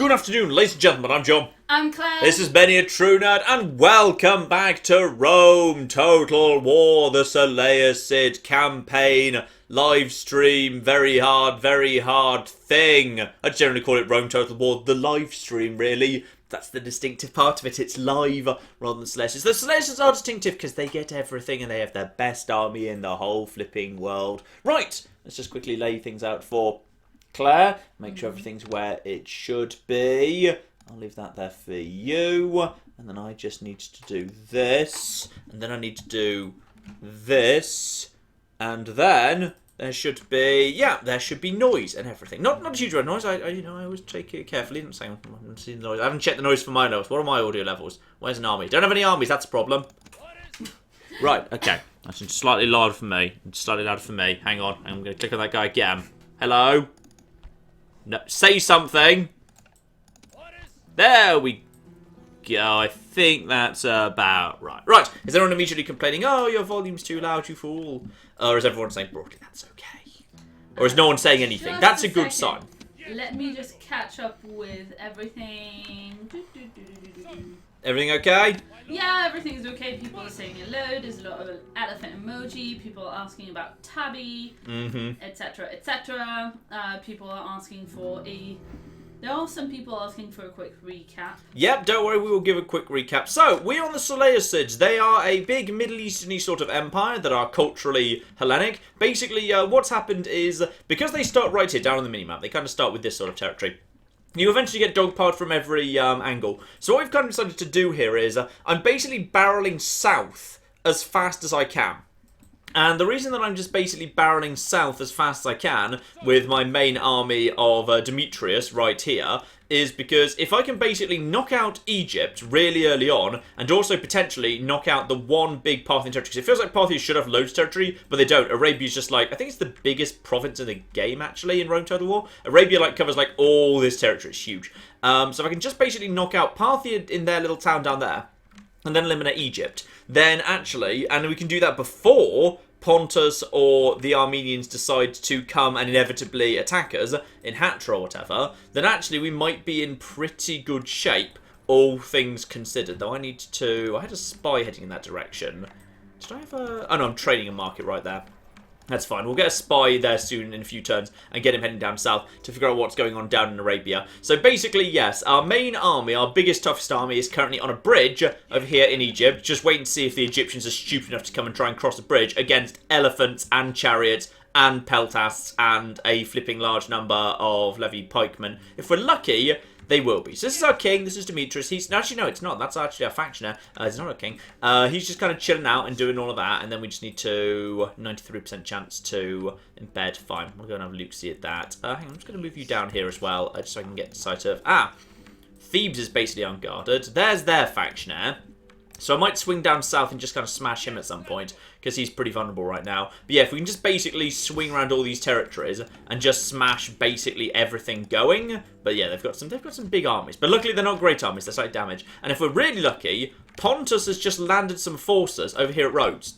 Good afternoon, ladies and gentlemen, I'm John. I'm Claire. This is Benny, a true nerd, and welcome back to Rome Total War, the Seleucid campaign, live stream, very hard thing. I generally call it Rome Total War, the live stream, really. That's the distinctive part of it, it's live rather than Seleucids. The Seleucids are distinctive because they get everything and they have their best army in the whole flipping world. Right, let's just quickly lay things out for Claire, make sure everything's where it should be. I'll leave that there for you. And then I just need to do this. And then I need to do this. And then there should be, yeah, there should be noise and everything. Not a huge amount of noise. I always take it carefully. I'm saying I'm seeing the noise. I haven't checked the noise for my notes. What are my audio levels? Where's an army? Don't have any armies. That's a problem. Right. Okay. That's slightly louder for me. Slightly louder for me. Hang on. I'm going to click on that guy again. Hello. No, say something. There we go. I think that's about right. Right. Is everyone immediately complaining, oh, your volume's too loud, you fool? Or is everyone saying, broadly, that's okay? Or is no one saying anything? That's a good sign. Let me just catch up with everything. Everything okay? Yeah, everything's okay. People are saying hello. There's a lot of elephant emoji. People are asking about Tabby, etc., etc. People are asking for a... There are some people asking for a quick recap. Yep, don't worry, we will give a quick recap. So, we're on the Seleucids. They are a big Middle Eastern sort of empire that are culturally Hellenic. Basically, what's happened is, because they start right here, down on the minimap, they kind of start with this sort of territory. You eventually get dogpiled from every angle. So what we've kind of decided to do here is, I'm basically barreling south as fast as I can. And the reason that I'm just basically barreling south as fast as I can with my main army of Demetrius right here is because if I can basically knock out Egypt really early on and also potentially knock out the one big Parthian territory, because it feels like Parthia should have loads of territory, but they don't. Arabia's just like, I think it's the biggest province in the game actually in Rome Total War. Arabia like covers like all this territory, it's huge. So if I can just basically knock out Parthia in their little town down there and then eliminate Egypt, then actually, and we can do that before Pontus or the Armenians decide to come and inevitably attack us in Hatra or whatever, then actually we might be in pretty good shape, all things considered. Though I had a spy heading in that direction. Did I have a... Oh no, I'm trading a market right there. That's fine. We'll get a spy there soon in a few turns and get him heading down south to figure out what's going on down in Arabia. So basically, yes, our main army, our biggest, toughest army is currently on a bridge over here in Egypt. Just waiting to see if the Egyptians are stupid enough to come and try and cross the bridge against elephants and chariots and peltasts and a flipping large number of levy pikemen. If we're lucky, they will be. So this is our king, this is Demetrius. He's actually, no, it's not. That's actually our factioner. He's not a king. He's just kind of chilling out and doing all of that. And then we just need to 93% chance to embed. Fine. We'll go and have a look see at that. Hang on, I'm just going to move you down here as well, just so I can get sight of... Thebes is basically unguarded. There's their factioner. So I might swing down south and just kind of smash him at some point, because he's pretty vulnerable right now. But yeah, if we can just basically swing around all these territories and just smash basically everything going. But yeah, they've got some big armies. But luckily they're not great armies, they're slight damage. And if we're really lucky, Pontus has just landed some forces over here at Rhodes.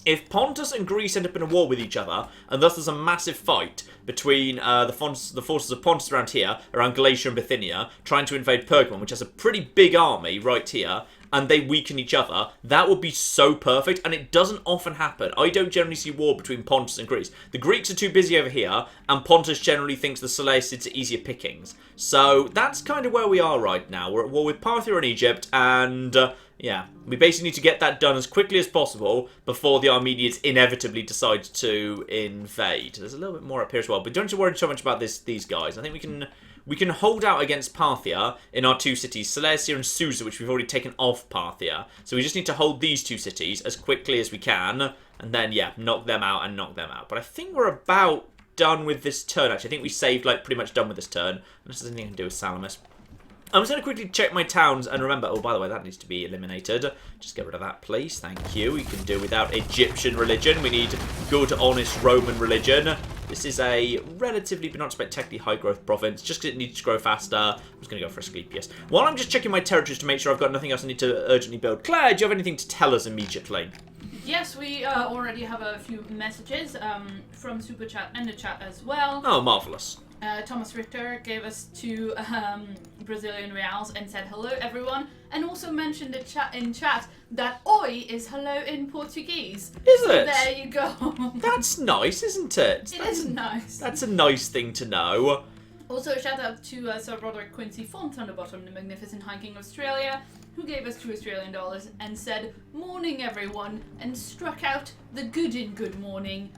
If Pontus and Greece end up in a war with each other, and thus there's a massive fight between the forces of Pontus around here, around Galatia and Bithynia, trying to invade Pergamon, which has a pretty big army right here, and they weaken each other, that would be so perfect, and it doesn't often happen. I don't generally see war between Pontus and Greece. The Greeks are too busy over here, and Pontus generally thinks the Seleucids are easier pickings. So that's kind of where we are right now. We're at war with Parthia and Egypt, and yeah, we basically need to get that done as quickly as possible before the Armenians inevitably decide to invade. There's a little bit more up here as well, but don't you worry so much about these guys. I think we can hold out against Parthia in our two cities, Seleucia and Susa, which we've already taken off Parthia. So we just need to hold these two cities as quickly as we can, and then, yeah, knock them out and knock them out. But I think we're about done with this turn, actually. I think we saved, like, pretty much done with this turn, unless there's anything to do with Salamis. I'm just going to quickly check my towns and remember, oh, by the way, that needs to be eliminated. Just get rid of that, please. Thank you. We can do without Egyptian religion. We need good, honest Roman religion. This is a relatively, but not spectacularly high-growth province, just because it needs to grow faster. I'm just going to go for Asclepius. While I'm just checking my territories to make sure I've got nothing else I need to urgently build, Claire, do you have anything to tell us immediately? Yes, we already have a few messages from Super Chat and the chat as well. Oh, marvellous. Thomas Richter gave us 2 Brazilian reals and said hello everyone, and also mentioned in chat that oi is hello in Portuguese. Is so it? There you go. That's nice, isn't it? Is nice. That's a nice thing to know. Also, a shout out to Sir Roderick Quincy Font on the bottom, the magnificent High King of Australia, who gave us $2 Australian and said, "Morning everyone," and struck out the good in good morning,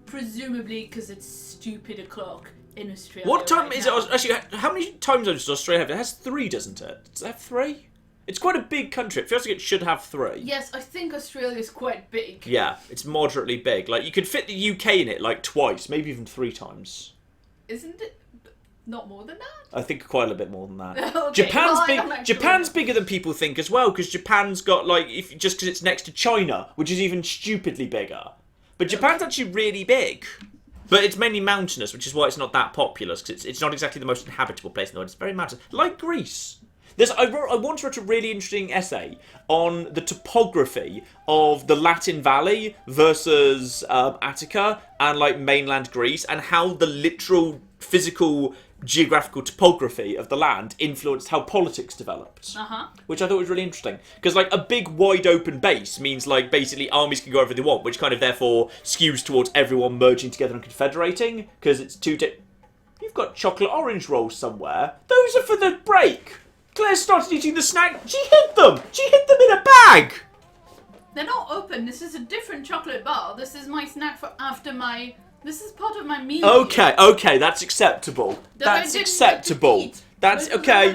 presumably because it's stupid o'clock in Australia. What time right is now. it? Actually, how many time zones does Australia have? It has 3, doesn't it? Does it have 3? It's quite a big country. It feels like it should have 3. Yes, I think Australia's quite big. Yeah, it's moderately big. Like, you could fit the UK in it, like, twice, maybe even 3 times. Isn't it? Not more than that? I think quite a bit more than that. Okay, Japan's well, big. I'm not Japan's sure. bigger than people think as well, because Japan's got like just because it's next to China, which is even stupidly bigger. But Japan's actually really big. But it's mainly mountainous, which is why it's not that populous, because it's not exactly the most inhabitable place in the world. It's very mountainous, like Greece. I once wrote a really interesting essay on the topography of the Latin Valley versus Attica and like mainland Greece, and how the literal physical geographical topography of the land influenced how politics developed. Which I thought was really interesting. Because like a big wide open base means like basically armies can go wherever they want, which kind of therefore skews towards everyone merging together and confederating, because it's You've got chocolate orange rolls somewhere. Those are for the break. Claire started eating the snack. She hid them. She hid them in a bag. They're not open. This is a different chocolate bar. This is my snack for after my... This is part of my meal. Okay, that's acceptable. That's acceptable. That's okay.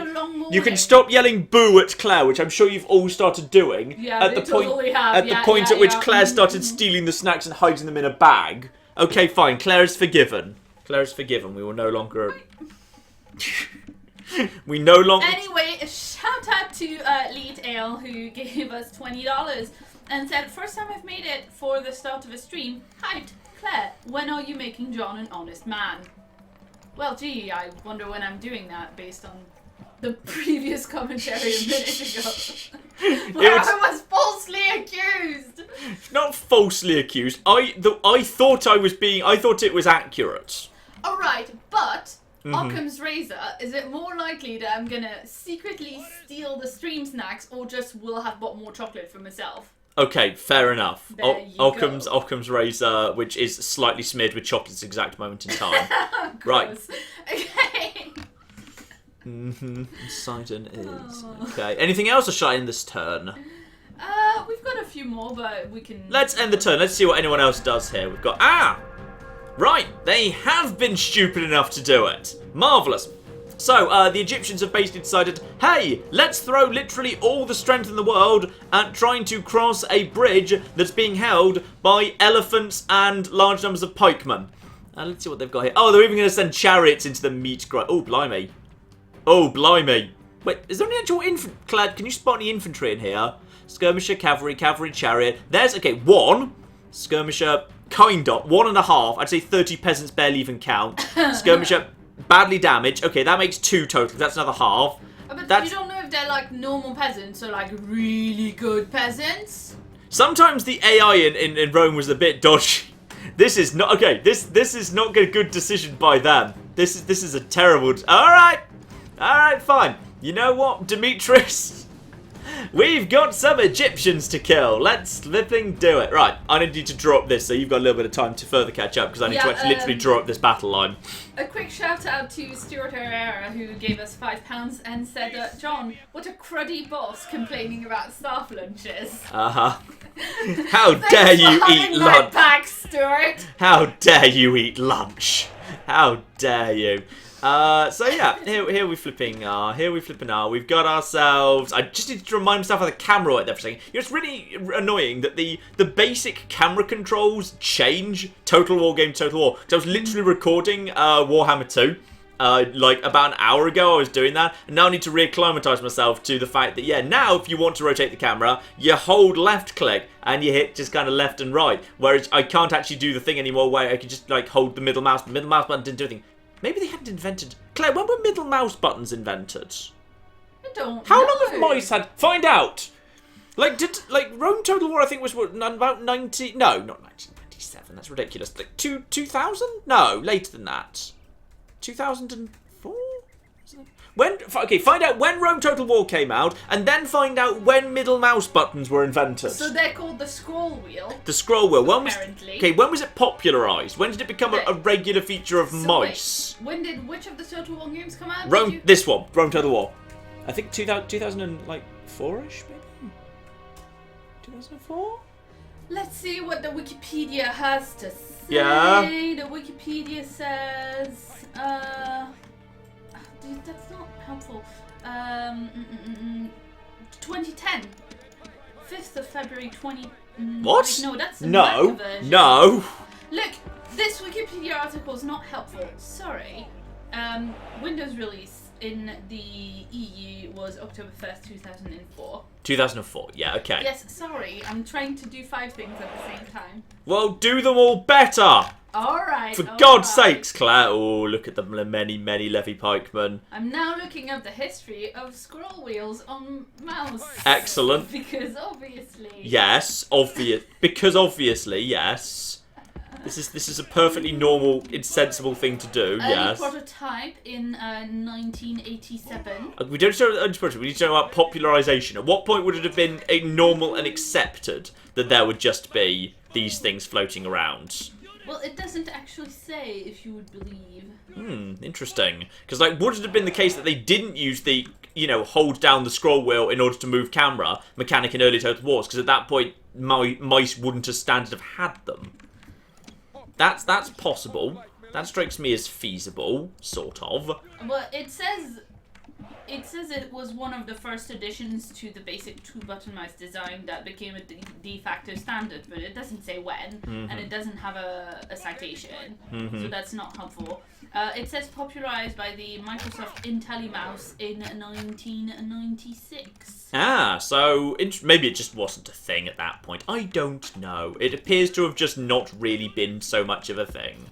You can stop yelling boo at Claire, which I'm sure you've all started doing. Yeah, at the point totally have. at the point at which Claire started stealing the snacks and hiding them in a bag. Okay, fine. Claire is forgiven. Claire is forgiven. We will no longer. We no longer. Anyway, a shout out to Lead Ale, who gave us $20 and said, "First time I've made it for the start of a stream. Hyped. Claire, when are you making John an honest man?" Well, gee, I wonder when I'm doing that based on the previous commentary a minute ago. Where I was falsely accused. Not falsely accused. I thought I thought it was accurate. Alright, but Occam's razor, is it more likely that I'm gonna secretly steal the stream snacks or just will have bought more chocolate for myself? Okay, fair enough. There you Occam's razor, which is slightly smeared with chocolate at this exact moment in time. Right. Okay. Sidon is okay. Anything else to shine this turn? We've got a few more, but we can... Let's end the turn. Let's see what anyone else does here. We've got... Right, they have been stupid enough to do it. Marvellous. So, the Egyptians have basically decided, hey, let's throw literally all the strength in the world at trying to cross a bridge that's being held by elephants and large numbers of pikemen. Let's see what they've got here. Oh, they're even going to send chariots into the meat grind. Oh, blimey. Oh, blimey. Wait, is there any actual infantry? Clad, can you spot any infantry in here? Skirmisher, cavalry, chariot. There's, okay, 1. Skirmisher, kind of. 1.5. I'd say 30 peasants barely even count. Skirmisher, badly damaged. Okay, that makes 2 total. That's another half. But you don't know if they're like normal peasants or like really good peasants? Sometimes the AI in Rome was a bit dodgy. This is not, okay, this is not a good decision by them. This is a terrible, alright, fine. You know what, Demetrius? We've got some Egyptians to kill. Let's flipping do it. Right, I need to draw up this, so you've got a little bit of time to further catch up, because I need to actually literally draw up this battle line. A quick shout out to Stuart Herrera, who gave us £5 and said, John, what a cruddy boss complaining about staff lunches. How dare you eat lunch? Back, Stuart. How dare you eat lunch? How dare you? So yeah, here we flipping are. We've got ourselves. I just need to remind myself of the camera right there for a second. You know, it's really annoying that the basic camera controls change Total War game to Total War. Because I was literally recording Warhammer 2. Like about an hour ago I was doing that, and now I need to reacclimatise myself to the fact that, yeah, now if you want to rotate the camera, you hold left click and you hit just kind of left and right, whereas I can't actually do the thing anymore where I could just like hold the middle mouse. The middle mouse button didn't do anything. Maybe they hadn't invented... Claire, when were middle mouse buttons invented? I don't How know. long have mice had... Find out! Rome Total War, I think, was what, about 90... No, not 1997. That's ridiculous. Like 2000? No, later than that. 2004? When? Okay, find out when Rome Total War came out, and then find out when middle mouse buttons were invented. So they're called the scroll wheel. The scroll wheel. Apparently. When was it popularised? When did it become a regular feature of mice? Wait, which of the Total War games come out? This one, Rome Total War. I think 2004-ish, maybe? 2004? Let's see what the Wikipedia has to say. Yeah. The Wikipedia says... Dude, that's not helpful. 2010. 5th of February 20... What? Wait, no, that's the No. Mac version. No. Look, this Wikipedia article is not helpful. Sorry. Windows release in the EU was October 1st, 2004. 2004, yeah, okay. Yes, sorry. I'm trying to do 5 things at the same time. Well, do them all better! Alright. For God's sakes, Claire. Oh, look at the many, many levy pikemen. I'm now looking up the history of scroll wheels on mouse. Excellent. Because obviously. Yes, because obviously, yes. This is a perfectly normal, sensible thing to do, yes. Prototype in 1987. We don't know about prototype, we need to know about popularisation. At what point would it have been normal and accepted that there would just be these things floating around? Well, it doesn't actually say, if you would believe. Interesting. Because, would it have been the case that they didn't use the, hold down the scroll wheel in order to move camera mechanic in early Total Wars? Because at that point, mice wouldn't have standard have had them. That's possible. That strikes me as feasible, sort of. Well, it says it was one of the first additions to the basic 2-button mouse design that became a de facto standard, but it doesn't say when, and it doesn't have a citation, so that's not helpful. It says popularized by the Microsoft IntelliMouse in 1996. Ah, so maybe it just wasn't a thing at that point. I don't know. It appears to have just not really been so much of a thing.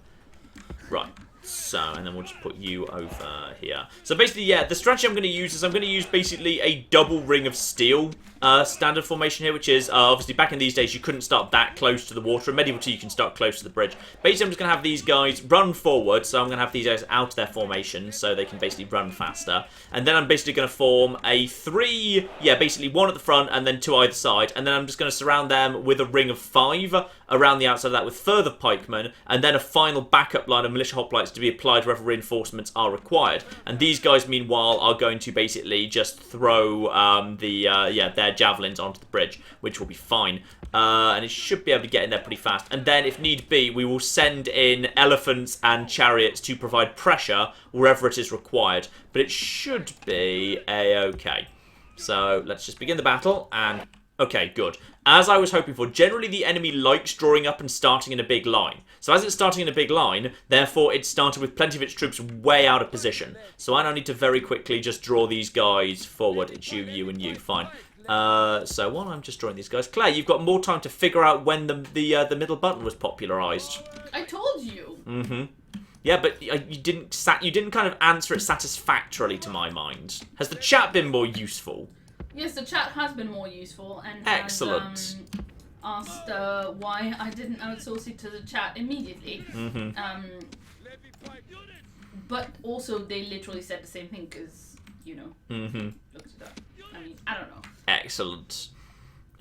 Right. So, and then we'll just put you over here. So basically, yeah, the strategy I'm going to use is I'm going to use basically a double ring of steel standard formation here, which is obviously back in these days you couldn't start that close to the water. In Medieval 2 you can start close to the bridge. Basically, I'm just going to have these guys run forward, so I'm going to have these guys out of their formation so they can basically run faster. And then I'm basically going to form a 3, basically 1 at the front and then 2 either side. And then I'm just going to surround them with a ring of 5 around the outside of that with further pikemen, and then a final backup line of militia hoplites to be applied wherever reinforcements are required. And these guys, meanwhile, are going to basically just throw their javelins onto the bridge, which will be fine. And it should be able to get in there pretty fast. And then, if need be, we will send in elephants and chariots to provide pressure wherever it is required. But it should be a-okay. So, let's just begin the battle, and... Okay, good. As I was hoping for, generally the enemy likes drawing up and starting in a big line. So as it's starting in a big line, therefore it started with plenty of its troops way out of position. So I now need to very quickly just draw these guys forward. It's you, you, and you. Fine. So while I'm just drawing these guys, Claire, you've got more time to figure out when the middle button was popularised. I told you. Yeah, but you didn't kind of answer it satisfactorily to my mind. Has the chat been more useful? Yes, the chat has been more useful and excellent. Has asked why I didn't outsource it to the chat immediately. But also they literally said the same thing because, looked it up. I mean, I don't know. Excellent.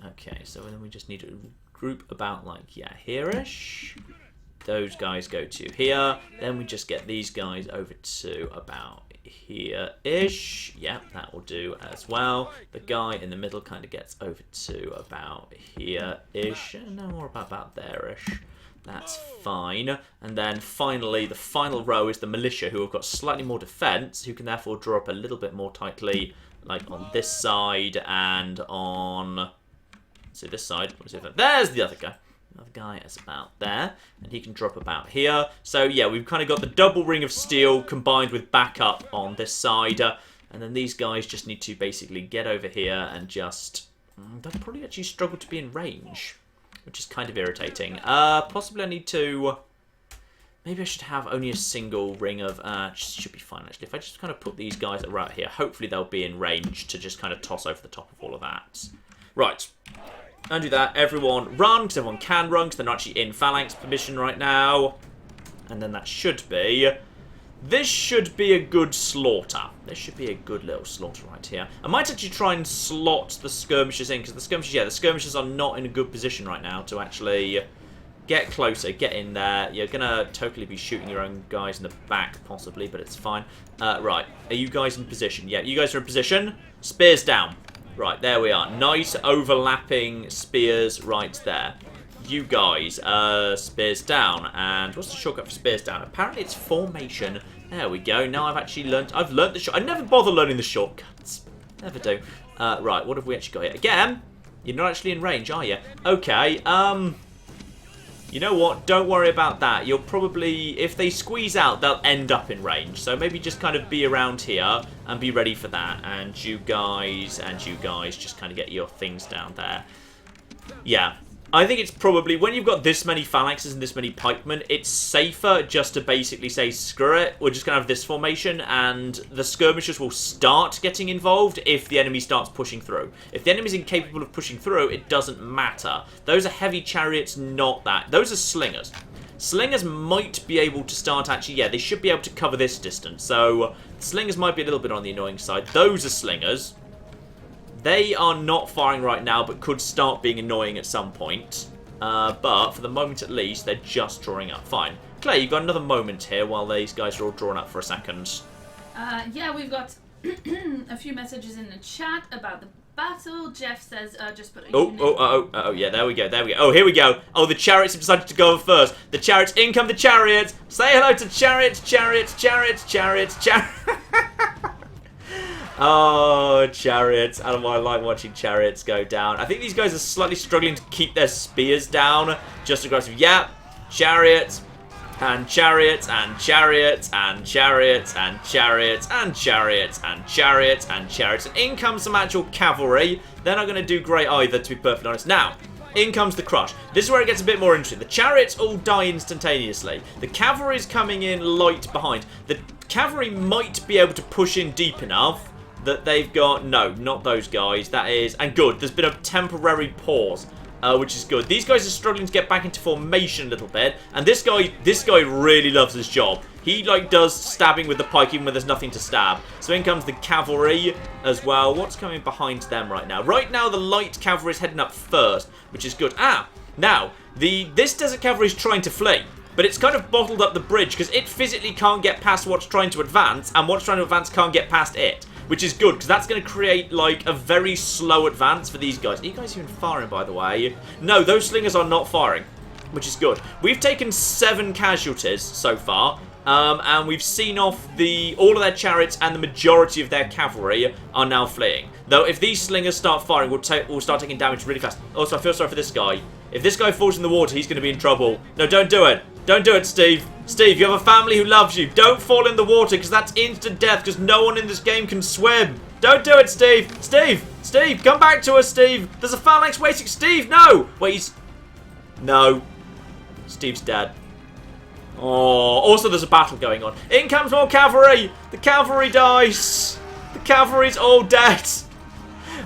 Okay, so then we just need to group about here-ish. Those guys go to here. Then we just get these guys over to about here-ish. Yep, that will do as well. The guy in the middle kind of gets over to about here-ish. No more about there-ish. That's fine. And then finally, the final row is the militia, who have got slightly more defense, who can therefore draw up a little bit more tightly, like on this side and on... So this side. There's the other guy. Another guy is about there, and he can drop about here. So yeah, we've kind of got the double ring of steel combined with backup on this side, and then these guys just need to basically get over here and just... They'll probably actually struggle to be in range, which is kind of irritating. Possibly I need to... Maybe I should have only a single ring of... should be fine, actually. If I just kind of put these guys right here, hopefully they'll be in range to just kind of toss over the top of all of that. Right. And do that. Everyone run, because everyone can run, because they're not actually in phalanx position right now. And then that should be This should be a good slaughter. This should be a good little slaughter right here. I might actually try and slot the skirmishers in, because the skirmishers are not in a good position right now to actually get closer, get in there. You're going to totally be shooting your own guys in the back, possibly, but it's fine. Right, are you guys in position? Yeah, you guys are in position. Spears down. Right, there we are. Nice overlapping spears right there. You guys, spears down. And what's the shortcut for spears down? Apparently it's formation. There we go. Now I've learnt the short. I never bother learning the shortcuts. Never do. Right, what have we actually got here? Again, you're not actually in range, are you? Okay, you know what? Don't worry about that. You'll probably, if they squeeze out, they'll end up in range. So maybe just kind of be around here and be ready for that. And you guys just kind of get your things down there. Yeah. I think it's probably, when you've got this many phalanxes and this many pikemen, it's safer just to basically say, screw it, we're just going to have this formation, and the skirmishers will start getting involved if the enemy starts pushing through. If the enemy's incapable of pushing through, it doesn't matter. Those are heavy chariots, not that. Those are slingers. Slingers might be able to start actually, yeah, they should be able to cover this distance, so slingers might be a little bit on the annoying side. Those are slingers. They are not firing right now, but could start being annoying at some point. But for the moment at least, they're just drawing up. Fine. Claire, you've got another moment here while these guys are all drawn up for a second. Yeah, we've got a few messages in the chat about the battle. Jeff says, just put a unit. Yeah, there we go. Oh, here we go. Oh, the chariots have decided to go first. The chariots, in come the chariots. Say hello to chariots. Oh, chariots. I like watching chariots go down. I think these guys are slightly struggling to keep their spears down. Just aggressive. Yeah. Chariots. And chariots. And chariots. And chariots. And chariots. And chariots. And chariots. And chariots. And in comes some actual cavalry. They're not going to do great either, to be perfectly honest. Now, in comes the crush. This is where it gets a bit more interesting. The chariots all die instantaneously. The cavalry is coming in light behind. The cavalry might be able to push in deep enough that they've got... No, not those guys. That is... And good. There's been a temporary pause, which is good. These guys are struggling to get back into formation a little bit. And this guy really loves his job. He, like, does stabbing with the pike even when there's nothing to stab. So in comes the cavalry as well. What's coming behind them right now? Right now, the light cavalry is heading up first, which is good. Now, this desert cavalry is trying to flee. But it's kind of bottled up the bridge because it physically can't get past what's trying to advance. And what's trying to advance can't get past it. Which is good, because that's going to create, like, a very slow advance for these guys. Are you guys even firing, by the way? No, those slingers are not firing, which is good. We've taken 7 casualties so far, and we've seen off all of their chariots, and the majority of their cavalry are now fleeing. Though, if these slingers start firing, we'll start taking damage really fast. Also, I feel sorry for this guy. If this guy falls in the water, he's going to be in trouble. No, don't do it. Don't do it, Steve. Steve, you have a family who loves you. Don't fall in the water, because that's instant death, because no one in this game can swim. Don't do it, Steve. Steve, come back to us, Steve. There's a phalanx waiting. Steve, no. Wait, no. Steve's dead. Oh, also there's a battle going on. In comes more cavalry. The cavalry dies. The cavalry's all dead.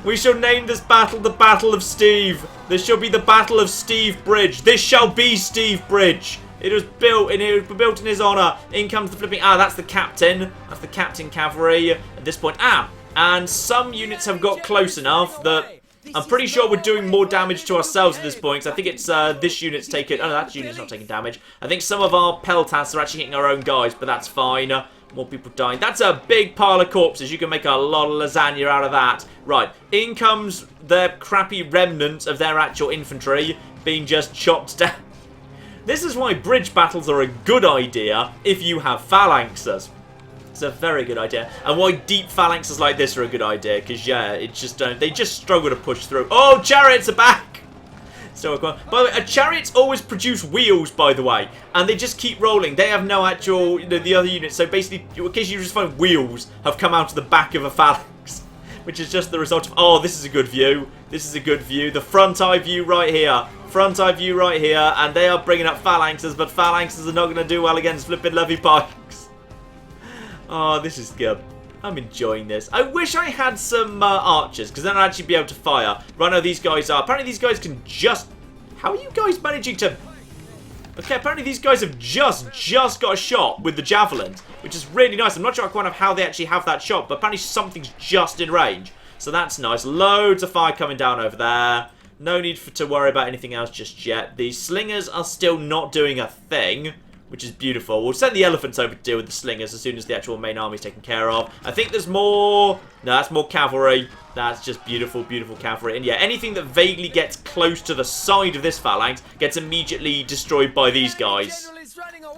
We shall name this battle the Battle of Steve. This shall be the Battle of Steve Bridge. This shall be Steve Bridge. It was built in his honour. In comes the flipping... that's the captain. That's the captain cavalry at this point. And some units have got close enough that I'm pretty sure we're doing more damage to ourselves at this point. Because I think it's this unit's taking... Oh, no, that unit's not taking damage. I think some of our peltas are actually hitting our own guys, but that's fine. More people dying. That's a big pile of corpses. You can make a lot of lasagna out of that. Right. In comes the crappy remnants of their actual infantry being just chopped down. This is why bridge battles are a good idea if you have phalanxes. It's a very good idea. And why deep phalanxes like this are a good idea. Because, yeah, it just they just struggle to push through. Oh, chariots are back! So, by the way, chariots always produce wheels, by the way. And they just keep rolling. They have no actual, the other units. So, basically, in case you just find wheels have come out of the back of a phalanx. Which is just the result of, oh, this is a good view. This is a good view. The front eye view right here. Front eye view right here. And they are bringing up phalanxes. But phalanxes are not going to do well against flipping levy pikes. Oh, this is good. I'm enjoying this. I wish I had some archers, because then I'd actually be able to fire. Right now, these guys are... Apparently, these guys can just... How are you guys managing to... Okay, apparently these guys have just got a shot with the javelins, which is really nice. I'm not sure quite how they actually have that shot, but apparently something's just in range. So that's nice. Loads of fire coming down over there. No need to worry about anything else just yet. The slingers are still not doing a thing, which is beautiful. We'll send the elephants over to deal with the slingers as soon as the actual main army is taken care of. I think there's more... No, that's more cavalry. That's just beautiful, beautiful cavalry. And yeah, anything that vaguely gets close to the side of this phalanx gets immediately destroyed by these guys.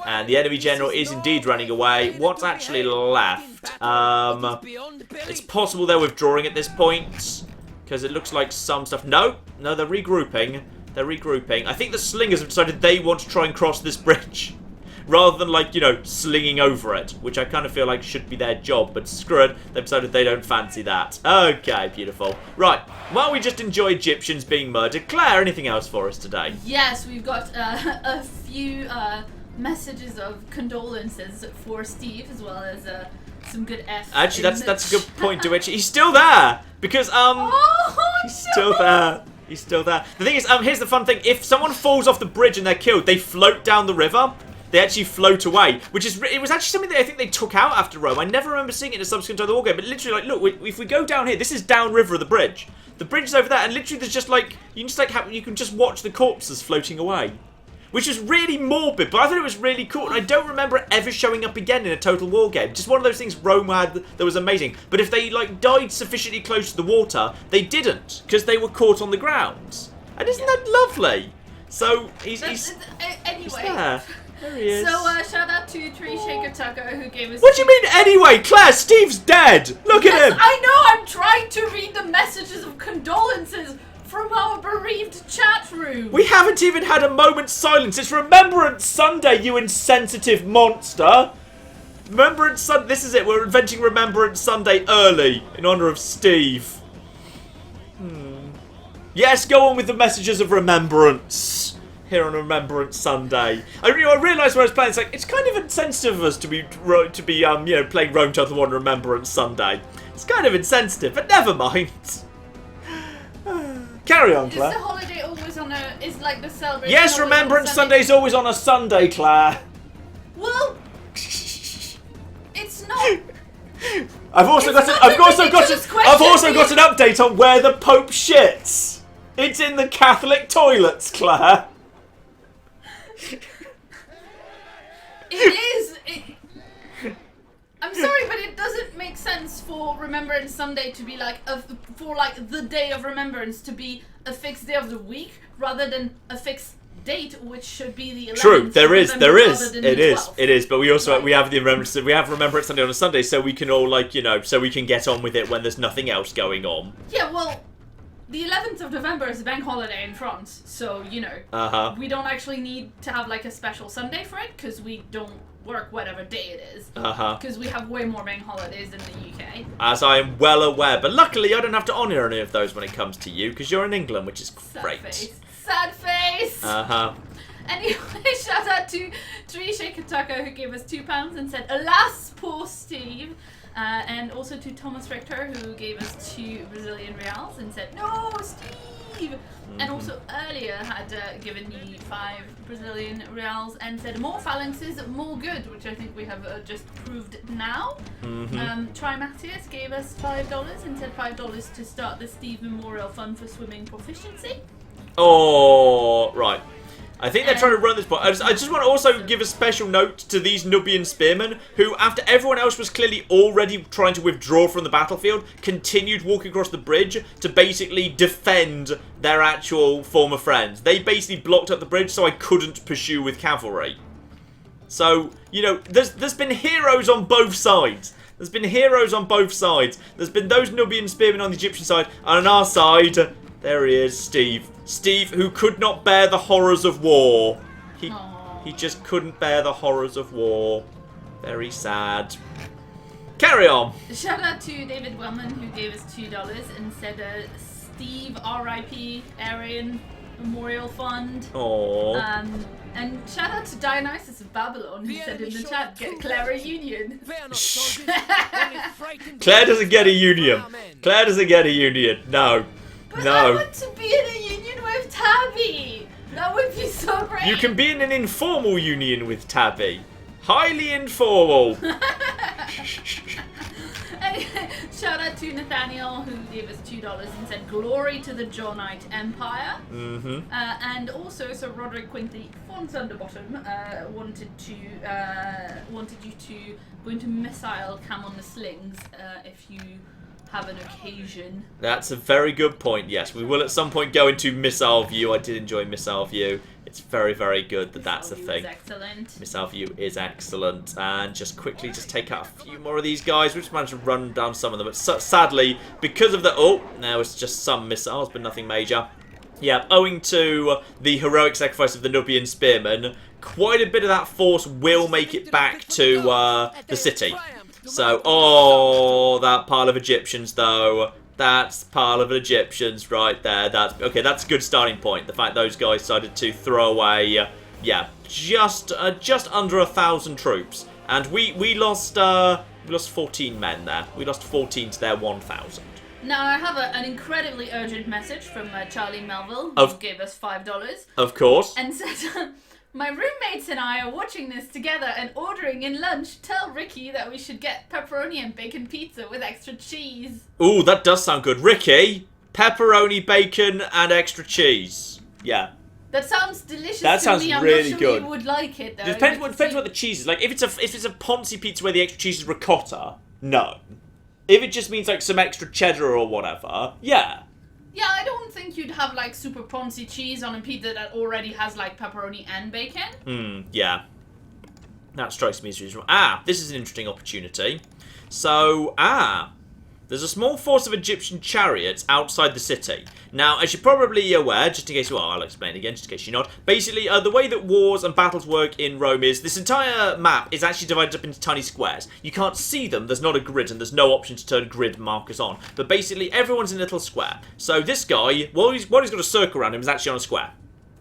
And the enemy general is indeed running away. What's actually left? It's possible they're withdrawing at this point, because it looks like some stuff... No, they're regrouping. They're regrouping. I think the slingers have decided they want to try and cross this bridge, rather than, like, you know, slinging over it, which I kind of feel like should be their job, but screw it, they've decided they don't fancy that. Okay, beautiful. Right, while we just enjoy Egyptians being murdered, Claire, anything else for us today? Yes, we've got a few messages of condolences for Steve, as well as some good F. Actually, that's a good point, to which he's still there, because, he's still there. He's still there. The thing is, here's the fun thing, if someone falls off the bridge and they're killed, they float down the river. They actually float away, which is, it was actually something that I think they took out after Rome. I never remember seeing it in a subsequent War game, but literally, like, look, if we go down here, this is downriver of the bridge. The bridge is over there, and literally there's just, like, you can just watch the corpses floating away. Which is really morbid, but I thought it was really cool, and I don't remember it ever showing up again in a Total War game. Just one of those things Rome had that was amazing. But if they, like, died sufficiently close to the water, they didn't, because they were caught on the ground. And isn't that lovely? So, he's there. There he is. So, shout out to Tree Shaker Tucker, who gave us... What do you mean, anyway? Claire, Steve's dead! Look at him! I know! I'm trying to read the messages of condolences from our bereaved chat room. We haven't even had a moment's silence. It's Remembrance Sunday, you insensitive monster! Remembrance Sunday... This is it. We're inventing Remembrance Sunday early in honour of Steve. Yes, go on with the messages of remembrance here on Remembrance Sunday. I realised when I was playing, it's kind of insensitive of us to be playing Rome Total War on Remembrance Sunday. It's kind of insensitive, but never mind. Carry on, Claire. Is the holiday always on a... Is like the celebration... Yes, Remembrance Sunday's always on a Sunday, Claire. Well... It's not... I've also got an update on where the Pope shits. It's in the Catholic toilets, Claire. It is. I'm sorry, but it doesn't make sense for Remembrance Sunday to be like the day of remembrance to be a fixed day of the week rather than a fixed date, which should be the 11th. True, there is. It is. But we also Right. we have Remembrance Sunday on a Sunday, so we can all so we can get on with it when there's nothing else going on. Yeah, well, the 11th of November is a bank holiday in France, so we don't actually need to have like a special Sunday for it because we don't work whatever day it is. Because we have way more bank holidays in the UK. As I am well aware, but luckily I don't have to honour any of those when it comes to you because you're in England, which is great. Sad face. Anyway, shout out to Tree Shaker Tucker who gave us £2 and said, "Alas, poor Steve." And also to Thomas Richter who gave us 2 Brazilian reals and said, "No, Steve." And also earlier had given me 5 Brazilian reals and said, "More phalanxes, more good," which I think we have just proved now. Try Matthias gave us $5 and said $5 to start the Steve Memorial Fund for Swimming Proficiency. Oh, right. I think they're trying to run this point. I just want to also give a special note to these Nubian spearmen who, after everyone else was clearly already trying to withdraw from the battlefield, continued walking across the bridge to basically defend their actual former friends. They basically blocked up the bridge so I couldn't pursue with cavalry. So, there's been heroes on both sides. There's been heroes on both sides. There's been those Nubian spearmen on the Egyptian side, and on our side, there he is, Steve. Steve, who could not bear the horrors of war. He just couldn't bear the horrors of war. Very sad. Carry on. Shout out to David Wellman who gave us $2 and said Steve R.I.P. Aryan Memorial Fund. Aww. And shout out to Dionysus of Babylon who said in the chat, "Get Claire a union." Claire doesn't get a union. Claire doesn't get a union. No. But No. I want to be in a union with Tabby. That would be so great. You can be in an informal union with Tabby. Highly informal. Anyway, shout out to Nathaniel who gave us $2 and said glory to the Johnite Empire. And also Sir Roderick Quinty, Fonts Underbottom, wanted you to go into missile cam on the slings if you have an occasion. That's a very good point. Yes, we will at some point go into missile view. I did enjoy missile view. It's very, very good that's a thing. Excellent. Missile view is excellent. And just quickly just take out a few more of these guys. We just managed to run down some of them. But sadly, because of the... Oh, now it's just some missiles, but nothing major. Yeah, owing to the heroic sacrifice of the Nubian spearmen, quite a bit of that force will make it back to the city. So, oh, that pile of Egyptians, though. That's a pile of Egyptians right there. That's a good starting point. The fact those guys decided to throw away, just under 1,000 troops, and we lost 14 men there. We lost 14 to their 1,000. Now I have an incredibly urgent message from Charlie Melville, who gave us $5. Of course. And said, my roommates and I are watching this together and ordering in lunch. Tell Ricky that we should get pepperoni and bacon pizza with extra cheese. Ooh, that does sound good. Ricky, pepperoni, bacon, and extra cheese. Yeah. That sounds delicious that to sounds me. I'm really not sure good. you would like it, though. It depends what the cheese is. Like, if it's a Ponzi pizza where the extra cheese is ricotta, no. If it just means, like, some extra cheddar or whatever, yeah. Yeah, I don't think you'd have, like, super Ponzi cheese on a pizza that already has, like, pepperoni and bacon. Yeah. That strikes me as reasonable. This is an interesting opportunity. So, there's a small force of Egyptian chariots outside the city. Now, as you're probably aware, just in case, well, I'll explain again, just in case you're not. Basically, the way that wars and battles work in Rome is this entire map is actually divided up into tiny squares. You can't see them, there's not a grid, and there's no option to turn grid markers on. But basically, everyone's in a little square. So this guy, what he's got a circle around him is actually on a square.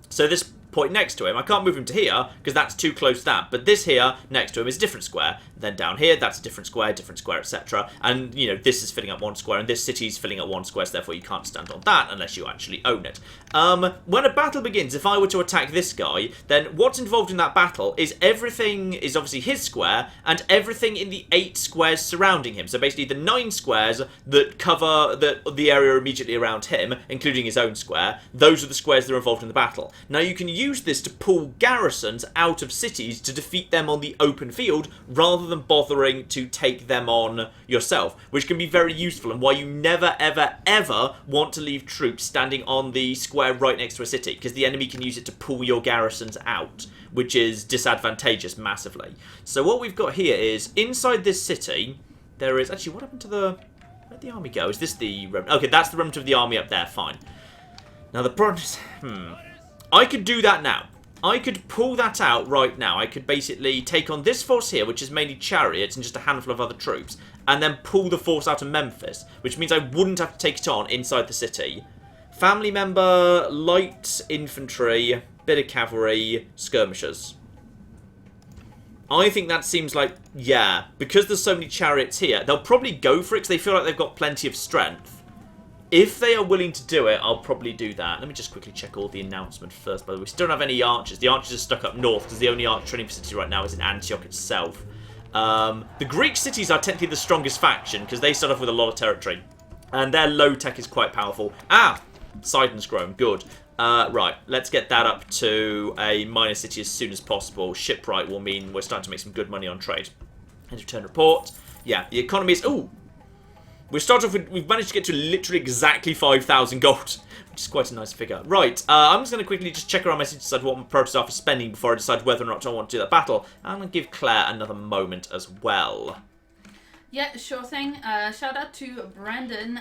So this point next to him, I can't move him to here because that's too close to that, but this here next to him is a different square. Then down here, that's a different square, etc. And, you know, this is filling up one square, and this city's filling up one square, so therefore you can't stand on that unless you actually own it. When a battle begins, if I were to attack this guy, then what's involved in that battle is everything is obviously his square, and everything in the 8 squares surrounding him. So basically the 9 squares that cover the area immediately around him, including his own square, those are the squares that are involved in the battle. Now you can use this to pull garrisons out of cities to defeat them on the open field, rather than bothering to take them on yourself, which can be very useful, and why you never, ever, ever want to leave troops standing on the square right next to a city, because the enemy can use it to pull your garrisons out, which is disadvantageous massively. So what we've got here is, inside this city, there is... Actually, what happened to the... Where'd the army go? Is this the... Okay, that's the remnant of the army up there, fine. Now the problem is... I could do that now. I could pull that out right now. I could basically take on this force here, which is mainly chariots and just a handful of other troops, and then pull the force out of Memphis, which means I wouldn't have to take it on inside the city. Family member, light infantry, bit of cavalry, skirmishers. I think that seems like, yeah, because there's so many chariots here, they'll probably go for it because they feel like they've got plenty of strength. If they are willing to do it, I'll probably do that. Let me just quickly check all the announcement first, by the way. We still don't have any archers. The archers are stuck up north, because the only archer training facility right now is in Antioch itself. The Greek cities are technically the strongest faction, because they start off with a lot of territory. And their low tech is quite powerful. Sidon's grown. Good. Right, let's get that up to a minor city as soon as possible. Shipwright will mean we're starting to make some good money on trade. And return report. Yeah, the economy is... Ooh! We start off with, we've managed to get to literally exactly 5,000 gold, which is quite a nice figure. Right, I'm just going to quickly just check around my city to decide what my priorities are for spending before I decide whether or not I want to do that battle. I'm going to give Claire another moment as well. Yeah, sure thing. Shout out to Brandon,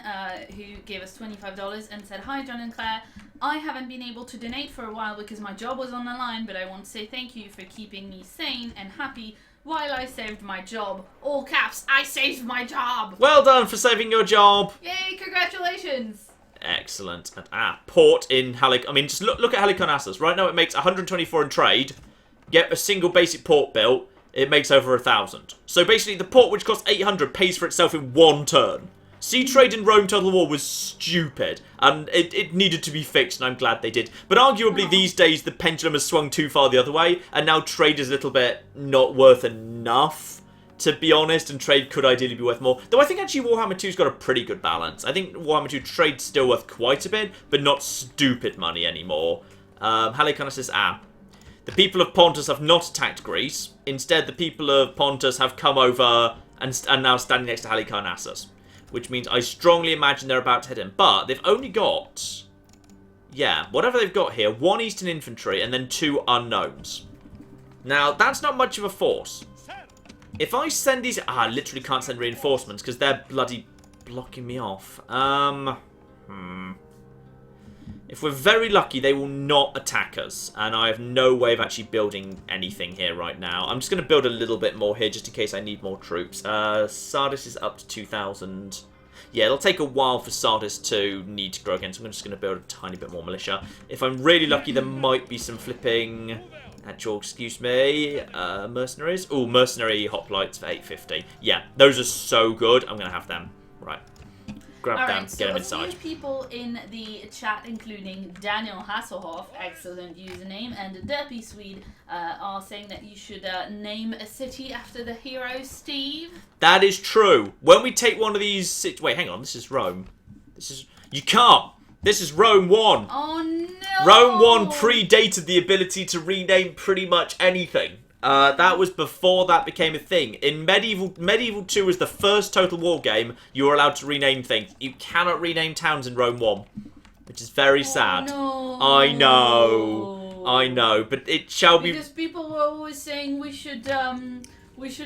who gave us $25 and said, "Hi, John and Claire. I haven't been able to donate for a while because my job was on the line, but I want to say thank you for keeping me sane and happy while I saved my job." All caps, I saved my job! Well done for saving your job! Yay, congratulations! Excellent. And, port in Halic... I mean, just look at Halicarnassus. Right now it makes 124 in trade. Get a single basic port built, it makes over 1,000. So basically the port, which costs 800, pays for itself in one turn. Sea trade in Rome Total War was stupid, and it needed to be fixed, and I'm glad they did. But arguably these days the pendulum has swung too far the other way, and now trade is a little bit not worth enough, to be honest, and trade could ideally be worth more. Though I think actually Warhammer 2's got a pretty good balance. I think Warhammer 2 trade's still worth quite a bit, but not stupid money anymore. Halicon says, the people of Pontus have not attacked Greece. Instead, the people of Pontus have come over and are now standing next to Halicarnassus, which means I strongly imagine they're about to head in. But they've only got, yeah, whatever they've got here, 1 Eastern Infantry and then 2 unknowns. Now, that's not much of a force. If I send these... I literally can't send reinforcements because they're bloody blocking me off. If we're very lucky, they will not attack us. And I have no way of actually building anything here right now. I'm just going to build a little bit more here just in case I need more troops. Sardis is up to 2,000. Yeah, it'll take a while for Sardis to need to grow again. So I'm just going to build a tiny bit more militia. If I'm really lucky, there might be some flipping... Actual, excuse me, mercenaries. Oh, mercenary hoplites for 850. Yeah, those are so good. I'm going to have them. Right. Grab them, get them inside. A few people in the chat, including Daniel Hasselhoff, excellent username, and Derpy Swede, are saying that you should name a city after the hero Steve. That is true. When we take one of these... Wait, hang on. This is Rome. This is... You can't. This is Rome 1. Oh, no. Rome 1 predated the ability to rename pretty much anything. That was before that became a thing. In Medieval 2 was the first Total War game you were allowed to rename things. You cannot rename towns in Rome 1, which is very sad. No. I know, but it shall be... Because people were always saying we should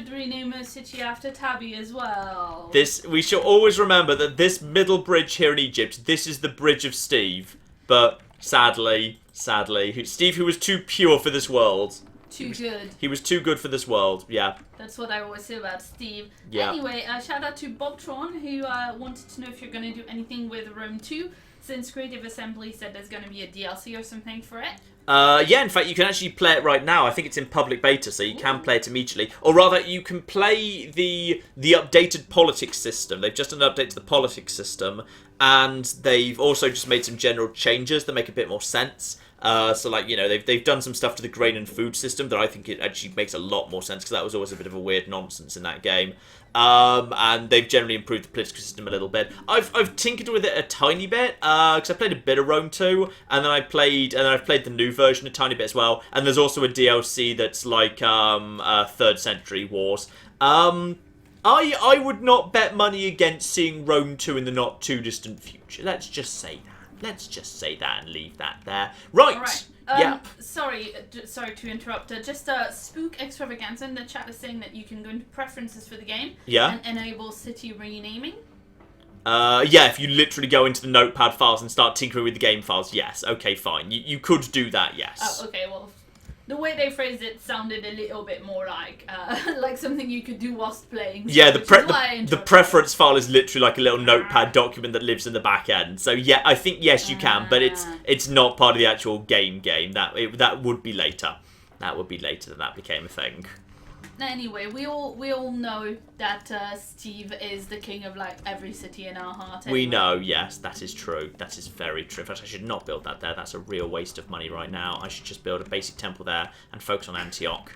rename a city after Tabby as well. We shall always remember that this middle bridge here in Egypt, this is the Bridge of Steve. But sadly, Steve, who was too pure for this world. Too good. He was too good for this world, yeah. That's what I always say about Steve. Yeah. Anyway, shout out to Bobtron, who wanted to know if you're going to do anything with Rome 2, since Creative Assembly said there's going to be a DLC or something for it. Yeah, in fact, you can actually play it right now. I think it's in public beta, so you can play it immediately. Or rather, you can play the updated politics system. They've just done an update to the politics system, and they've also just made some general changes that make a bit more sense. So, like, you know, they've done some stuff to the grain and food system that I think it actually makes a lot more sense, because that was always a bit of a weird nonsense in that game. And they've generally improved the political system a little bit. I've tinkered with it a tiny bit, because I played a bit of Rome 2, and then I've played the new version a tiny bit as well. And there's also a DLC that's like 3rd Century Wars. I would not bet money against seeing Rome 2 in the not too distant future. Let's just say that. Let's just say that and leave that there. Right. All right. Yep. Sorry to interrupt. Just Spook Extravaganza in the chat is saying that you can go into preferences for the game and enable city renaming. Yeah, if you literally go into the notepad files and start tinkering with the game files, yes. Okay, fine. You could do that, yes. Oh, okay, well, the way they phrased it sounded a little bit more like something you could do whilst playing. Yeah, the preference file is literally like a little notepad document that lives in the back end. So yeah, I think yes you can, but it's not part of the actual game. That would be later. That would be later that became a thing. Anyway, we all know that Steve is the king of like every city in our heart. Anyway. We know, yes, that is true. That is very true. In fact, I should not build that there. That's a real waste of money right now. I should just build a basic temple there and focus on Antioch.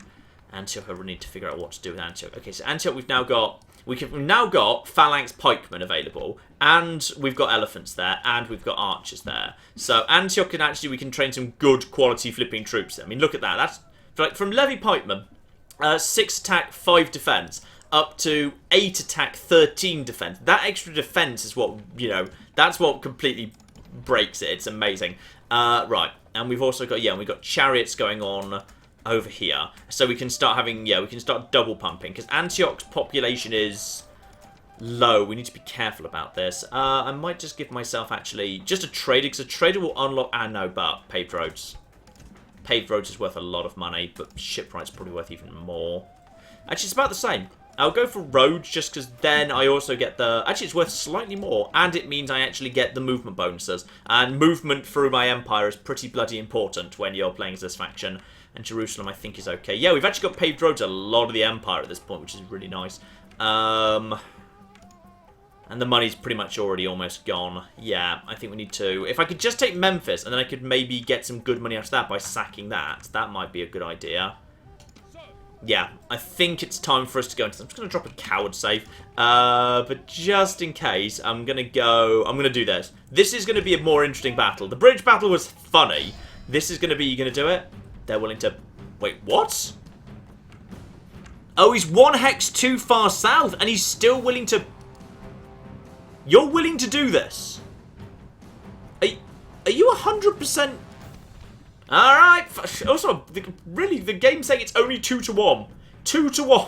Antioch, I really need to figure out what to do with Antioch. Okay, so Antioch, we've now got phalanx pikemen available, and we've got elephants there, and we've got archers there. So Antioch we can train some good quality flipping troops there. I mean, look at that. That's like from levy pikemen. 6 attack, 5 defense, up to 8 attack, 13 defense. That extra defense is what, you know, that's what completely breaks it. It's amazing. Right, and we've also got, we've got chariots going on over here. So we can start having, we can start double pumping, because Antioch's population is low. We need to be careful about this. I might just give myself, actually, just a trader, because a trader will unlock, but paved roads. Paved roads is worth a lot of money, but shipwright's probably worth even more. Actually, it's about the same. I'll go for roads just because then I also get the... Actually, it's worth slightly more, and it means I actually get the movement bonuses. And movement through my empire is pretty bloody important when you're playing as this faction. And Jerusalem, I think, is okay. Yeah, we've actually got paved roads a lot of the empire at this point, which is really nice. And the money's pretty much already almost gone. Yeah, I think we need to... If I could just take Memphis, and then I could maybe get some good money out of that by sacking that. That might be a good idea. Yeah, I think it's time for us to go into... I'm just going to drop a coward save. But just in case, I'm going to do this. This is going to be a more interesting battle. The bridge battle was funny. This is going to be... You going to do it? They're willing to... Wait, what? Oh, he's 1 hex too far south, and he's still willing to... You're willing to do this? Are you 100%? Alright. Also, really, the game's saying it's only 2 to 1. 2 to 1.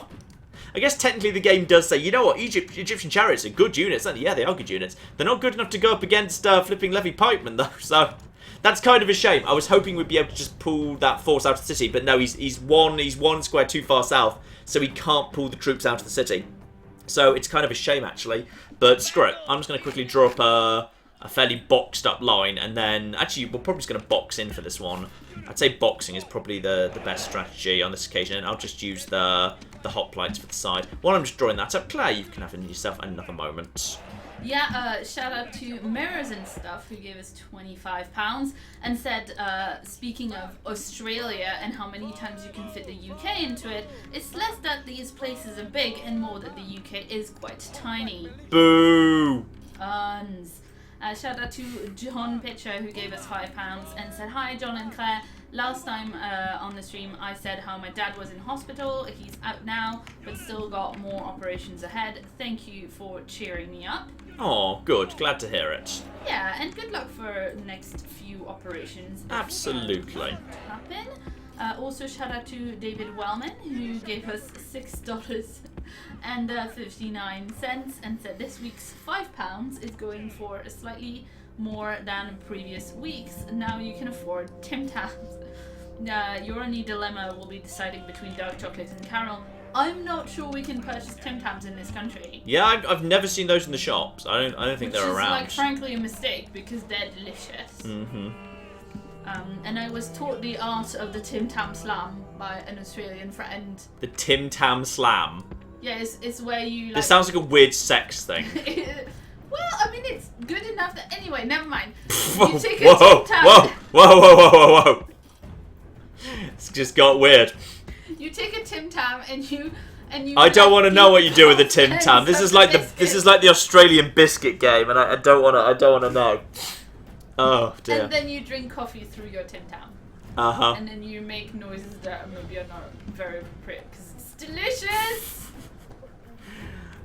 I guess technically the game does say, you know what, Egyptian Chariots are good units. And yeah, they are good units. They're not good enough to go up against flipping Levy Pikemen, though. So, that's kind of a shame. I was hoping we'd be able to just pull that force out of the city. But no, he's one square too far south. So he can't pull the troops out of the city. So it's kind of a shame, actually. But screw it. I'm just going to quickly draw up a fairly boxed up line. And then, actually, we're probably just going to box in for this one. I'd say boxing is probably the best strategy on this occasion. And I'll just use the hoplites for the side. While I'm just drawing that up, Claire, you can have yourself another moment. Yeah, shout out to Mirrors and Stuff, who gave us £25 and said, speaking of Australia and how many times you can fit the UK into it, it's less that these places are big and more that the UK is quite tiny. Boo! Shout out to John Pitcher, who gave us £5 and said, hi, John and Claire. Last time on the stream, I said how my dad was in hospital. He's out now, but still got more operations ahead. Thank you for cheering me up. Oh, good. Glad to hear it. Yeah, and good luck for next few operations. Absolutely. Happen. Also, shout out to David Wellman, who gave us $6.59 and said this week's £5 is going for slightly more than previous weeks. Now you can afford Tim Tams. Your only dilemma will be deciding between dark chocolate and caramel. I'm not sure we can purchase Tim Tams in this country. Yeah, I've never seen those in the shops. I don't think they're around. Which is, like, frankly, a mistake because they're delicious. Mm-hmm. And I was taught the art of the Tim Tam Slam by an Australian friend. The Tim Tam Slam? Yeah, it's where you, like... This sounds like a weird sex thing. Well, I mean, it's good enough that... Anyway, never mind. Whoa, You take a Tim Tam... Whoa. It's just got weird. You take a Tim Tam and you... I don't want to know what you do with the Tim Tam. This is like the Australian biscuit game, and I don't want to know. Oh dear. And then you drink coffee through your Tim Tam. Uh-huh. And then you make noises that maybe are not very appropriate because it's delicious.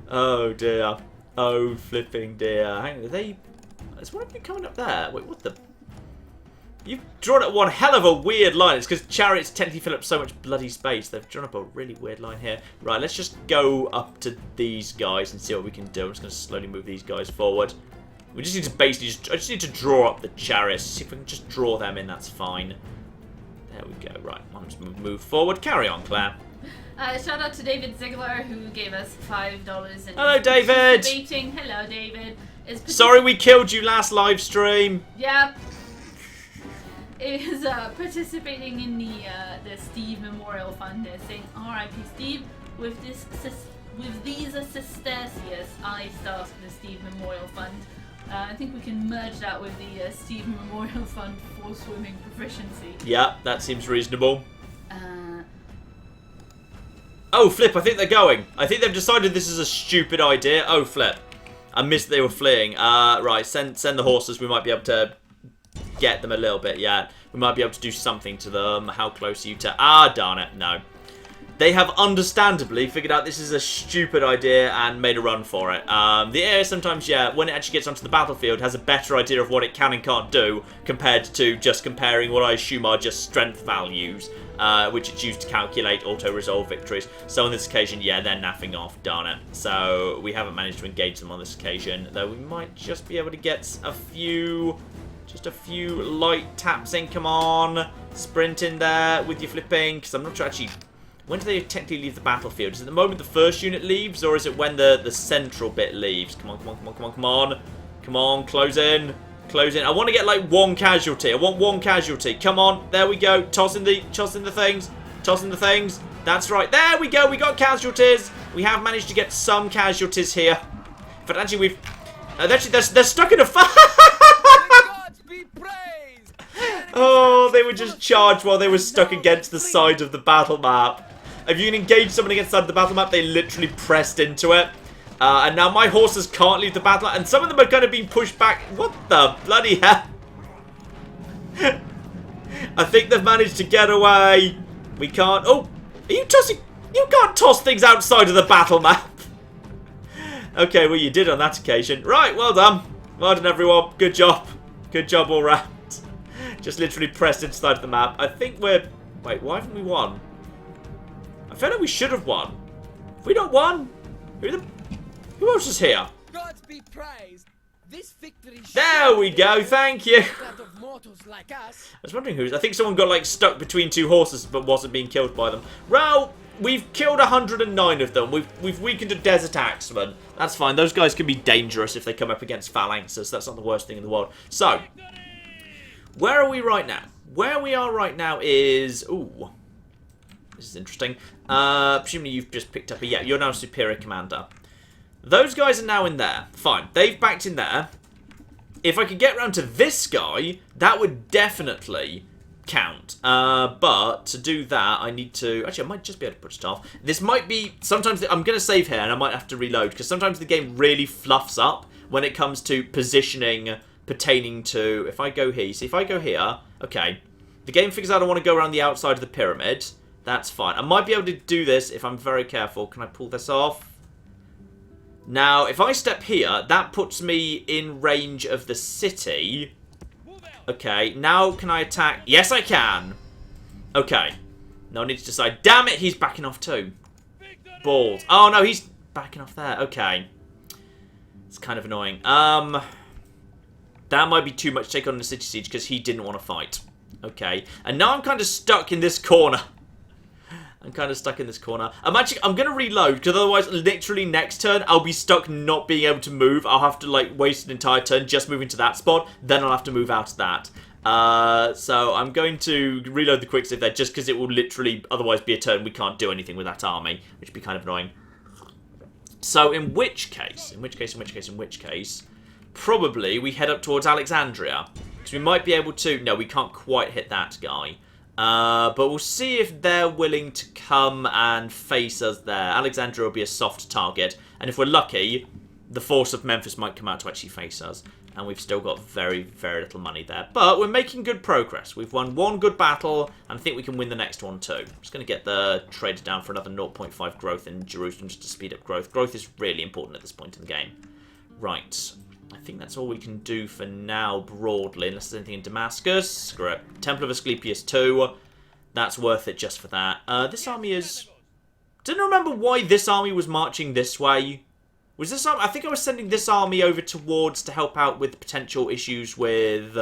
Oh dear. Oh flipping dear. Hang on, is one of them coming up there? Wait, what the? You've drawn up one hell of a weird line. It's because Chariots technically fill up so much bloody space. They've drawn up a really weird line here. Right, let's just go up to these guys and see what we can do. I'm just going to slowly move these guys forward. We just need to basically I just need to draw up the Chariots. See if we can just draw them in. That's fine. There we go. Right, I'm just move forward. Carry on, Claire. Shout out to David Ziegler, who gave us $5. And hello, David. Hello, David. Sorry we killed you last live stream. Yep. Is participating in the Steve Memorial Fund. They're saying, R.I.P. Steve, with these sestercius, I started the Steve Memorial Fund. I think we can merge that with the Steve Memorial Fund for swimming proficiency. Yeah, that seems reasonable. Oh, flip, I think they're going. I think they've decided this is a stupid idea. Oh, flip. I missed they were fleeing. Right, send the horses. We might be able to get them a little bit, yeah. We might be able to do something to them. How close are you to... Ah, darn it, no. They have understandably figured out this is a stupid idea and made a run for it. The air sometimes, yeah, when it actually gets onto the battlefield, has a better idea of what it can and can't do compared to just comparing what I assume are just strength values, which it's used to calculate auto-resolve victories. So on this occasion, yeah, they're naffing off, darn it. So we haven't managed to engage them on this occasion, though we might just be able to get a few... Just a few light taps in, come on. Sprint in there with your flipping, because I'm not sure actually... When do they technically leave the battlefield? Is it the moment the first unit leaves, or is it when the central bit leaves? Come on. Come on, close in. I want to get like one casualty. I want one casualty. Come on, there we go. Tossing the things. That's right. There we go. We got casualties. We have managed to get some casualties here. But actually, we've... actually, they're stuck in a fight. Oh, they were just charged while they were stuck against the side of the battle map. If you can engage someone against the side of the battle map, they literally pressed into it. And now my horses can't leave the battle map, and some of them are kind of being pushed back. What the bloody hell? I think they've managed to get away. We can't... Oh, are you tossing... You can't toss things outside of the battle map. Okay, well, you did on that occasion. Right, well done. Well done, everyone. Good job. Good job all round. Just literally pressed inside of the map. I think we're... Wait, why haven't we won? I feel like we should have won. Have we not won? Who else is here? God be praised. This victory there we go, thank you. Like us. I was wondering who's... I think someone got, like, stuck between two horses but wasn't being killed by them. Well, we've killed 109 of them. We've weakened a desert axeman. That's fine. Those guys can be dangerous if they come up against phalanxes. That's not the worst thing in the world. So, where are we right now? Where we are right now is... Ooh. This is interesting. Presumably you've just picked up a... Yeah, you're now superior commander. Those guys are now in there. Fine. They've backed in there. If I could get around to this guy, that would definitely count. But to do that, I need to... Actually, I might just be able to push it off. This might be... Sometimes... I'm going to save here, and I might have to reload, because sometimes the game really fluffs up when it comes to positioning pertaining to... If I go here... You see, if I go here... Okay. The game figures out I want to go around the outside of the pyramid. That's fine. I might be able to do this if I'm very careful. Can I pull this off? Now, if I step here, that puts me in range of the city. Okay, now can I attack? Yes, I can. Okay. Now I need to decide. Damn it, he's backing off too. Balls. Oh, no, he's backing off there. Okay. It's kind of annoying. That might be too much to take on the city siege because he didn't want to fight. Okay. And now I'm kind of stuck in this corner. I'm kind of stuck in this corner. I'm going to reload, because otherwise, literally next turn, I'll be stuck not being able to move. I'll have to, like, waste an entire turn just moving to that spot. Then I'll have to move out of that. So I'm going to reload the quick save there, just because it will literally otherwise be a turn we can't do anything with that army, which would be kind of annoying. So in which case, probably we head up towards Alexandria. Because we might be able to... No, we can't quite hit that guy. But we'll see if they're willing to come and face us there. Alexandria will be a soft target. And if we're lucky, the force of Memphis might come out to actually face us. And we've still got very, very little money there. But we're making good progress. We've won one good battle, and I think we can win the next one too. I'm just going to get the trader down for another 0.5 growth in Jerusalem just to speed up growth. Growth is really important at this point in the game. Right. I think that's all we can do for now, broadly, unless there's anything in Damascus. Screw it. Temple of Asclepius 2. That's worth it just for that. This army is... Didn't remember why this army was marching this way. Was this army... I think I was sending this army over towards to help out with potential issues with...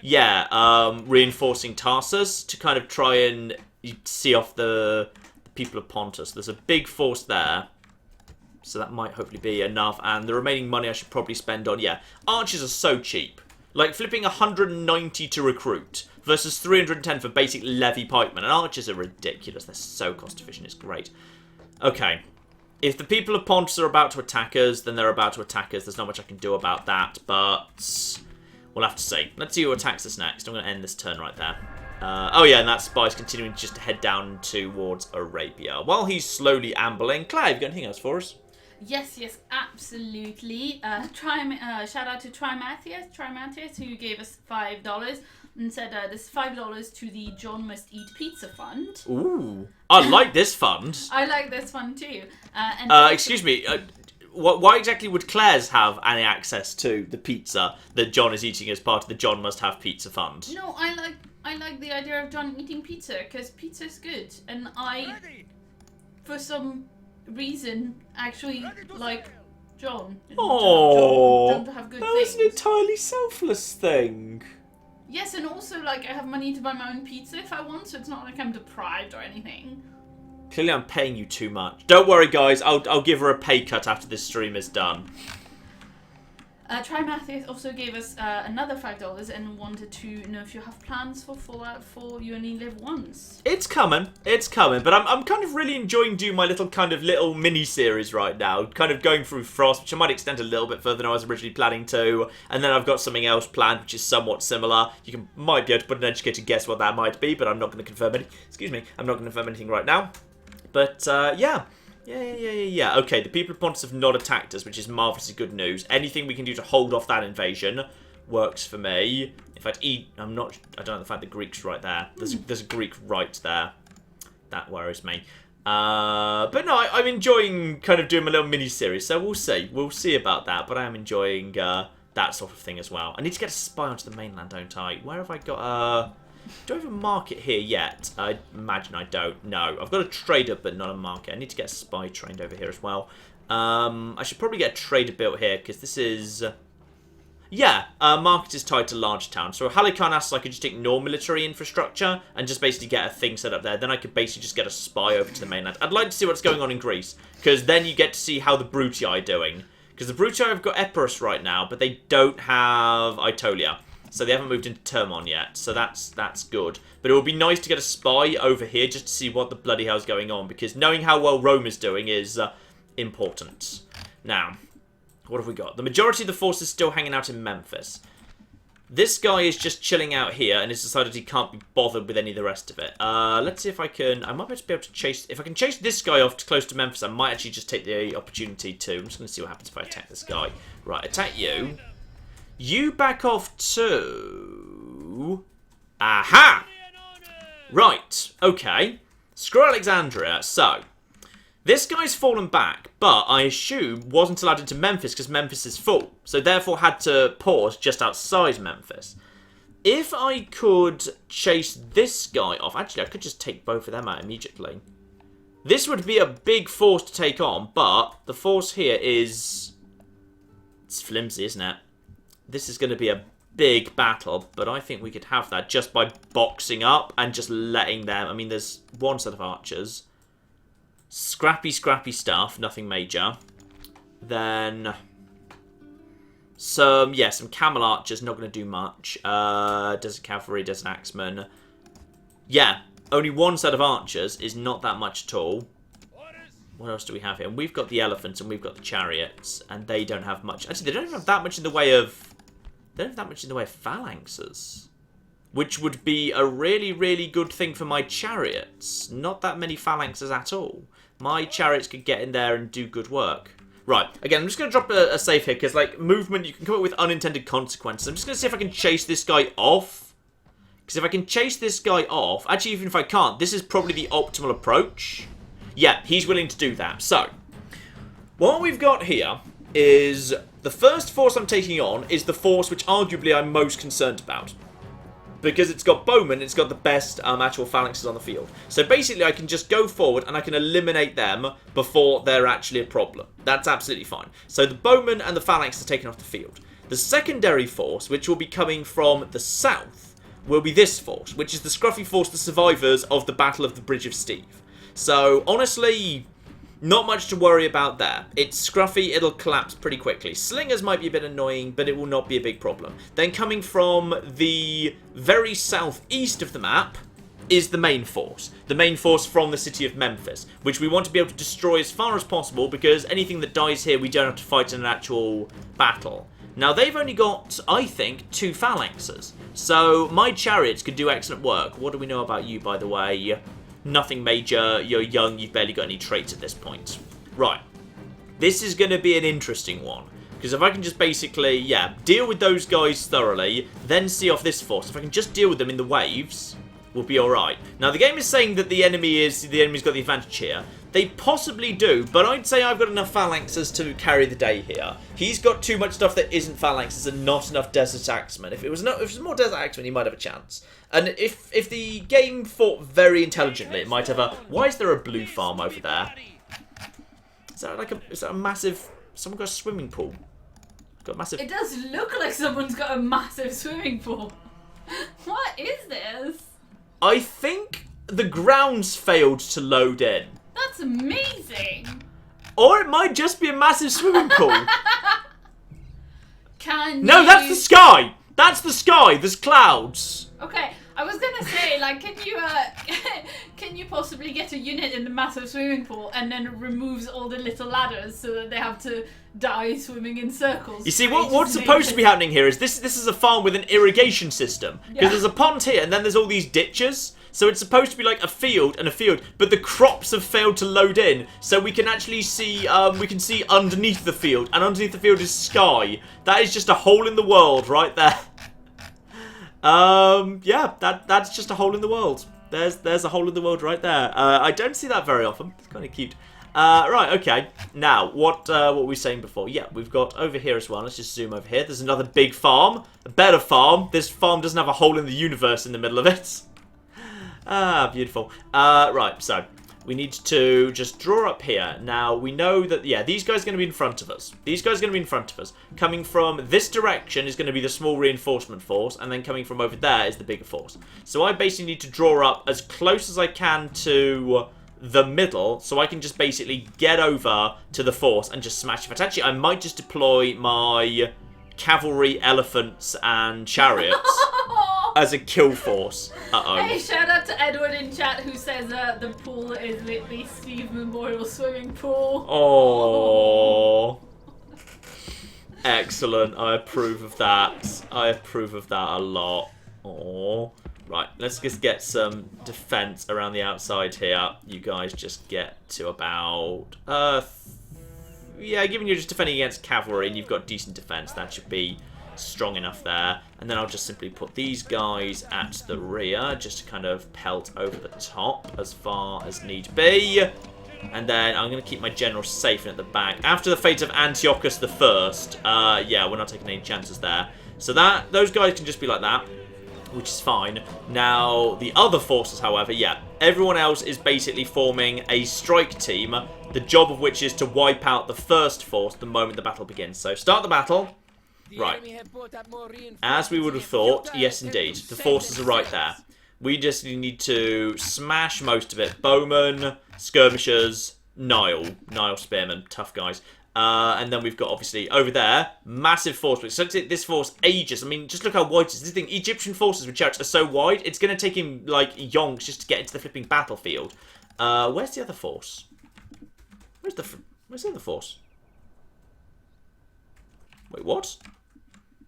Yeah, reinforcing Tarsus to kind of try and see off the people of Pontus. There's a big force there. So that might hopefully be enough. And the remaining money I should probably spend on, yeah. Archers are so cheap. Like, flipping 190 to recruit versus 310 for basic levy pikemen. And archers are ridiculous. They're so cost efficient. It's great. Okay. If the people of Pontus are about to attack us, then they're about to attack us. There's not much I can do about that. But we'll have to see. Let's see who attacks us next. I'm going to end this turn right there. Oh yeah, and that spy's continuing just to head down towards Arabia. While he's slowly ambling. Claire, have you got anything else for us? Yes, absolutely. Shout out to Trimathias, who gave us $5 and said this is $5 to the John Must Eat Pizza Fund. Ooh, I like this fund. I like this one too. Excuse me, why exactly would Claire's have any access to the pizza that John is eating as part of the John Must Have Pizza Fund? No, I like the idea of John eating pizza because pizza's good, and for some reason, actually like John. Oh, John to have good that was an things. entirely selfless thing. Yes, and also like I have money to buy my own pizza if I want, so it's not like I'm deprived or anything. Clearly, I'm paying you too much. Don't worry, guys. I'll give her a pay cut after this stream is done. Trimathias also gave us another $5 and wanted to know if you have plans for Fallout 4. You only live once. It's coming, but I'm kind of really enjoying doing my little mini-series right now, kind of going through Frost, which I might extend a little bit further than I was originally planning to, and then I've got something else planned which is somewhat similar. You might be able to put an educated guess what that might be, but I'm not going to confirm I'm not going to confirm anything right now. But, yeah. Yeah. Okay, the people of Pontus have not attacked us, which is marvellously good news. Anything we can do to hold off that invasion works for me. In fact, I don't know the fact the Greek's right there. There's a Greek right there. That worries me. But no, I'm enjoying kind of doing my little mini-series, so we'll see. We'll see about that, but I am enjoying that sort of thing as well. I need to get a spy onto the mainland, don't I? Where have I got do I have a market here yet? I imagine I don't. No, I've got a trader, but not a market. I need to get a spy trained over here as well. I should probably get a trader built here, because this is... market is tied to large town. So Halicarn asks I could just ignore military infrastructure and just basically get a thing set up there. Then I could basically just get a spy over to the mainland. I'd like to see what's going on in Greece, because then you get to see how the Brutii are doing. Because the Brutii have got Epirus right now, but they don't have Aetolia. So they haven't moved into Termon yet, so that's good. But it would be nice to get a spy over here just to see what the bloody hell's going on, because knowing how well Rome is doing is important. Now, what have we got? The majority of the force is still hanging out in Memphis. This guy is just chilling out here and has decided he can't be bothered with any of the rest of it. Let's see if I can... I might be able to chase... If I can chase this guy off close to Memphis, I might actually just take the opportunity to... I'm just going to see what happens if I attack this guy. Right, attack you. You back off to... Aha! Right, okay. Screw Alexandria. So, this guy's fallen back, but I assume wasn't allowed into Memphis because Memphis is full. So therefore had to pause just outside Memphis. If I could chase this guy off... Actually, I could just take both of them out immediately. This would be a big force to take on, but the force here is... It's flimsy, isn't it? This is going to be a big battle, but I think we could have that just by boxing up and just letting them... I mean, there's one set of archers. Scrappy stuff, nothing major. Then some camel archers, not going to do much. Desert cavalry, desert axemen. Yeah, only one set of archers is not that much at all. What else do we have here? And we've got the elephants and we've got the chariots, and they don't have much. Actually, they don't even have that much in the way of... They don't have that much in the way of phalanxes, which would be a really, really good thing for my chariots. Not that many phalanxes at all. My chariots could get in there and do good work. Right, again, I'm just going to drop a save here, because, like, movement, you can come up with unintended consequences. I'm just going to see if I can chase this guy off. Because if I can chase this guy off... Actually, even if I can't, this is probably the optimal approach. Yeah, he's willing to do that. So, what we've got here is... The first force I'm taking on is the force which arguably I'm most concerned about. Because it's got bowmen, it's got the best actual phalanxes on the field. So basically I can just go forward and I can eliminate them before they're actually a problem. That's absolutely fine. So the bowmen and the phalanx are taken off the field. The secondary force, which will be coming from the south, will be this force, which is the scruffy force, the survivors of the Battle of the Bridge of Steve. So honestly... Not much to worry about there. It's scruffy, it'll collapse pretty quickly. Slingers might be a bit annoying, but it will not be a big problem. Then coming from the very southeast of the map is the main force. The main force from the city of Memphis, which we want to be able to destroy as far as possible, because anything that dies here we don't have to fight in an actual battle. Now they've only got, I think, 2 phalanxes. So my chariots could do excellent work. What do we know about you, by the way? Nothing major, you're young, you've barely got any traits at this point. Right. This is going to be an interesting one. Because if I can just basically, deal with those guys thoroughly, then see off this force. If I can just deal with them in the waves, we'll be alright. Now, the game is saying that the enemy's got the advantage here. They possibly do, but I'd say I've got enough phalanxes to carry the day here. He's got too much stuff that isn't phalanxes and not enough desert axemen. If it was more desert axemen, he might have a chance. And if the game fought very intelligently, it might have a... Why is there a blue farm over there? Is that a massive... Someone got a swimming pool? Got a massive... It does look like someone's got a massive swimming pool. What is this? I think the grounds failed to load in. That's amazing. Or it might just be a massive swimming pool. Can No, you... that's the sky! That's the sky! There's clouds! Okay, I was gonna say, like, can you possibly get a unit in the massive swimming pool and then removes all the little ladders so that they have to die swimming in circles? You see, what's supposed to be happening here is this is a farm with an irrigation system. Because there's a pond here, and then there's all these ditches. So it's supposed to be like a field and a field, but the crops have failed to load in. So we can actually see, we can see underneath the field, and underneath the field is sky. That is just a hole in the world right there. Yeah, that's just a hole in the world. There's a hole in the world right there. I don't see that very often. It's kind of cute. Right, okay. Now, what were we saying before? Yeah, we've got over here as well. Let's just zoom over here. There's another big farm. A better farm. This farm doesn't have a hole in the universe in the middle of it. Ah, beautiful. Right, so we need to just draw up here. Now, we know that, yeah, these guys are going to be in front of us. These guys are going to be in front of us. Coming from this direction is going to be the small reinforcement force, and then coming from over there is the bigger force. So I basically need to draw up as close as I can to the middle, so I can just basically get over to the force and just smash it. Actually, I might just deploy my cavalry, elephants, and chariots as a kill force. Uh-oh. Hey, shout out to Edward in chat who says the pool is literally Steve Memorial Swimming Pool. Oh. Excellent. I approve of that. I approve of that a lot. Oh. Right, let's just get some defense around the outside here. You guys just get to about... yeah, given you're just defending against cavalry and you've got decent defense, that should be strong enough there. And then I'll just simply put these guys at the rear, just to kind of pelt over the top as far as need be. And then I'm going to keep my general safe at the back. After the fate of Antiochus I, yeah, we're not taking any chances there. So those guys can just be like that, which is fine. Now, the other forces, however, yeah, everyone else is basically forming a strike team, the job of which is to wipe out the first force the moment the battle begins. So, start the battle. Right. As we would have thought, yes indeed, the forces are right there. We just need to smash most of it. Bowmen, skirmishers, Nile spearmen, tough guys. And then we've got, obviously, over there, massive force. But this force ages. I mean, just look how wide it is. This thing, Egyptian forces with chariots are so wide, it's going to take him, like, yonks just to get into the flipping battlefield. Where's the other force? Where's the other force? Wait, what?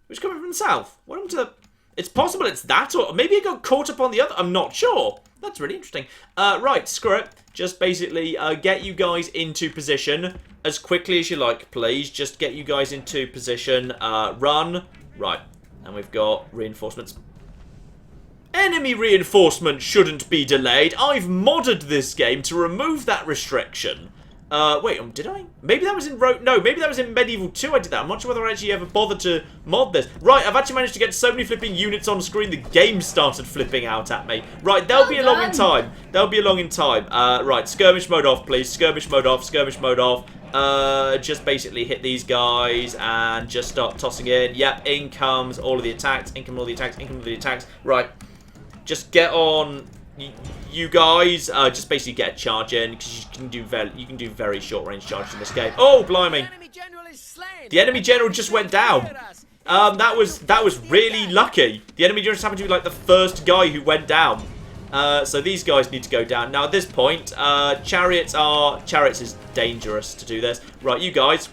Who's coming from the south? What happened to the... It's possible it's that, or maybe it got caught up on the other. I'm not sure. That's really interesting. Right, screw it. Just basically get you guys into position as quickly as you like, please. Just get you guys into position. Run. Right. And we've got reinforcements. Enemy reinforcement shouldn't be delayed. I've modded this game to remove that restriction. Wait, did I? Maybe that was in no, maybe that was in Medieval 2 I did that. I'm not sure whether I actually ever bothered to mod this. Right, I've actually managed to get so many flipping units on screen, the game started flipping out at me. Right, they'll be along in time. They'll be along in time. Right, skirmish mode off, please. Skirmish mode off, skirmish mode off. Just basically hit these guys and just start tossing in. Yep, in comes all of the attacks. In come all the attacks. In come all the attacks. Right, just get on... You guys just basically get a charge in because you can do very short range charges in this game. Oh blimey! The enemy general just went down. That was really lucky. The enemy general just happened to be like the first guy who went down. So these guys need to go down. Now at this point, chariots is dangerous to do this. Right, you guys.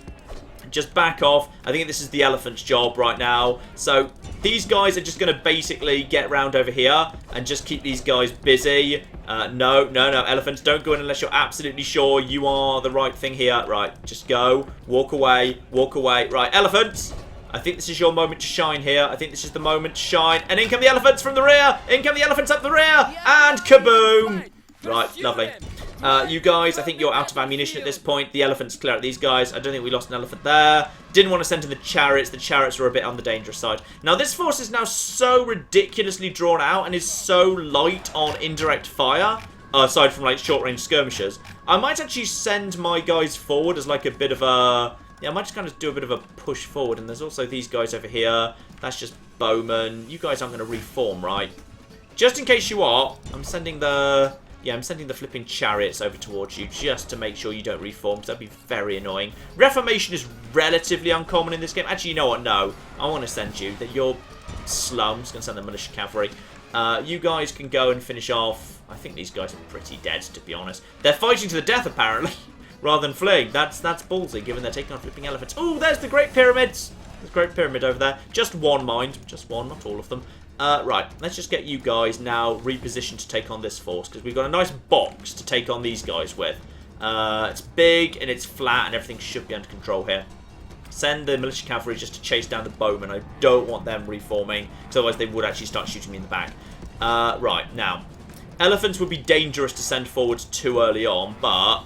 Just back off. I think this is the elephant's job right now. So these guys are just going to basically get round over here and just keep these guys busy. No, elephants, don't go in unless you're absolutely sure you are the right thing here. Right, just go. Walk away. Walk away. Right, elephants. I think this is your moment to shine here. I think this is the moment to shine. And in come the elephants from the rear. In come the elephants up the rear. And kaboom. Right, lovely. You guys, I think you're out of ammunition at this point. The elephants clear out these guys. I don't think we lost an elephant there. Didn't want to send in the chariots. The chariots were a bit on the dangerous side. Now, this force is now so ridiculously drawn out and is so light on indirect fire, aside from, like, short-range skirmishers. I might actually send my guys forward as, like, a bit of a... Yeah, I might just kind of do a bit of a push forward. And there's also these guys over here. That's just bowmen. You guys aren't going to reform, right? Just in case you are, I'm sending the Yeah, I'm sending the flipping chariots over towards you just to make sure you don't reform, because that'd be very annoying. Reformation is relatively uncommon in this game. Actually, you know what? No. I want to send you. That you're slow. I'm just going to send the militia cavalry. You guys can go and finish off. I think these guys are pretty dead, to be honest. They're fighting to the death, apparently, rather than fleeing. That's ballsy, given they're taking on flipping elephants. Oh, there's the Great Pyramids. There's a Great Pyramid over there. Just one, mind. Just one, not all of them. Right, let's just get you guys now repositioned to take on this force, because we've got a nice box to take on these guys with. It's big and it's flat and everything should be under control here. Send the militia cavalry just to chase down the bowmen. I don't want them reforming, because otherwise they would actually start shooting me in the back. Right, now, elephants would be dangerous to send forward too early on, but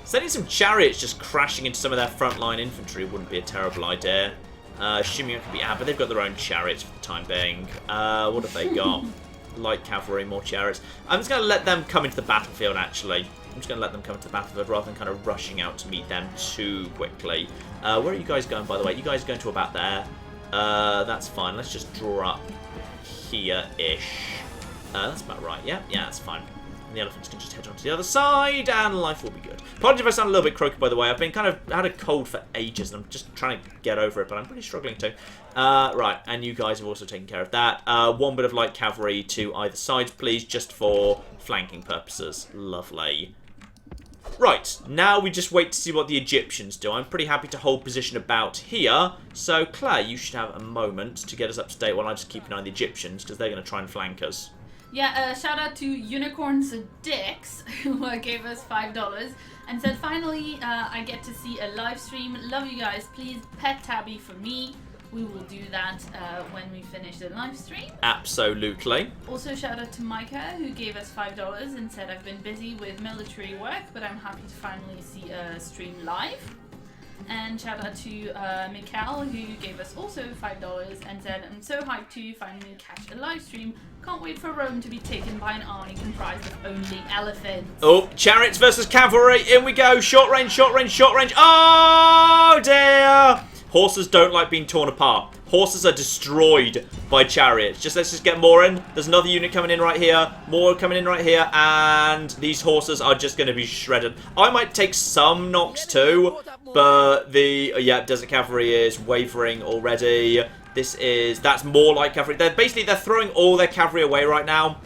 sending some chariots just crashing into some of their frontline infantry wouldn't be a terrible idea. Assuming it could be but they've got their own chariots for the time being. What have they got? Light cavalry, more chariots. I'm just going to let them come into the battlefield, actually. I'm just going to let them come into the battlefield rather than kind of rushing out to meet them too quickly. Where are you guys going, by the way? You guys are going to about there. That's fine. Let's just draw up here-ish. That's about right. Yeah, that's fine. And the elephants can just head on to the other side, and life will be good. Apologies if I sound a little bit croaky, by the way. I've been had a cold for ages, and I'm just trying to get over it, but I'm pretty struggling to. Right, and you guys have also taken care of that. One bit of light cavalry to either side, please, just for flanking purposes. Lovely. Right, now we just wait to see what the Egyptians do. I'm pretty happy to hold position about here. So, Claire, you should have a moment to get us up to date while I just keep an eye on the Egyptians, because they're going to try and flank us. Yeah, shout out to Unicorns Dicks, who gave us $5 and said, finally, I get to see a live stream. Love you guys. Please pet Tabby for me. We will do that when we finish the live stream. Absolutely. Also, shout out to Micah, who gave us $5 and said, I've been busy with military work, but I'm happy to finally see a stream live. And shout out to Mikhail, who gave us also $5 and said, I'm so hyped to finally catch a live stream. Can't wait for Rome to be taken by an army comprised of only elephants. Oh, chariots versus cavalry. In we go. Short range, short range, short range. Oh, dear. Horses don't like being torn apart. Horses are destroyed by chariots. Let's just get more in. There's another unit coming in right here. More coming in right here. And these horses are just going to be shredded. I might take some knocks too. But the, Desert Cavalry is wavering already. That's more like cavalry. They're throwing all their cavalry away right now.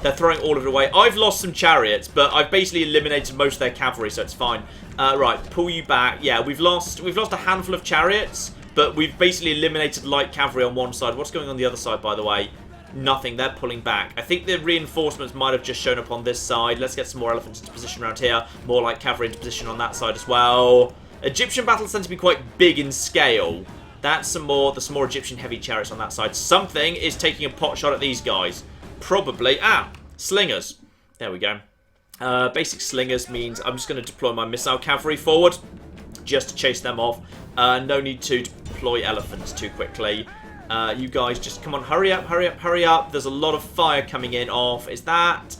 They're throwing all of it away. I've lost some chariots, but I've basically eliminated most of their cavalry, so it's fine. Right, pull you back. Yeah, we've lost a handful of chariots, but we've basically eliminated light cavalry on one side. What's going on the other side, by the way? Nothing. They're pulling back. I think the reinforcements might have just shown up on this side. Let's get some more elephants into position around here. More light cavalry into position on that side as well. Egyptian battles tend to be quite big in scale. That's some more Egyptian heavy chariots on that side. Something is taking a pot shot at these guys. Probably, slingers. There we go. Basic slingers means I'm just going to deploy my missile cavalry forward just to chase them off. No need to deploy elephants too quickly. You guys just, come on, hurry up, hurry up, hurry up. There's a lot of fire coming in off. Is that,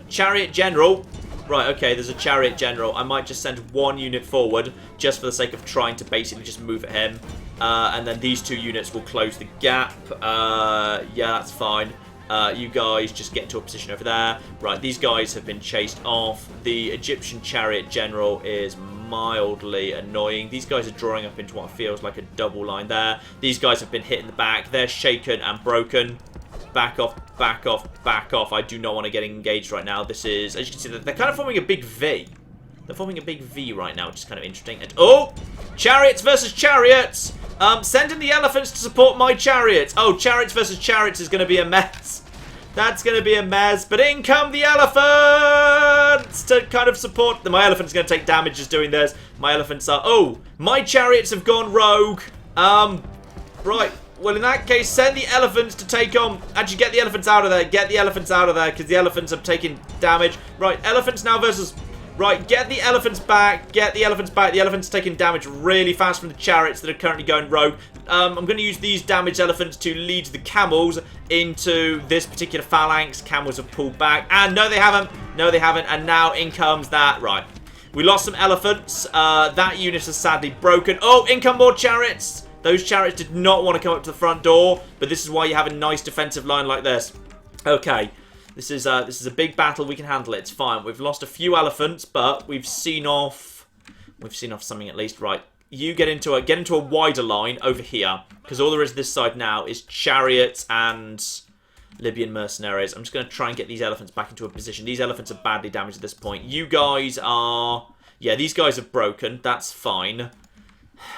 Chariot General. Right, okay, there's a Chariot General. I might just send one unit forward just for the sake of trying to basically just move at him. And then these two units will close the gap. Yeah, that's fine. You guys just get into a position over there. Right, these guys have been chased off. The Egyptian Chariot General is mildly annoying. These guys are drawing up into what feels like a double line there. These guys have been hit in the back. They're shaken and broken. Back off, back off, back off. I do not want to get engaged right now. This is, as you can see, they're kind of forming a big V. They're forming a big V right now, which is kind of interesting. And, oh! Chariots versus chariots! Send in the elephants to support my chariots. Oh, chariots versus chariots is going to be a mess. That's going to be a mess. But in come the elephants to kind of support. My elephant's going to take damage just doing this. My elephants are... Oh, my chariots have gone rogue. Right. Well, in that case, send the elephants to take on... Actually, get the elephants out of there. Get the elephants out of there, because the elephants have taken damage. Right, elephants now versus... Right, get the elephants back. Get the elephants back. The elephants are taking damage really fast from the chariots that are currently going rogue. I'm going to use these damaged elephants to lead the camels into this particular phalanx. Camels have pulled back. And no, they haven't. No, they haven't. And now in comes that... Right. We lost some elephants. That unit is sadly broken. Oh, in come more chariots. Those chariots did not want to come up to the front door, but this is why you have a nice defensive line like this. Okay, This is a big battle. We can handle it. It's fine. We've lost a few elephants, but we've seen off something at least. Right. You get into a wider line over here, because all there is this side now is chariots and Libyan mercenaries. I'm just going to try and get these elephants back into a position. These elephants are badly damaged at this point. You guys are... Yeah, these guys are broken. That's fine.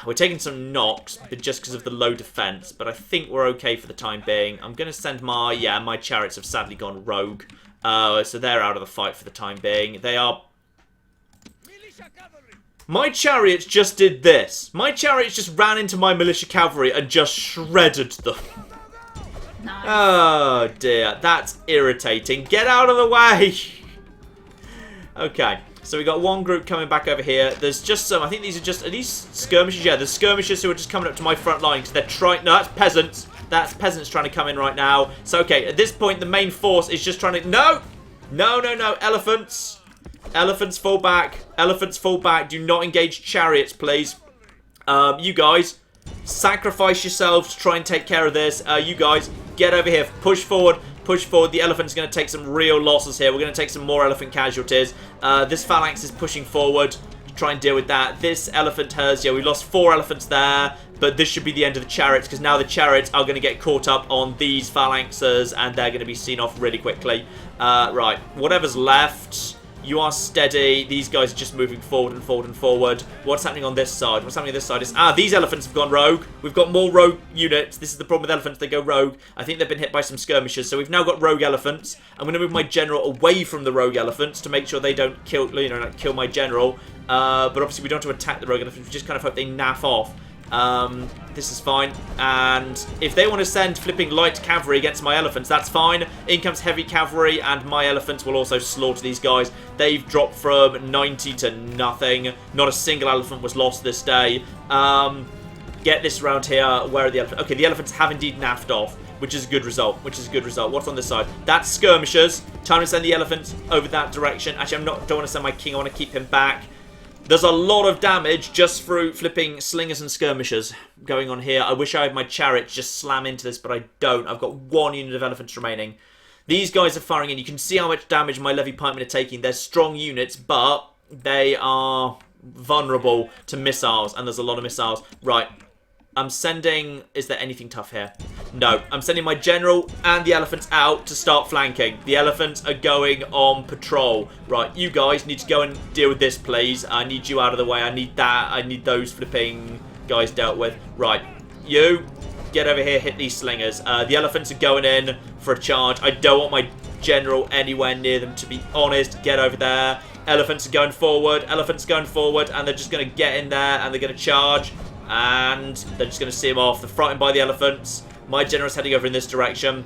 We're taking some knocks, but just because of the low defense, but I think we're okay for the time being. I'm going to send my chariots have sadly gone rogue. So they're out of the fight for the time being. They are... My chariots just did this. My chariots just ran into my militia cavalry and just shredded them. Nice. Oh dear, that's irritating. Get out of the way! Okay, so we got one group coming back over here. There's just some, I think these are these skirmishers? Yeah, there's skirmishers who are just coming up to my front line because they're trying, no, that's peasants. That's peasants trying to come in right now. So okay, at this point the main force is just trying to, no, elephants. Elephants fall back. Elephants fall back. Do not engage chariots, please. You guys, sacrifice yourselves to try and take care of this. You guys, get over here. Push forward. Push forward. The elephant's going to take some real losses here. We're going to take some more elephant casualties. This phalanx is pushing forward to try and deal with that. This elephant has, yeah, we lost 4 elephants there. But this should be the end of the chariots, because now the chariots are going to get caught up on these phalanxes, and they're going to be seen off really quickly. Right, whatever's left... You are steady. These guys are just moving forward and forward and forward. What's happening on this side? What's happening on this side is... these elephants have gone rogue. We've got more rogue units. This is the problem with elephants. They go rogue. I think they've been hit by some skirmishers. So we've now got rogue elephants. I'm going to move my general away from the rogue elephants to make sure they don't kill, kill my general. But obviously we don't want to attack the rogue elephants. We just kind of hope they naff off. This is fine, and if they want to send flipping light cavalry against my elephants, that's fine. In comes heavy cavalry, and my elephants will also slaughter these guys. They've dropped from 90 to nothing. Not a single elephant was lost this day. Get this round here. Where are the elephants? Okay, the elephants have indeed naffed off, which is a good result. What's on this side? That's skirmishers. Time to send the elephants over that direction. Actually, don't want to send my king. I want to keep him back. There's a lot of damage just through flipping slingers and skirmishers going on here. I wish I had my chariots just slam into this, but I don't. I've got 1 unit of elephants remaining. These guys are firing in. You can see how much damage my levy pikemen are taking. They're strong units, but they are vulnerable to missiles, and there's a lot of missiles. Right. I'm sending... Is there anything tough here? No. I'm sending my general and the elephants out to start flanking. The elephants are going on patrol. Right, you guys need to go and deal with this, please. I need you out of the way. I need that. I need those flipping guys dealt with. Right, you get over here, hit these slingers. The elephants are going in for a charge. I don't want my general anywhere near them, to be honest. Get over there. Elephants are going forward. And they're just going to get in there and they're going to charge. And they're just going to see him off. They're frightened by the elephants. My general's heading over in this direction.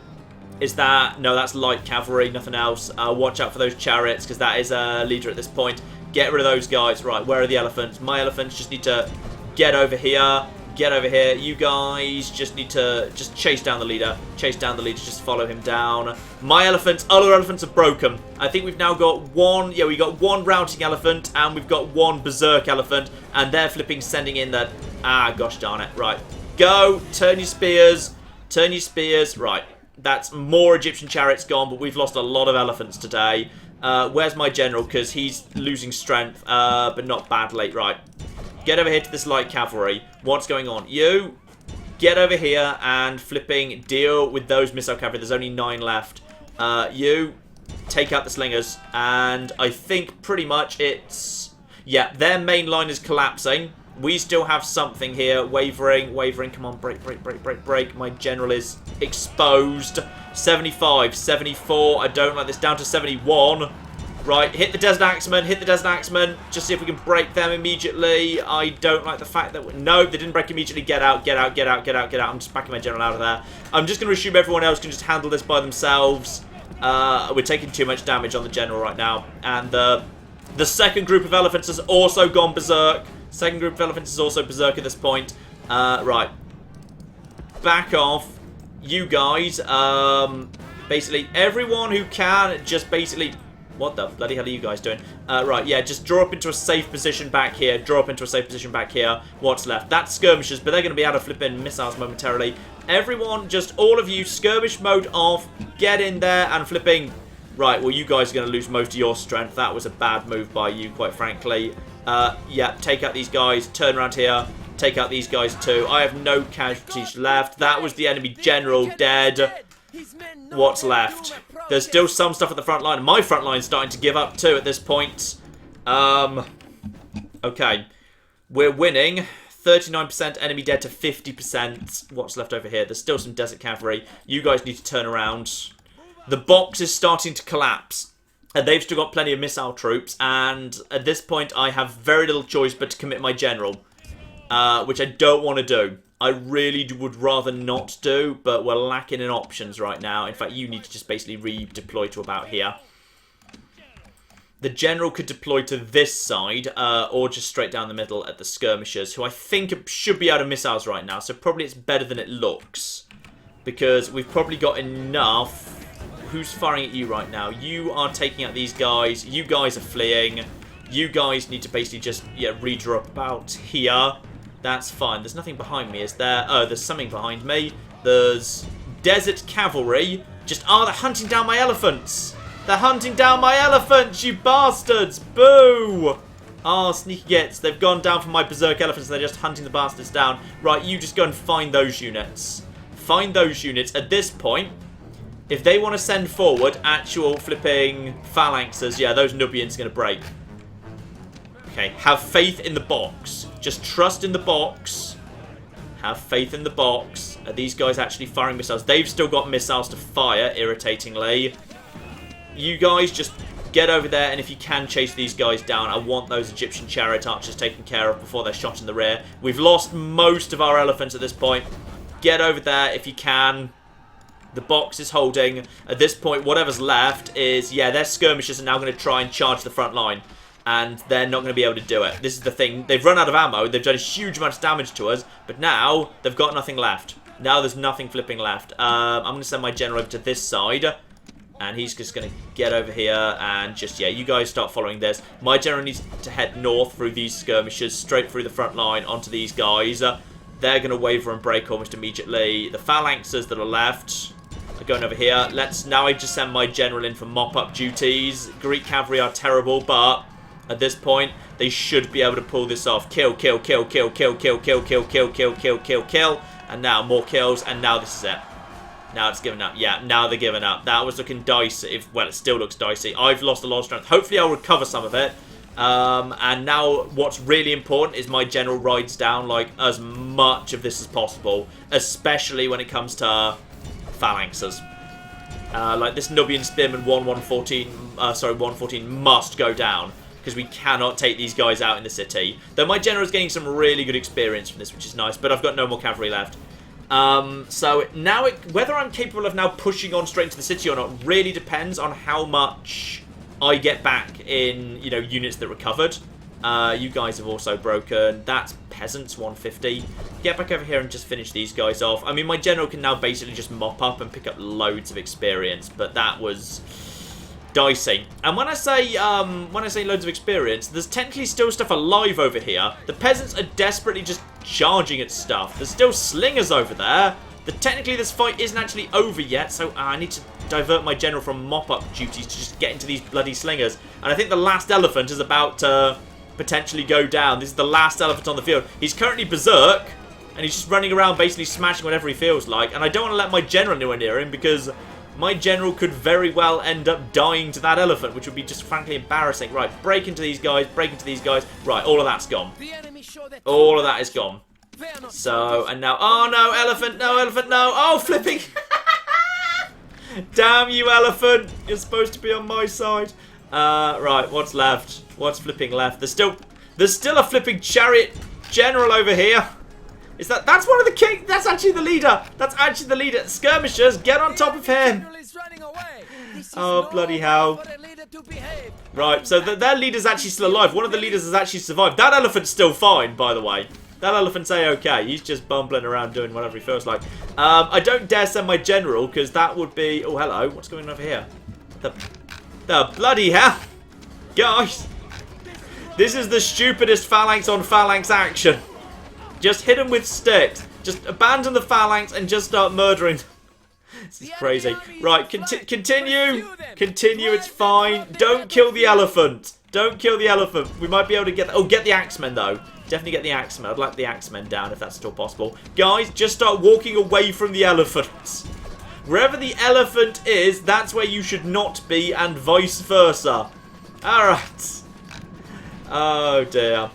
Is that... No, that's light cavalry, nothing else. Watch out for those chariots, because that is a leader at this point. Get rid of those guys. Right, where are the elephants? My elephants just need to get over here. Get over here. You guys just need to just chase down the leader. Just follow him down. My elephants, other elephants are broken. I think we've now got 1, yeah, we got 1 routing elephant and we've got 1 berserk elephant, and they're flipping sending in that, gosh darn it. Right, go, turn your spears. Right, that's more Egyptian chariots gone, but we've lost a lot of elephants today. Where's my general? Because he's losing strength, but not badly. Right. Get over here to this light cavalry. What's going on? You get over here and flipping deal with those missile cavalry. There's only 9 left. You take out the slingers. And I think pretty much it's... Yeah, their main line is collapsing. We still have something here. Wavering. Come on, break. My general is exposed. 75, 74. I don't like this. Down to 71. Right, hit the Desert Axemen, just see if we can break them immediately. I don't like the fact that... No, they didn't break immediately. Get out. I'm just backing my general out of there. I'm just going to assume everyone else can just handle this by themselves. We're taking too much damage on the general right now. And the second group of elephants has also gone berserk. At this point. Right. Back off. You guys. Basically, everyone who can just basically... What the bloody hell are you guys doing? Right, yeah, just draw up into a safe position back here. What's left? That's skirmishers, but they're going to be out of flipping missiles momentarily. Everyone, just all of you, skirmish mode off. Get in there and flipping Right, well, you guys are going to lose most of your strength. That was a bad move by you, quite frankly. Yeah, take out these guys. Turn around here. Take out these guys too. I have no casualties left. That was the enemy general dead. What's left? There's still some stuff at the front line. My front line's starting to give up too at this point. Okay. We're winning. 39% enemy dead to 50%. What's left over here? There's still some desert cavalry. You guys need to turn around. The box is starting to collapse. And they've still got plenty of missile troops. And at this point, I have very little choice but to commit my general. Which I don't want to do. I really would rather not do. But we're lacking in options right now. In fact, you need to just basically redeploy to about here. The general could deploy to this side, or just straight down the middle at the skirmishers, who I think should be out of missiles right now, so probably it's better than it looks. Because we've probably got enough. Who's firing at you right now? You are taking out these guys. You guys are fleeing. You guys need to basically just, redraw up about here. That's fine. There's nothing behind me, is there? Oh, there's something behind me. There's desert cavalry. They're hunting down my elephants. They're hunting down my elephants, you bastards! Boo! Ah, sneaky gits. They've gone down for my berserk elephants and they're just hunting the bastards down. Right, you just go and find those units. Find those units. At this point, if they want to send forward actual flipping phalanxes, yeah, those Nubians are going to break. Okay, have faith in the box. Just trust in the box. Have faith in the box. Are these guys actually firing missiles? They've still got missiles to fire, irritatingly. You guys just get over there, and if you can, chase these guys down. I want those Egyptian Chariot Archers taken care of before they're shot in the rear. We've lost most of our elephants at this point. Get over there if you can. The box is holding. At this point, whatever's left is, their skirmishers are now going to try and charge the front line. And they're not going to be able to do it. This is the thing. They've run out of ammo. They've done a huge amount of damage to us. But now, they've got nothing left. Now there's nothing flipping left. I'm going to send my general over to this side. And he's just going to get over here and just, you guys start following this. My general needs to head north through these skirmishers, straight through the front line onto these guys. They're going to waver and break almost immediately. The phalanxes that are left are going over here. Now I just send my general in for mop-up duties. Greek cavalry are terrible, but at this point, they should be able to pull this off. Kill, kill, kill, kill, kill, kill, kill, kill, kill, kill, kill, kill, kill. And now more kills, and now this is it. Now it's given up. Yeah, now they're giving up. That was looking dicey. Well, it still looks dicey. I've lost a lot of strength. Hopefully I'll recover some of it. And now what's really important is my general rides down like as much of this as possible. Especially when it comes to phalanxes. Like this Nubian Spearman 114 must go down. Because we cannot take these guys out in the city. Though my general is getting some really good experience from this, which is nice. But I've got no more cavalry left. So now whether I'm capable of now pushing on straight into the city or not really depends on how much I get back in, units that recovered. You guys have also broken. That's peasants 150. Get back over here and just finish these guys off. I mean, my general can now basically just mop up and pick up loads of experience, but that was dicey. And when I say loads of experience, there's technically still stuff alive over here. The peasants are desperately just charging at stuff. There's still slingers over there. Technically this fight isn't actually over yet, so I need to divert my general from mop-up duties to just get into these bloody slingers. And I think the last elephant is about to potentially go down. This is the last elephant on the field. He's currently berserk, and he's just running around basically smashing whatever he feels like. And I don't want to let my general anywhere near him because my general could very well end up dying to that elephant, which would be just frankly embarrassing. Right, break into these guys, break into these guys. Right, all of that's gone. All of that is gone. So, and now, oh no, elephant, no, oh, flipping. Damn you, elephant. You're supposed to be on my side. Right, what's left? What's flipping left? There's still a flipping chariot general over here. That's one of the king. That's actually the leader. That's actually the leader. Skirmishers, get on top of him. Oh, bloody hell. Right, so their leader's actually still alive. One of the leaders has actually survived. That elephant's still fine, by the way. That elephant's A-okay. He's just bumbling around doing whatever he feels like. I don't dare send my general, because that would be... Oh, hello. What's going on over here? The bloody hell. Guys. This is the stupidest phalanx on phalanx action. Just hit them with sticks. Just abandon the phalanx and just start murdering. This is crazy. Right, continue. Continue, it's fine. Don't kill the elephant. Don't kill the elephant. We might be able to get... Oh, get the axemen, though. Definitely get the axemen. I'd like the axemen down if that's still possible. Guys, just start walking away from the elephant. Wherever the elephant is, that's where you should not be, and vice versa. Alright. Oh, dear.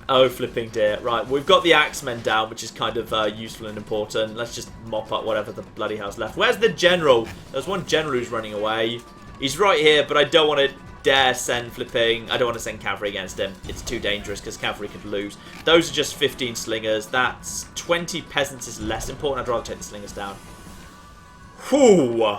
Oh, flipping dear. Right, we've got the axemen down, which is kind of useful and important. Let's just mop up whatever the bloody hell's left. Where's the general? There's one general who's running away. He's right here, but I don't want to dare send flipping... I don't want to send cavalry against him. It's too dangerous, because cavalry could lose. Those are just 15 slingers. That's 20 peasants is less important. I'd rather take the slingers down. Whew.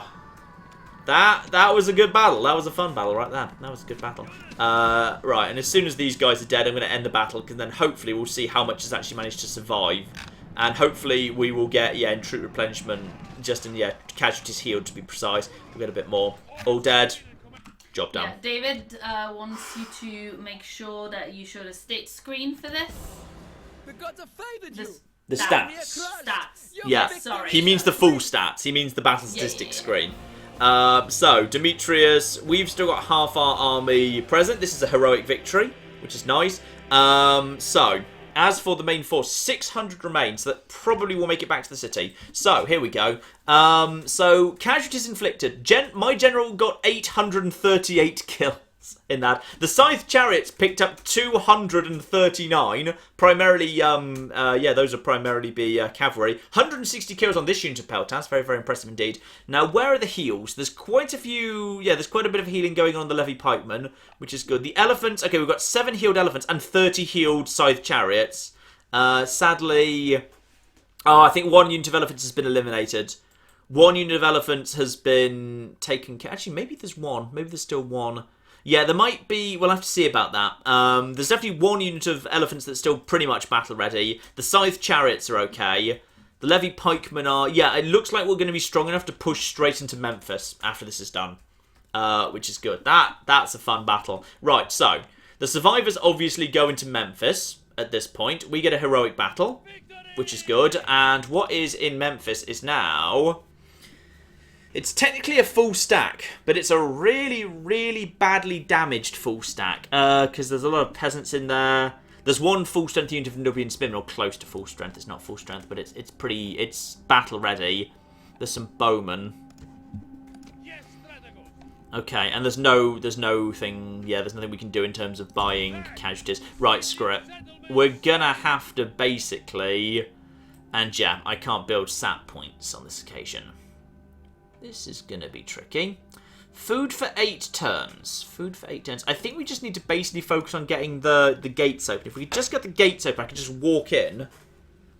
That was a good battle. That was a fun battle right there. That was a good battle. Right, and as soon as these guys are dead, I'm going to end the battle, because then hopefully we'll see how much has actually managed to survive. And hopefully we will get, in troop replenishment, just in, casualties healed to be precise. We'll get a bit more. All dead. Job done. Yeah, David wants you to make sure that you show the state screen for this. The gods have favored you. The stats. Stats. Yeah, sorry. he means the full stats. He means the battle statistics screen. So, Demetrius, we've still got half our army present. This is a heroic victory, which is nice. So, as for the main force, 600 remains. So that probably will make it back to the city. So, here we go. So, casualties inflicted. My general got 838 kills in that. The Scythe Chariots picked up 239. Primarily, those would primarily be cavalry. 160 kills on this unit of Peltas. Very, very impressive indeed. Now, where are the heals? There's quite a few... there's quite a bit of healing going on the Levy Pikemen, which is good. The elephants... Okay, we've got 7 healed elephants and 30 healed Scythe Chariots. Sadly... I think 1 unit of elephants has been eliminated. 1 unit of elephants has been taken... Actually, maybe there's 1. Maybe there's still 1... Yeah, there might be... We'll have to see about that. There's definitely 1 unit of elephants that's still pretty much battle-ready. The Scythe Chariots are okay. The Levy Pikemen are... Yeah, it looks like we're going to be strong enough to push straight into Memphis after this is done. Which is good. That's a fun battle. Right, so... The survivors obviously go into Memphis at this point. We get a heroic battle, which is good. And what is in Memphis is now... It's technically a full stack, but it's a really, really badly damaged full stack. Because there's a lot of peasants in there. There's 1 full strength unit of Nubian Spearmen, or close to full strength. It's not full strength, but it's battle ready. There's some bowmen. Okay, and there's nothing we can do in terms of buying casualties. Right, screw it. We're gonna have to basically, and yeah, I can't build sat points on this occasion. This is going to be tricky. Food for 8 turns. Food for 8 turns. I think we just need to basically focus on getting the gates open. If we could just get the gates open, I could just walk in.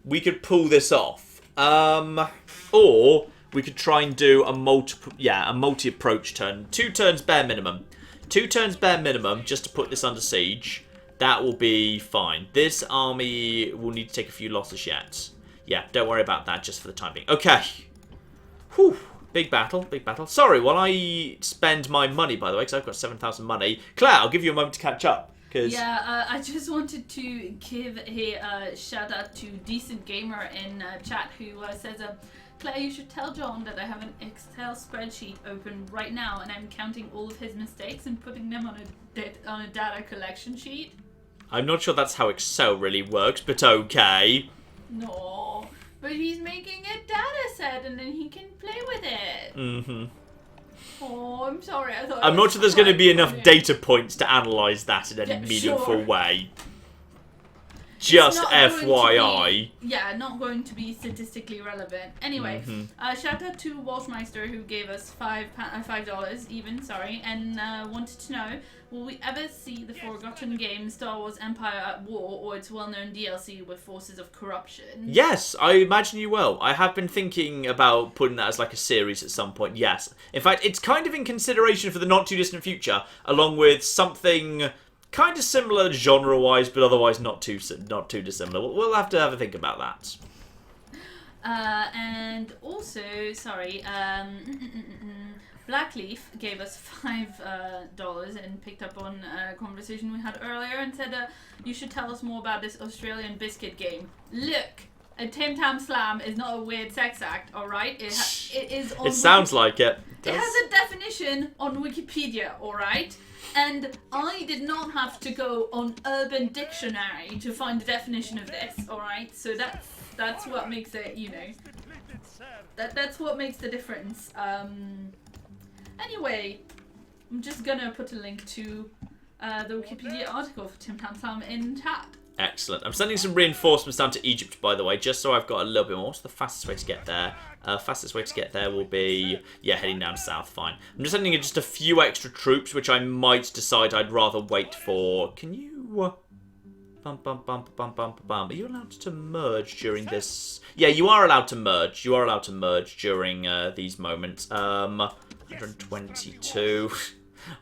We could pull this off. Or we could try and do a multi-approach turn. 2 turns bare minimum. 2 turns bare minimum just to put this under siege. That will be fine. This army will need to take a few losses yet. Yeah, don't worry about that just for the time being. Okay. Whew. Big battle, big battle. Sorry, while I spend my money, by the way, because I've got 7,000 money. Claire, I'll give you a moment to catch up. Yeah, I just wanted to give a shout out to Decent Gamer in chat who says, Claire, you should tell John that I have an Excel spreadsheet open right now and I'm counting all of his mistakes and putting them on a data collection sheet. I'm not sure that's how Excel really works, but okay. No. But he's making a data set and then he can play with it. Mm-hmm. Oh, I'm sorry. I'm not sure there's going to be enough data points to analyse that in any meaningful way. Just FYI. Not going to be statistically relevant. Anyway, shout out to Walshmeister who gave us $5 even, and wanted to know, will we ever see the forgotten game Star Wars Empire at War or its well-known DLC with Forces of Corruption? Yes, I imagine you will. I have been thinking about putting that as like a series at some point, yes. In fact, it's kind of in consideration for the not-too-distant future, along with something... kind of similar genre-wise, but otherwise not too dissimilar. We'll have to have a think about that. And also, Blackleaf gave us $5 and picked up on a conversation we had earlier and said, you should tell us more about this Australian biscuit game. Look, A Tim Tam Slam is not a weird sex act, alright? It is on It sounds like it. It has a definition on Wikipedia, alright? And I did not have to go on Urban Dictionary to find the definition of this, alright? So that's what makes it, you know. That's what makes the difference. Anyway, I'm just gonna put a link to the Wikipedia article for Tim Tam Slam in chat. Excellent. I'm sending some reinforcements down to Egypt, by the way, just so I've got a little bit more. What's the fastest way to get there? Fastest way to get there will be, yeah, heading down south, fine. I'm just sending in just a few extra troops, which I might decide I'd rather wait for. Can you... Are you allowed to merge during this? Yeah, you are allowed to merge. You are allowed to merge during these moments. 122.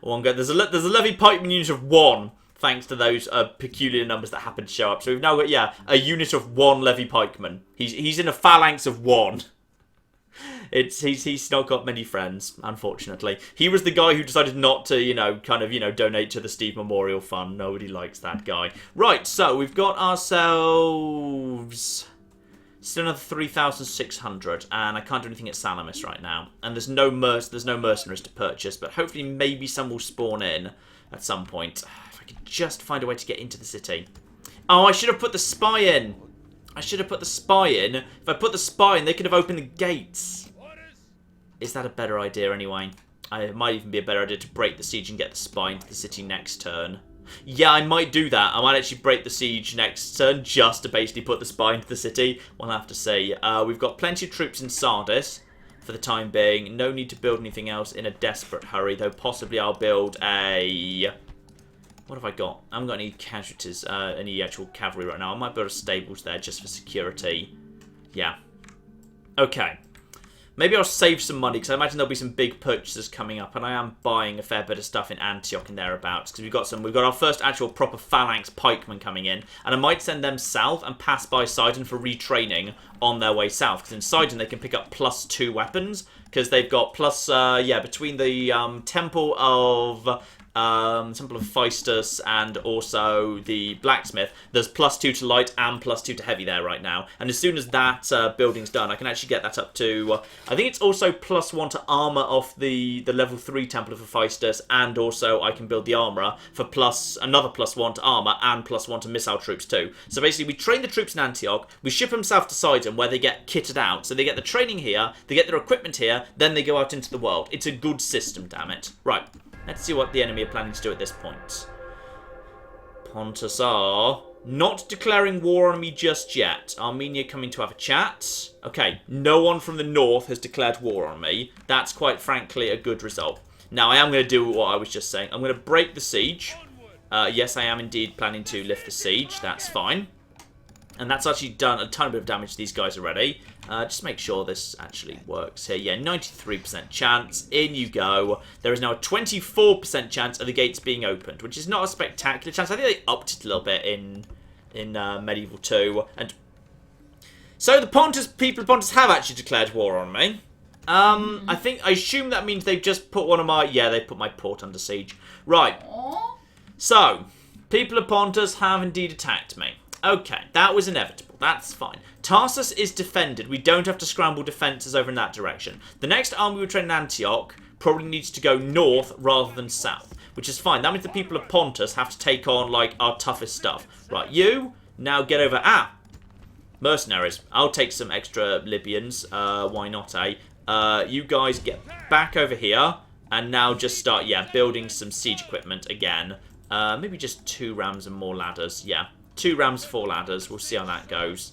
One go. There's a levy pikeman unit of 1. Thanks to those peculiar numbers that happen to show up. So we've now got, yeah, a unit of 1 levy pikeman. He's in a phalanx of 1. He's not got many friends, unfortunately. He was the guy who decided not to, donate to the Steve Memorial Fund. Nobody likes that guy. Right, so we've got ourselves still another 3,600, and I can't do anything at Salamis right now. And there's no mercenaries to purchase, but hopefully maybe some will spawn in at some point. Just find a way to get into the city. Oh, I should have put the spy in. If I put the spy in, they could have opened the gates. Is that a better idea anyway? It might even be a better idea to break the siege and get the spy into the city next turn. Yeah, I might do that. I might actually break the siege next turn just to basically put the spy into the city. We'll have to see. We've got plenty of troops in Sardis for the time being. No need to build anything else in a desperate hurry, though possibly I'll build a... What have I got? I haven't got any casualties, any actual cavalry right now. I might build a stables there just for security. Yeah. Okay. Maybe I'll save some money, because I imagine there'll be some big purchases coming up, and I am buying a fair bit of stuff in Antioch and thereabouts, because we've got our first actual proper phalanx pikemen coming in, and I might send them south and pass by Sidon for retraining on their way south, because in Sidon they can pick up +2 weapons, because they've got between the Temple of Phaistus and also the blacksmith, there's +2 to light and +2 to heavy there right now. And as soon as that building's done, I can actually get that up to, I think it's also +1 to armor off the level 3 Temple of Hephaestus, and also I can build the armorer for another +1 to armor and +1 to missile troops too. So basically we train the troops in Antioch, we ship them south to Sidon where they get kitted out. So they get the training here, they get their equipment here, then they go out into the world. It's a good system, damn it. Right. Let's see what the enemy are planning to do at this point. Pontus are not declaring war on me just yet. Armenia coming to have a chat. Okay, no one from the north has declared war on me. That's quite frankly a good result. Now, I am going to do what I was just saying. I'm going to break the siege. Yes, I am indeed planning to lift the siege. That's fine. And that's actually done a ton of damage to these guys already. Just make sure this actually works here. Yeah, 93% chance. In you go. There is now a 24% chance of the gates being opened, which is not a spectacular chance. I think they upped it a little bit in Medieval 2. And so the people of Pontus have actually declared war on me. I assume that means they've just put one of my... Yeah, they put my port under siege. Right. So, people of Pontus have indeed attacked me. Okay, that was inevitable. That's fine. Tarsus is defended. We don't have to scramble defences over in that direction. The next army we train in Antioch probably needs to go north rather than south, which is fine. That means the people of Pontus have to take on, like, our toughest stuff. Right, you, now get over... mercenaries. I'll take some extra Libyans. Why not, eh? You guys get back over here, and now just start, building some siege equipment again. Maybe just 2 rams and more ladders, yeah. 2 rams, 4 ladders. We'll see how that goes.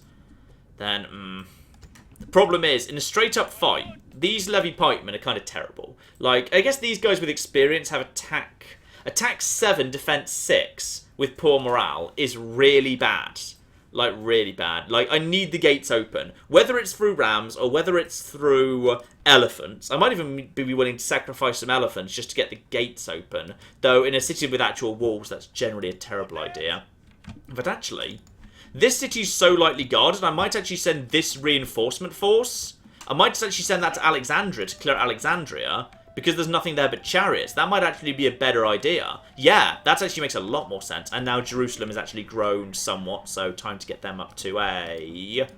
Then, the problem is, in a straight-up fight, these levy pikemen are kind of terrible. Like, I guess these guys with experience have attack 7, defense 6 with poor morale is really bad. Like, really bad. Like, I need the gates open. Whether it's through rams or whether it's through elephants. I might even be willing to sacrifice some elephants just to get the gates open. Though, in a city with actual walls, that's generally a terrible idea. But actually, this city's so lightly guarded, I might actually send this reinforcement force. I might actually send that to Alexandria to clear Alexandria, because there's nothing there but chariots. That might actually be a better idea. Yeah, that actually makes a lot more sense. And now Jerusalem has actually grown somewhat, so time to get them up to a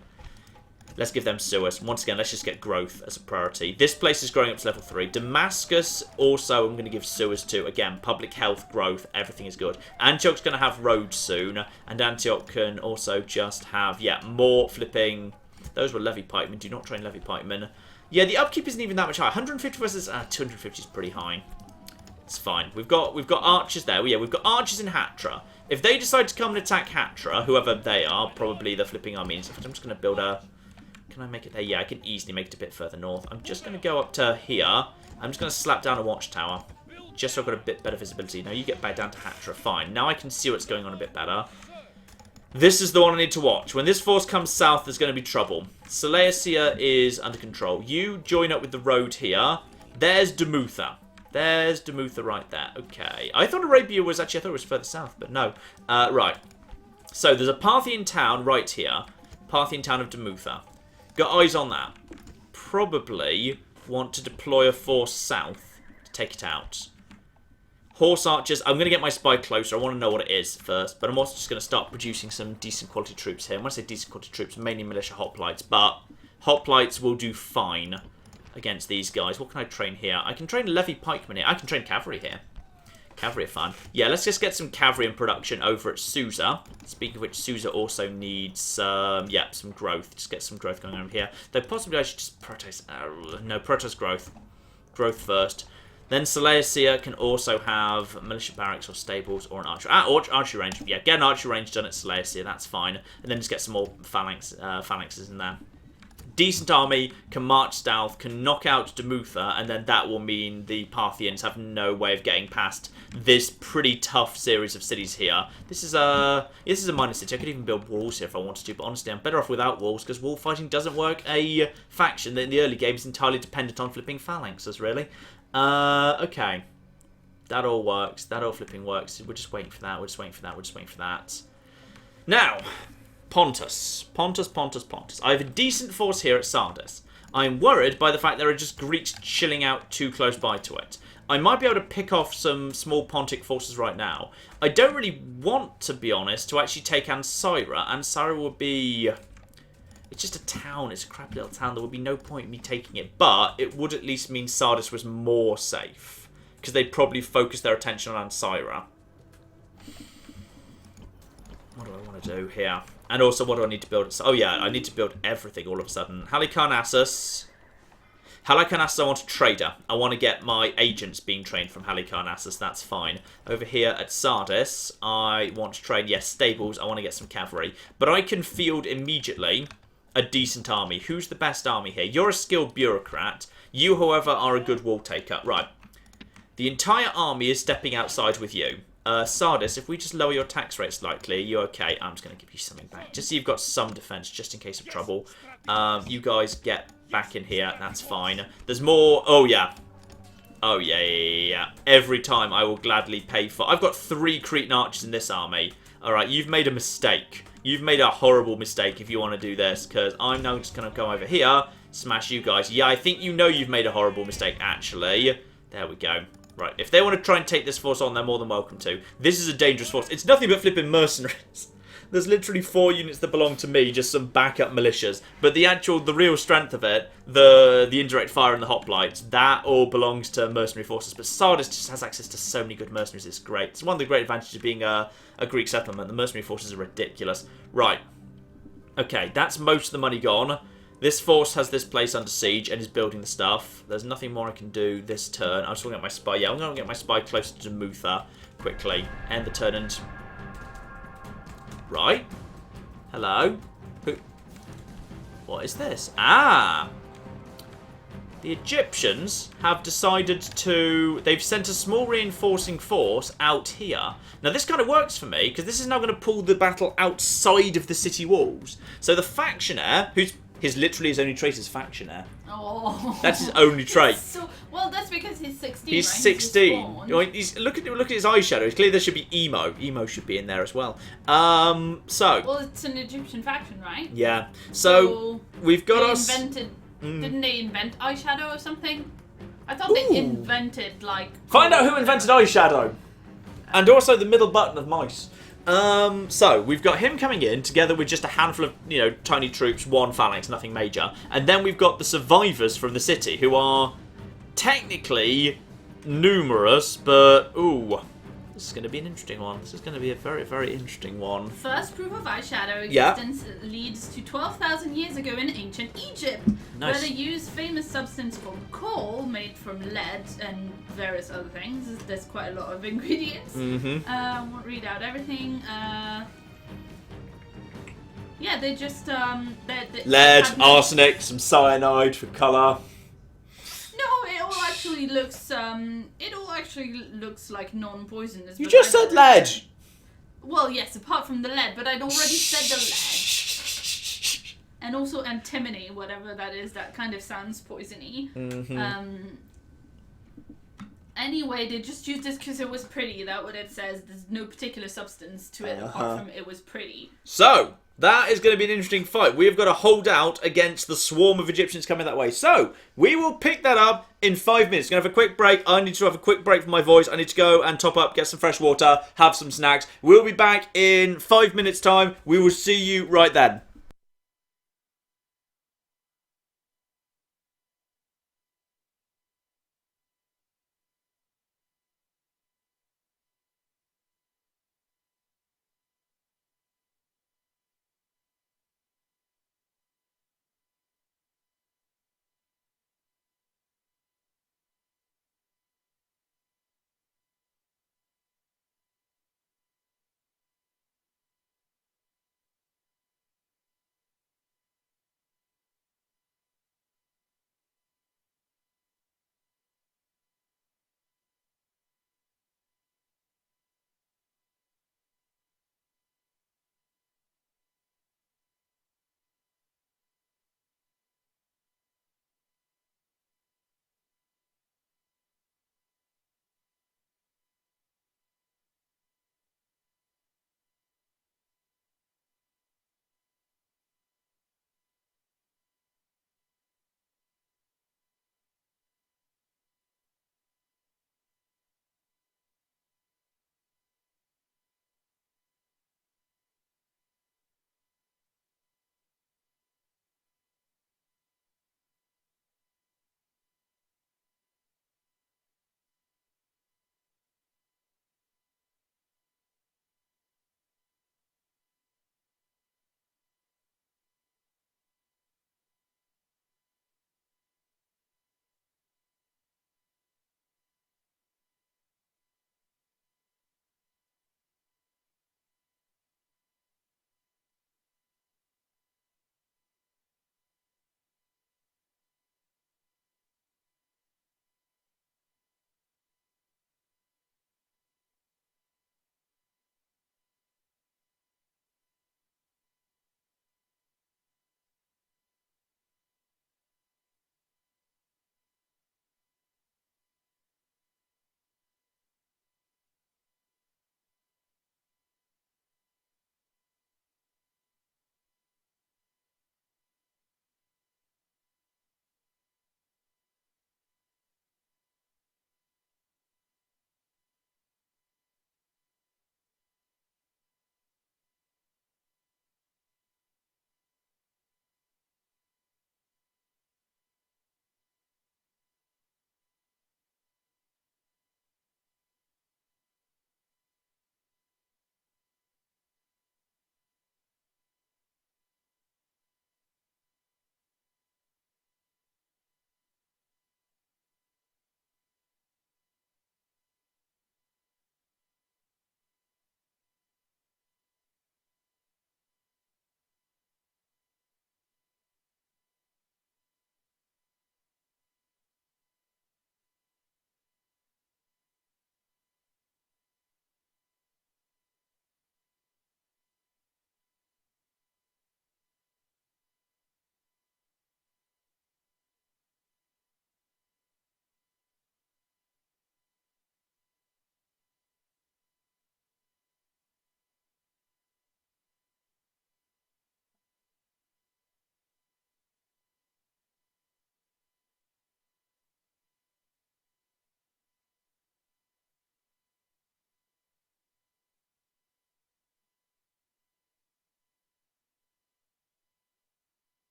Let's give them Suez. Once again, let's just get growth as a priority. This place is growing up to level 3. Damascus, also, I'm going to give Suez to. Again, public health, growth, everything is good. Antioch's going to have roads soon. And Antioch can also just have, yeah, more flipping... Those were levy pikemen. Do not train levy pikemen. Yeah, the upkeep isn't even that much high. 150 versus 250 is pretty high. It's fine. We've got archers there. Yeah, we've got archers in Hatra. If they decide to come and attack Hatra, whoever they are, probably the flipping Armenians. I'm just going to build a... Can I make it there? Yeah, I can easily make it a bit further north. I'm just going to go up to here. I'm just going to slap down a watchtower. Just so I've got a bit better visibility. Now you get back down to Hatra. Fine. Now I can see what's going on a bit better. This is the one I need to watch. When this force comes south, there's going to be trouble. Seleucia is under control. You join up with the road here. There's Demutha. There's Demutha right there. Okay. I thought Arabia was... Actually, I thought it was further south, but no. Right. So, there's a Parthian town right here. Parthian town of Demutha. Got eyes on that. Probably want to deploy a force south to take it out. Horse archers. I'm going to get my spy closer. I want to know what it is first. But I'm also just going to start producing some decent quality troops here. When I say decent quality troops, mainly militia hoplites. But hoplites will do fine against these guys. What can I train here? I can train levy pikemen here. I can train cavalry here. Cavalry are fun. Yeah, let's just get some cavalry in production over at Susa. Speaking of which, Susa also needs some growth. Just get some growth going on here. Though possibly I should just prioritize... no, prioritize growth. Growth first. Then Seleucia can also have militia barracks or stables or an archer. Archery range. Yeah, get an archery range done at Seleucia. That's fine. And then just get some more phalanxes in there. Decent army, can march south, can knock out Demutha, and then that will mean the Parthians have no way of getting past this pretty tough series of cities here. This is a minor city. I could even build walls here if I wanted to, but honestly, I'm better off without walls because wall fighting doesn't work. A faction that in the early game is entirely dependent on flipping phalanxes, really. Okay. That all works. That all flipping works. We're just waiting for that. We're just waiting for that. We're just waiting for that. Now... Pontus. I have a decent force here at Sardis. I'm worried by the fact there are just Greeks chilling out too close by to it. I might be able to pick off some small Pontic forces right now. I don't really want, to be honest, to actually take Ancyra. Ancyra would be... It's just a town. It's a crappy little town. There would be no point in me taking it. But it would at least mean Sardis was more safe. Because they'd probably focus their attention on Ancyra. What do I want to do here? And also, what do I need to build? Oh, yeah, I need to build everything all of a sudden. Halicarnassus. Halicarnassus, I want a trader. I want to get my agents being trained from Halicarnassus. That's fine. Over here at Sardis, I want to train, yes, stables. I want to get some cavalry. But I can field immediately a decent army. Who's the best army here? You're a skilled bureaucrat. You, however, are a good wall taker. Right. The entire army is stepping outside with you. Sardis, if we just lower your tax rate slightly, you're okay. I'm just going to give you something back. Just so you've got some defense, just in case of trouble. You guys get back in here. That's fine. There's more. Oh, yeah. Oh, yeah. Every time I will gladly pay for... I've got 3 Cretan archers in this army. All right, you've made a mistake. You've made a horrible mistake if you want to do this, because I'm now just going to come over here, smash you guys. Yeah, I think you know you've made a horrible mistake, actually. There we go. Right, if they want to try and take this force on, they're more than welcome to. This is a dangerous force. It's nothing but flipping mercenaries. There's literally 4 units that belong to me, just some backup militias. But the real strength of it, the indirect fire and the hoplites, that all belongs to mercenary forces. But Sardis just has access to so many good mercenaries. It's great. It's one of the great advantages of being a Greek settlement. The mercenary forces are ridiculous. Right. Okay, that's most of the money gone. This force has this place under siege and is building the stuff. There's nothing more I can do this turn. I'm just going to get my spy. Yeah, I'm going to get my spy closer to Demutha quickly. End the turn and... Right. Hello. Who? What is this? Ah! The Egyptians have decided to... They've sent a small reinforcing force out here. Now, this kind of works for me, because this is now going to pull the battle outside of the city walls. So the factioner, who's... literally his only trait is factioner. Oh. That's his only trait. Well, that's because he's 16, He's right? 16. Look at his eyeshadow. It's clear there should be emo. Emo should be in there as well. Well, it's an Egyptian faction, right? Yeah. So we've got us... Didn't they invent eyeshadow or something? I thought they invented, like... Find out who invented eyeshadow. And also the middle button of mice. So we've got him coming in together with just a handful of, tiny troops, one phalanx, nothing major. And then we've got the survivors from the city, who are technically numerous, but, ooh, this is going to be an interesting one. This is going to be a very, very interesting one. First proof of eyeshadow Yeah. existence leads to 12,000 years ago in ancient Egypt, Nice. where they used famous substance called coal, made from lead and various other things. There's quite a lot of ingredients. Mm-hmm. Won't read out everything. Yeah, they just they Lead, had- arsenic, some cyanide for colour. No, it all actually looks like non-poisonous. You but just I said lead! Well, yes, apart from the lead, but I'd already said the lead. And also antimony, whatever that is, that kind of sounds poisony. Mm-hmm. Anyway, they just used this because it was pretty. That's what it says. There's no particular substance to it apart from it was pretty. So, that is going to be an interesting fight. We have got to hold out against the swarm of Egyptians coming that way. So, we will pick that up in 5 minutes. Going to have a quick break. I need to have a quick break for my voice. I need to go and top up, get some fresh water, have some snacks. We'll be back in 5 minutes' time. We will see you right then.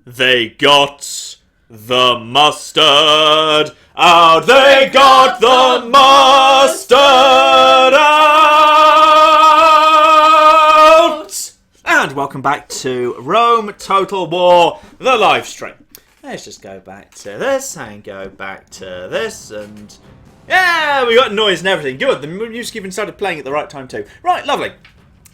They got the mustard out. They got the mustard out. And welcome back to Rome Total War, the live stream. Let's just go back to this and go back to this and... Yeah, we got noise and everything. Good, the music even started playing at the right time too. Right, lovely.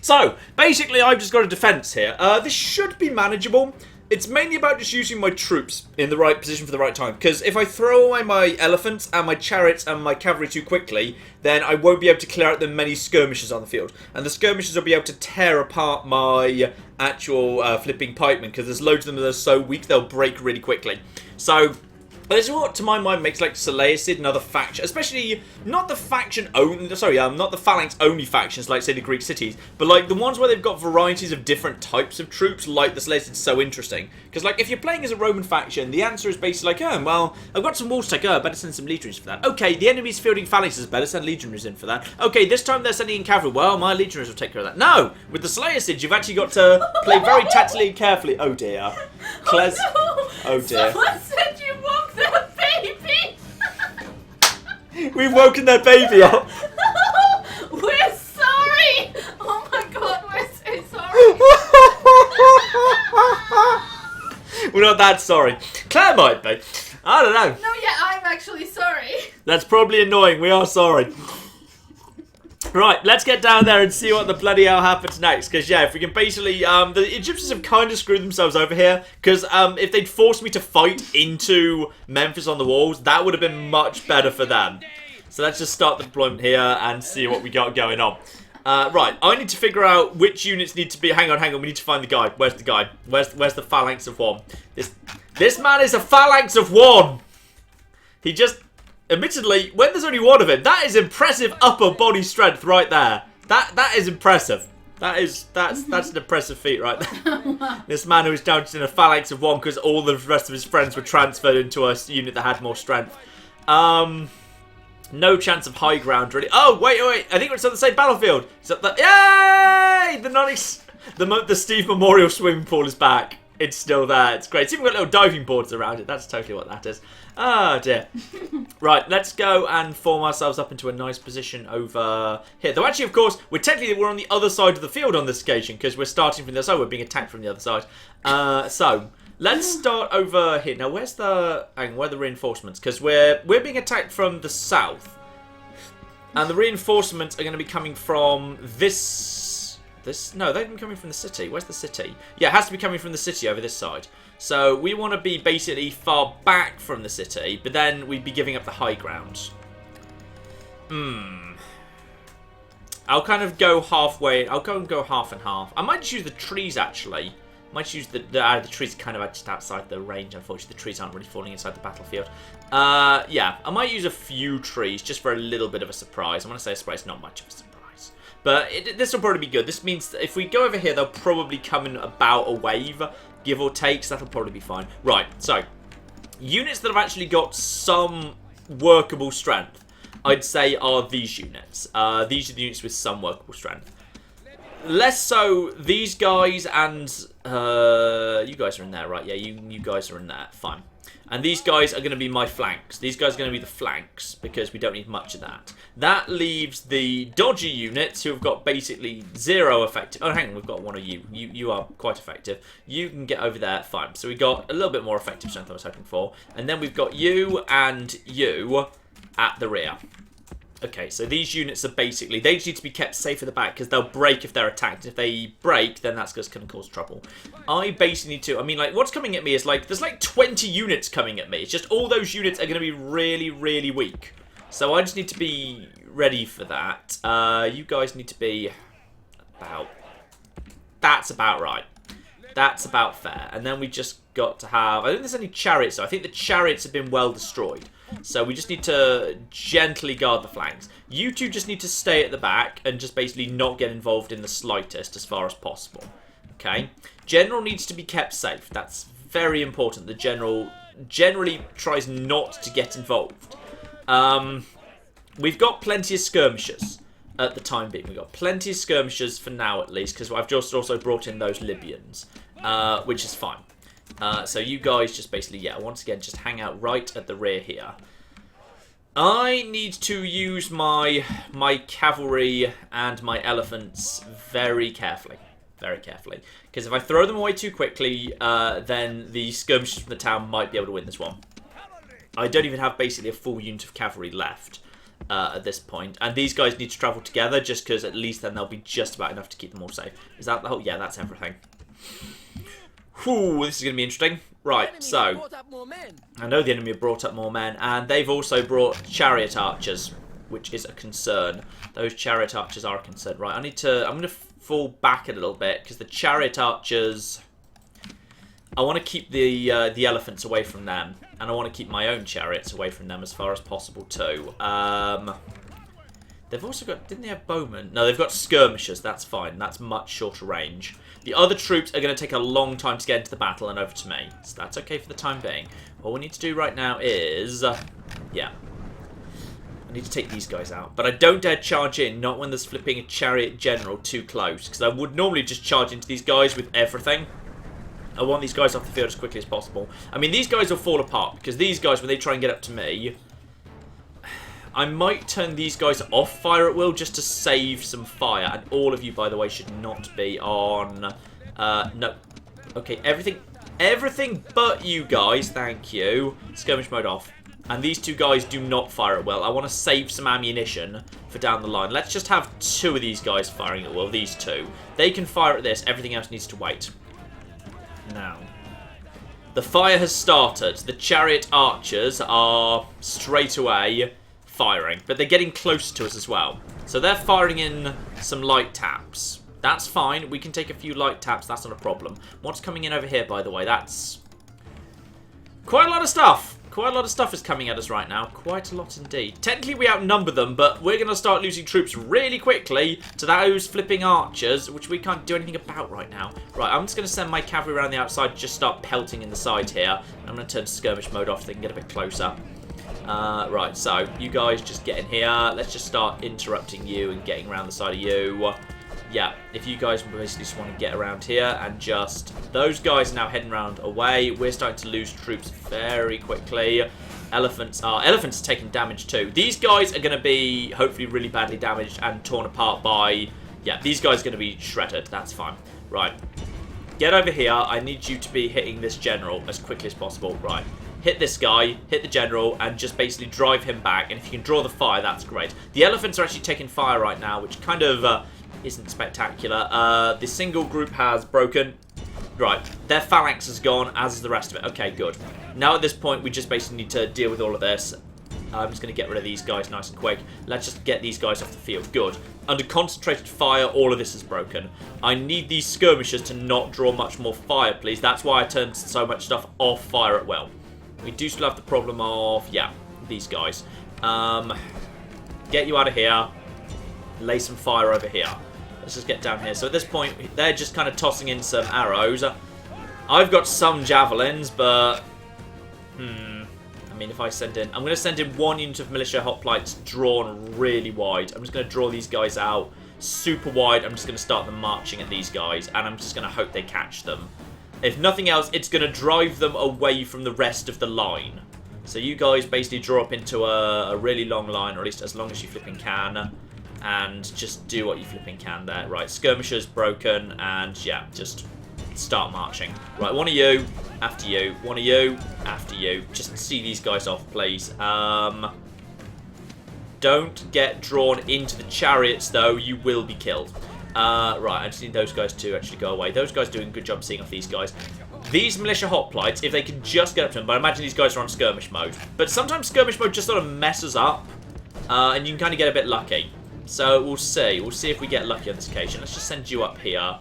So, basically I've just got a defence here. This should be manageable. It's mainly about just using my troops in the right position for the right time. Because if I throw away my elephants and my chariots and my cavalry too quickly, then I won't be able to clear out the many skirmishers on the field. And the skirmishers will be able to tear apart my actual flipping pikemen. Because there's loads of them that are so weak, they'll break really quickly. So... this is what, to my mind, makes like Seleucid another faction, especially not the faction only. Sorry, not the phalanx only factions like say the Greek cities, but like the ones where they've got varieties of different types of troops, like the Seleucids. So interesting because like if you're playing as a Roman faction, the answer is basically like, oh well, I've got some walls to take. Oh, better send some legionaries for that. Okay, the enemy's fielding phalanxes, better send legionaries in for that. Okay, this time they're sending in cavalry. Well, my legionaries will take care of that. No, with the Seleucids, you've actually got to play very tactically and carefully. Oh dear, Cles. Oh dear. Someone said you woke their baby. We've woken their baby up. We're sorry. Oh my god, we're so sorry. We're not that sorry. Claire might be. I don't know. No, yeah, I'm actually sorry. That's probably annoying. We are sorry. Right, let's get down there and see what the bloody hell happens next. Because, yeah, if we can basically... the Egyptians have kind of screwed themselves over here. Because if they'd forced me to fight into Memphis on the walls, that would have been much better for them. So let's just start the deployment here and see what we got going on. Right, I need to figure out which units need to be... Hang on. We need to find the guide. Where's the guide? Where's the phalanx of one? This man is a phalanx of one! He just... Admittedly, when there's only one of him, that is impressive upper body strength right there. That is impressive. That's an impressive feat right there. Wow. This man who was down in a phalanx of one because all the rest of his friends were transferred into a unit that had more strength. No chance of high ground really. Oh wait! I think it's on the same battlefield. Yay! The Steve Memorial swimming pool is back. It's still there. It's great. It's even got little diving boards around it. That's totally what that is. Oh, dear. Right, let's go and form ourselves up into a nice position over here. Though, actually, of course, we're on the other side of the field on this occasion because we're starting from the other side. We're being attacked from the other side. So, let's start over here. Now, where are the reinforcements? Because we're being attacked from the south. And the reinforcements are going to be coming from no, they've been coming from the city. Where's the city? Yeah, it has to be coming from the city over this side. So we want to be basically far back from the city, but then we'd be giving up the high ground. I'll kind of go halfway. I'll go half and half. I might just use the trees, actually. I might use the trees kind of just outside the range. Unfortunately, the trees aren't really falling inside the battlefield. Yeah, I might use a few trees just for a little bit of a surprise. I want to say a surprise, not much of a surprise. But this will probably be good. This means that if we go over here, they'll probably come in about a wave, give or take. So that'll probably be fine. Right, so units that have actually got some workable strength, I'd say, are these units. These are the units with some workable strength. Less so these guys and... you guys are in there, right? Yeah, you guys are in there. Fine. And these guys are going to be my flanks. These guys are going to be the flanks because we don't need much of that. That leaves the dodgy units who have got basically zero effective. Oh, hang on, we've got one of you. You are quite effective. You can get over there, fine. So we got a little bit more effective strength than I was hoping for. And then we've got you and you at the rear. Okay, so these units are basically, they just need to be kept safe at the back because they'll break if they're attacked. If they break, then that's just going to cause trouble. I basically need to, I mean, like, what's coming at me is like, there's like 20 units coming at me. It's just all those units are going to be really, really weak. So I just need to be ready for that. You guys need to be about, that's about right. That's about fair. And then we just got to have, I don't think there's any chariots, so I think the chariots have been well destroyed. So we just need to gently guard the flanks. You two just need to stay at the back and just basically not get involved in the slightest as far as possible. Okay? General needs to be kept safe. That's very important. The general generally tries not to get involved. We've got plenty of skirmishers at the time being. We've got plenty of skirmishers for now at least because I've just also brought in those Libyans. which is fine. So you guys just basically, yeah, once again, just hang out right at the rear here. I need to use my cavalry and my elephants very carefully. Very carefully. Because if I throw them away too quickly, then the skirmishers from the town might be able to win this one. I don't even have basically a full unit of cavalry left at this point. And these guys need to travel together just because at least then they'll be just about enough to keep them all safe. Is that the whole? Yeah, that's everything. Whew, this is going to be interesting. Right, so I know the enemy have brought up more men, and they've also brought Chariot Archers, which is a concern. Those Chariot Archers are a concern. Right, I'm going to fall back a little bit, because the Chariot Archers, I want to keep the elephants away from them, and I want to keep my own chariots away from them as far as possible too. They've also got, didn't they have bowmen? No, they've got skirmishers, that's fine. That's much shorter range. The other troops are going to take a long time to get into the battle and over to me. So that's okay for the time being. What we need to do right now is, yeah. I need to take these guys out. But I don't dare charge in, not when there's flipping a chariot general too close. Because I would normally just charge into these guys with everything. I want these guys off the field as quickly as possible. I mean, these guys will fall apart. Because these guys, when they try and get up to me, I might turn these guys off fire at will just to save some fire. And all of you, by the way, should not be on... no. Okay, everything but you guys, thank you. Skirmish mode off. And these two guys do not fire at will. I want to save some ammunition for down the line. Let's just have two of these guys firing at will, these two. They can fire at this, everything else needs to wait. Now. The fire has started. The Chariot Archers are straight away firing, but they're getting close to us as well. So they're firing in some light taps. That's fine. We can take a few light taps. That's not a problem. What's coming in over here, by the way? That's quite a lot of stuff. Quite a lot of stuff is coming at us right now. Quite a lot indeed. Technically, we outnumber them, but we're going to start losing troops really quickly to those flipping archers, which we can't do anything about right now. Right, I'm just going to send my cavalry around the outside, just start pelting in the side here. I'm going to turn skirmish mode off so they can get a bit closer. Right, so you guys just get in here. Let's just start interrupting you and getting around the side of you. Yeah, if you guys basically just want to get around here and just... Those guys are now heading around away. We're starting to lose troops very quickly. Elephants are taking damage too. These guys are going to be hopefully really badly damaged and torn apart by... Yeah, these guys are going to be shredded. That's fine. Right. Get over here. I need you to be hitting this general as quickly as possible. Right. Hit this guy, hit the general, and just basically drive him back. And if you can draw the fire, that's great. The elephants are actually taking fire right now, which kind of isn't spectacular. The single group has broken. Right, their phalanx is gone, as is the rest of it. Okay, good. Now at this point, we just basically need to deal with all of this. I'm just going to get rid of these guys nice and quick. Let's just get these guys off the field. Good. Under concentrated fire, all of this is broken. I need these skirmishers to not draw much more fire, please. That's why I turned so much stuff off fire at will. We do still have the problem of, yeah, these guys. Get you out of here. Lay some fire over here. Let's just get down here. So at this point, they're just kind of tossing in some arrows. I've got some javelins, but... I mean, if I send in... I'm going to send in one unit of militia hoplites drawn really wide. I'm just going to draw these guys out super wide. I'm just going to start them marching at these guys, and I'm just going to hope they catch them. If nothing else, it's going to drive them away from the rest of the line. So you guys basically draw up into a really long line, or at least as long as you flipping can. And just do what you flipping can there. Right, skirmishers broken, and yeah, just start marching. Right, one of you, after you. One of you, after you. Just see these guys off, please. Don't get drawn into the chariots, though. You will be killed. Right, I just need those guys to actually go away. Those guys are doing a good job seeing off these guys. These militia hoplites, if they can just get up to them, but I imagine these guys are on skirmish mode. But sometimes skirmish mode just sort of messes up, and you can kind of get a bit lucky. So we'll see. We'll see if we get lucky on this occasion. Let's just send you up here.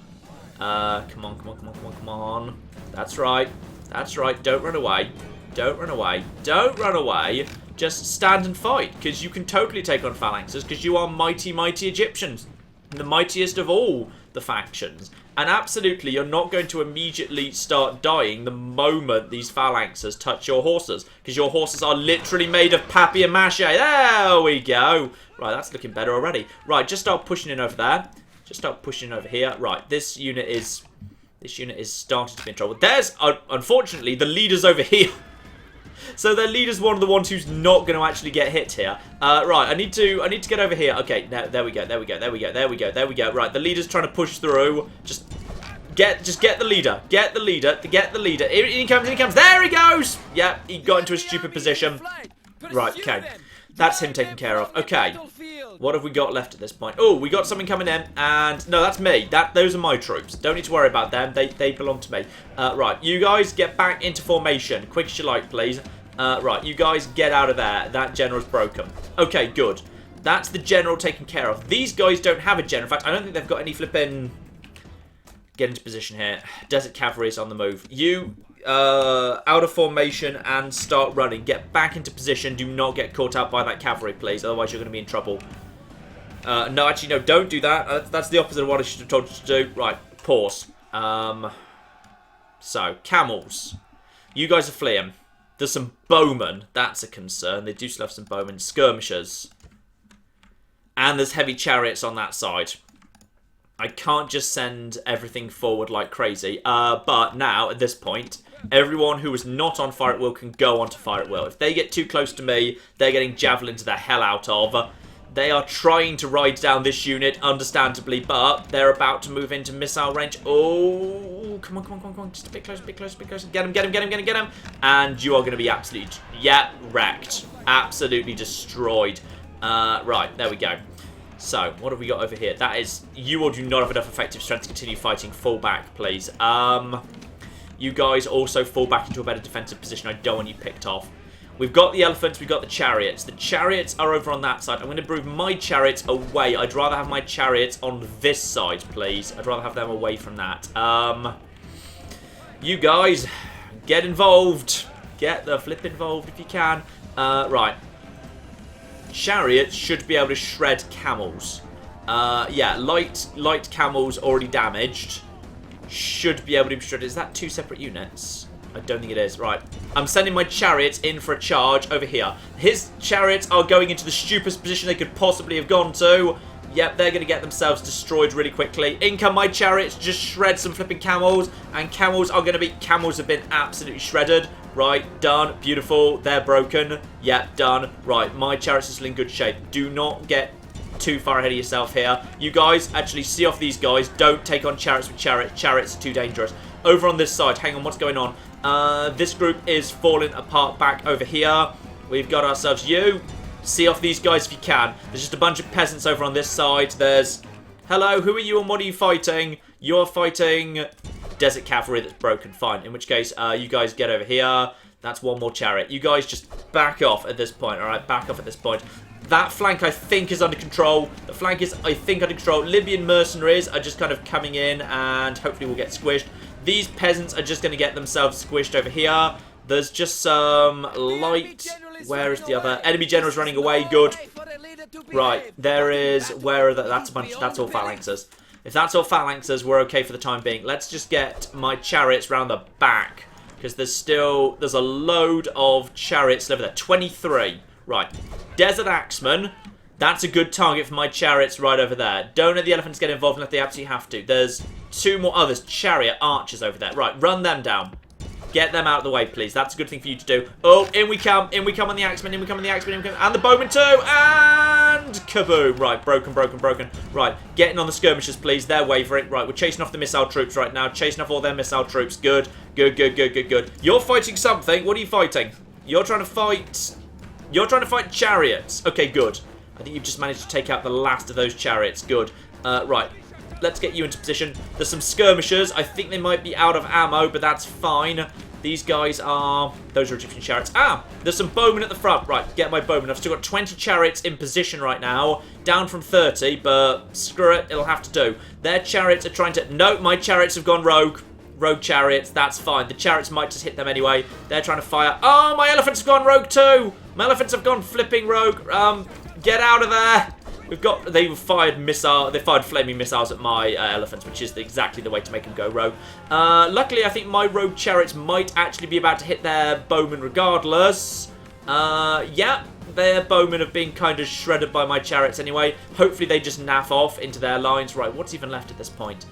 Come on, come on, come on, come on, come on. That's right. That's right. Don't run away. Don't run away. Don't run away. Just stand and fight, because you can totally take on phalanxes, because you are mighty, mighty Egyptians. The mightiest of all the factions. And absolutely, you're not going to immediately start dying the moment these phalanxes touch your horses. Because your horses are literally made of papier-mâché. There we go. Right, that's looking better already. Right, just start pushing in over there. Just start pushing in over here. Right, this unit is This unit is starting to be in trouble. There's, unfortunately, the leader's over here. So their leader's one of the ones who's not going to actually get hit here. Right, I need to get over here. Okay, there we go. Right, the leader's trying to push through. Just get the leader. Get the leader. In he comes. There he goes. Yeah, he got into a stupid position. Right, okay. That's him taken care of. Okay. What have we got left at this point? Oh, we got something coming in, and no, that's me. Those are my troops. Don't need to worry about them. They belong to me. Right, you guys get back into formation. Quick as you like, please. Right, you guys get out of there. That general's broken. Okay, good. That's the general taken care of. These guys don't have a general. In fact, I don't think they've got any flipping... Get into position here. Desert Cavalry is on the move. You... out of formation and start running. Get back into position. Do not get caught out by that cavalry, please. Otherwise, you're going to be in trouble. No, actually, no, don't do that. That's the opposite of what I should have told you to do. Right, pause. So, camels. You guys are fleeing. There's some bowmen. That's a concern. They do still have some bowmen. Skirmishers. And there's heavy chariots on that side. I can't just send everything forward like crazy. But now, at this point, everyone who is not on fire at will can go on to fire at will. If they get too close to me, they're getting javelined the hell out of. They are trying to ride down this unit, understandably, but they're about to move into missile range. Oh, come on. Just a bit closer. Get him. And you are going to be absolutely, wrecked. Absolutely destroyed. Right, there we go. So, what have we got over here? That is, you all do not have enough effective strength to continue fighting. Fall back, please. You guys also fall back into a better defensive position. I don't want you picked off. We've got the elephants, we've got the chariots. The chariots are over on that side. I'm going to move my chariots away. I'd rather have my chariots on this side, please. I'd rather have them away from that. You guys, get involved. Get the flip involved if you can. Right. Chariots should be able to shred camels. Yeah, light camels already damaged. Should be able to be shredded. Is that 2 separate units? I don't think it is. Right. I'm sending my chariots in for a charge over here. His chariots are going into the stupidest position they could possibly have gone to. Yep, they're going to get themselves destroyed really quickly. In come my chariots, just shred some flipping camels. And camels are going to be... Camels have been absolutely shredded. Right, done. Beautiful. They're broken. Yep, done. Right, my chariots are still in good shape. Do not get too far ahead of yourself here. You guys actually see off these guys. Don't take on chariots with chariots. Chariots are too dangerous. Over on this side, hang on, what's going on? This group is falling apart back over here. We've got ourselves you. See off these guys if you can. There's just a bunch of peasants over on this side. There's... Hello, who are you and what are you fighting? You're fighting Desert Cavalry that's broken. Fine. In which case, you guys get over here. That's one more chariot. You guys just back off at this point. Alright, back off at this point. That flank, I think, is under control. The flank is, I think, under control. Libyan mercenaries are just kind of coming in and hopefully will get squished. These peasants are just going to get themselves squished over here. There's just some light... Where is the other? Enemy general's running away. Good. Right, there is... Where are the... That's a bunch... That's all phalanxes. If that's all phalanxes, we're okay for the time being. Let's just get my chariots round the back. Because there's still... There's a load of chariots over there. 23. Right. Desert Axemen. That's a good target for my chariots right over there. Don't let the elephants get involved unless they absolutely have to. There's 2 more others. Chariot Archers over there. Right, run them down. Get them out of the way, please. That's a good thing for you to do. Oh, in we come. In we come on the Axemen. In we come on the Axemen. And the Bowmen too. And kaboom. Right, broken. Right, getting on the skirmishers, please. They're wavering. Right, we're chasing off the missile troops right now. Chasing off all their missile troops. Good. You're fighting something. What are you fighting? You're trying to fight... You're trying to fight chariots. Okay, good. I think you've just managed to take out the last of those chariots. Good. Right. Let's get you into position. There's some skirmishers. I think they might be out of ammo, but that's fine. These guys are... Those are Egyptian chariots. Ah! There's some bowmen at the front. Right, get my bowmen. I've still got 20 chariots in position right now. Down from 30, but screw it. It'll have to do. Their chariots are trying to... No, my chariots have gone rogue. Rogue chariots. That's fine. The chariots might just hit them anyway. They're trying to fire. Oh, my elephants have gone rogue too! My elephants have gone flipping rogue. Get out of there! They fired flaming missiles at my elephants, which is exactly the way to make them go rogue. Luckily, I think my rogue chariots might actually be about to hit their bowmen regardless. Yeah, their bowmen have been kind of shredded by my chariots anyway. Hopefully, they just naff off into their lines. Right, what's even left at this point?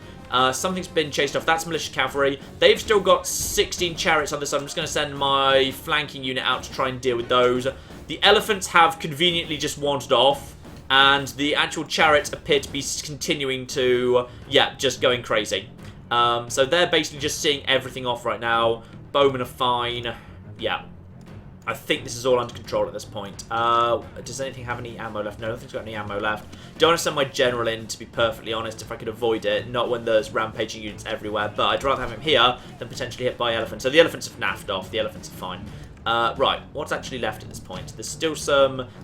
Something's been chased off. That's militia cavalry. They've still got 16 chariots on this side. I'm just going to send my flanking unit out to try and deal with those. The elephants have conveniently just wandered off. And the actual chariots appear to be continuing to, yeah, just going crazy. So they're basically just seeing everything off right now. Bowmen are fine. Yeah. I think this is all under control at this point. Does anything have any ammo left? No, nothing's got any ammo left. Don't want to send my general in, to be perfectly honest, if I could avoid it. Not when there's rampaging units everywhere. But I'd rather have him here than potentially hit by elephants. So the elephants have naffed off. The elephants are fine. Right, what's actually left at this point? There's still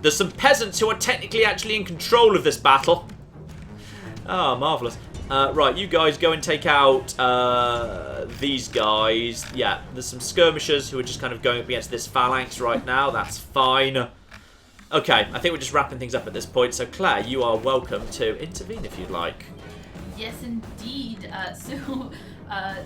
there's some peasants who are technically actually in control of this battle. Oh, marvellous. Right, you guys go and take out these guys. Yeah, there's some skirmishers who are just kind of going up against this phalanx right now. That's fine. Okay, I think we're just wrapping things up at this point. So, Claire, you are welcome to intervene if you'd like. Yes, indeed.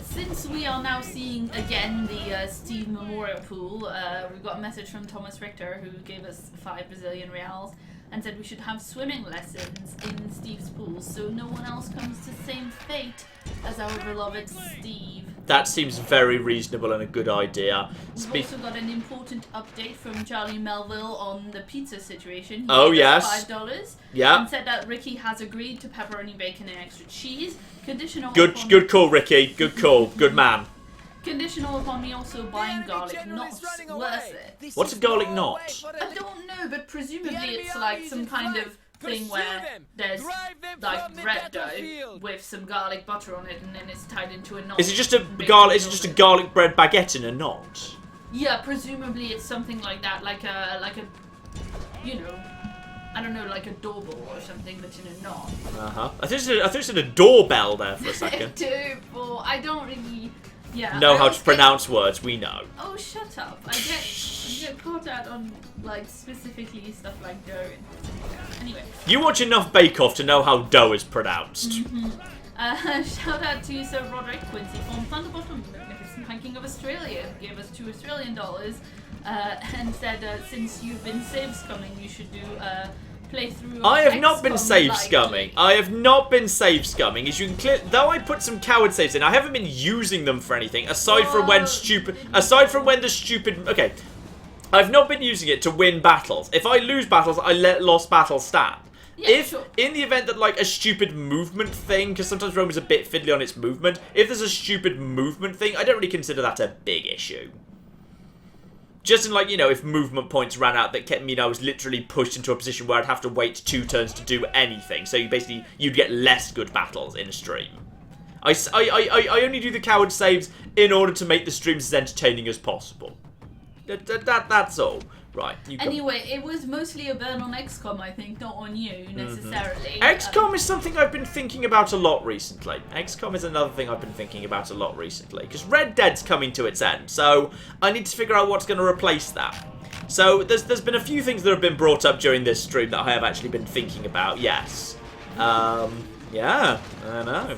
Since we are now seeing again the Steve Memorial Pool, we got a message from Thomas Richter who gave us 5 Brazilian reals and said we should have swimming lessons in Steve's pool so no one else comes to the same fate as our beloved Steve. That seems very reasonable and a good idea. We've also got an important update from Charlie Melville on the pizza situation. He Oh, gave yes. us $5. Yeah. And said that Ricky has agreed to pepperoni, bacon, and extra cheese. Conditional. Good call, Ricky. Good call. Good man. Conditional upon me also buying garlic knots. Worth it. What's a garlic knot? I don't know, but presumably it's like some kind of thing where there's like bread dough with some garlic butter on it, and then it's tied into a knot. Is it just a garlic bread baguette in a knot? Yeah, presumably it's something like that, like a, you know, I don't know, like a doorbell or something, but in a knot. I thought you said a doorbell there for a second. Doorbell. I don't really. Yeah. Know how to pronounce words, we know. Oh, shut up. I get caught out on, like, specifically stuff like dough and things like that. Anyway. You watch enough Bake Off to know how dough is pronounced. Shout out to Sir Roderick Quincy from Thunderbottom, Magnificent Ranking of Australia, who gave us $2 Australian, and said, since you've been save scumming, you should do playthrough. I have not been XCOM save like scumming. I have not been save scumming. As you can clear, though I put some coward saves in, I haven't been using them for anything aside from when the stupid. Okay, I've not been using it to win battles. If I lose battles, I let lost battles stand. Yeah, sure. In the event that like a stupid movement thing, because sometimes Rome is a bit fiddly on its movement. If there's a stupid movement thing, I don't really consider that a big issue. Just in, like, you know, if movement points ran out, that kept me, I was literally pushed into a position where I'd have to wait 2 turns to do anything. So you'd get less good battles in a stream. I only do the coward saves in order to make the streams as entertaining as possible. That's all. Right. Anyway, it was mostly a burn on XCOM, I think, not on you necessarily. XCOM is something I've been thinking about a lot recently. XCOM is another thing I've been thinking about a lot recently. Because Red Dead's coming to its end, so I need to figure out what's going to replace that. So there's been a few things that have been brought up during this stream that I have actually been thinking about, yes. Yeah, I know.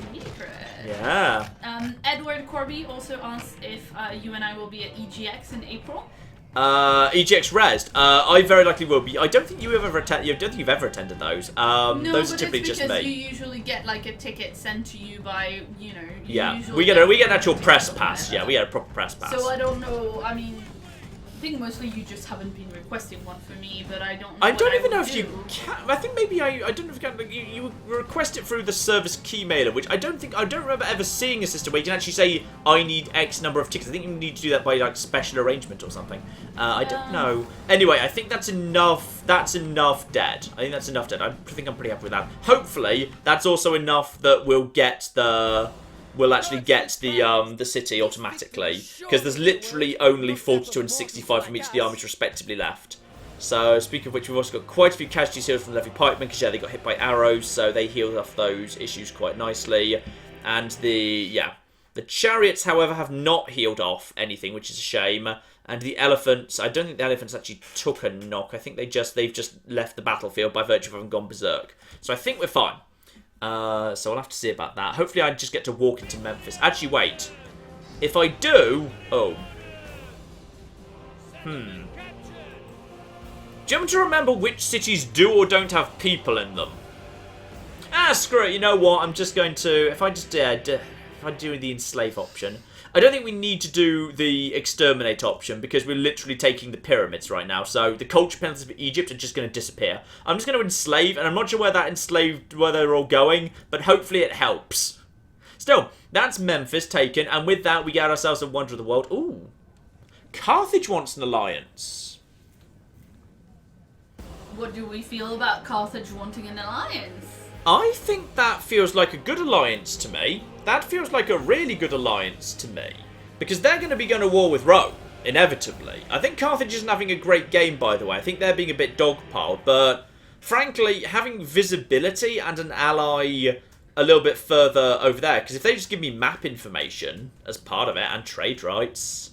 Yeah. Edward Corby also asked if you and I will be at EGX in April. EGX Res. I very likely will be. I don't think you ever attend. I don't think you've ever attended those. No, those are but typically it's just because me. you usually get like a ticket sent to you by, you know. We get an actual press pass. Yeah, we get a proper press pass. So I don't know. I mean, I think mostly you just haven't been requesting one for me, but I don't know. I don't even know if you can. I think maybe I don't know if you can. Like, you request it through the service key mailer, which I don't remember ever seeing a system where you can actually say I need X number of tickets. I think you need to do that by like special arrangement or something. I don't know. Anyway, I think that's enough. That's enough dead. I think that's enough dead. I think I'm pretty happy with that. Hopefully, that's also enough that we'll actually get the city automatically, because there's literally only 42 and 65 from each of the armies respectively left. So, speaking of which, we've also got quite a few casualties here from the Levy Pikemen, because, yeah, they got hit by arrows, so they healed off those issues quite nicely. And the Chariots, however, have not healed off anything, which is a shame. And the Elephants, I don't think the Elephants actually took a knock. I think they've just left the battlefield by virtue of having gone berserk. So I think we're fine. So I'll have to see about that. Hopefully I just get to walk into Memphis. Actually, wait. If I do... Oh. Do you happen to remember which cities do or don't have people in them? Screw it. You know what? I'm just going to... If I do the enslave option... I don't think we need to do the exterminate option because we're literally taking the pyramids right now. So the culture penalties of Egypt are just going to disappear. I'm just going to enslave, and I'm not sure where they're all going, but hopefully it helps. Still, that's Memphis taken, and with that we get ourselves a wonder of the world. Ooh. Carthage wants an alliance. What do we feel about Carthage wanting an alliance? I think that feels like a good alliance to me. That feels like a really good alliance to me. Because they're going to be going to war with Rome, inevitably. I think Carthage isn't having a great game, by the way. I think they're being a bit dogpiled. But, frankly, having visibility and an ally a little bit further over there. Because if they just give me map information as part of it and trade rights...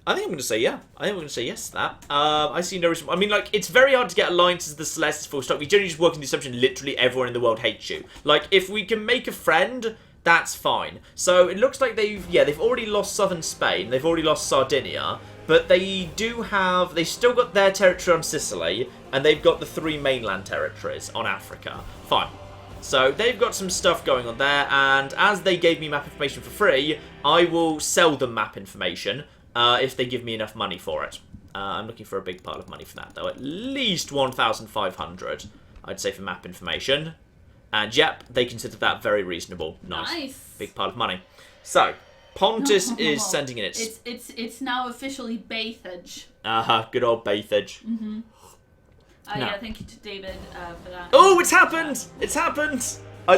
I think I'm going to say yeah. I think we're going to say yes to that. I see no reason... I mean, like, it's very hard to get alliances with the Celestials full stop. We generally just work on the assumption literally everyone in the world hates you. Like, if we can make a friend, that's fine. So, it looks like they've already lost southern Spain. They've already lost Sardinia. But they do have... They've still got their territory on Sicily. And they've got the 3 mainland territories on Africa. Fine. So, they've got some stuff going on there. And as they gave me map information for free, I will sell them map information. If they give me enough money for it. I'm looking for a big pile of money for that, though. At least 1,500, I'd say, for map information. And, yep, they consider that very reasonable. Nice. Big pile of money. So, Pontus is sending in its... It's now officially Bathage. Good old Bathage. Mm-hmm. Yeah, thank you to David for that. Oh, it's happened! It's happened!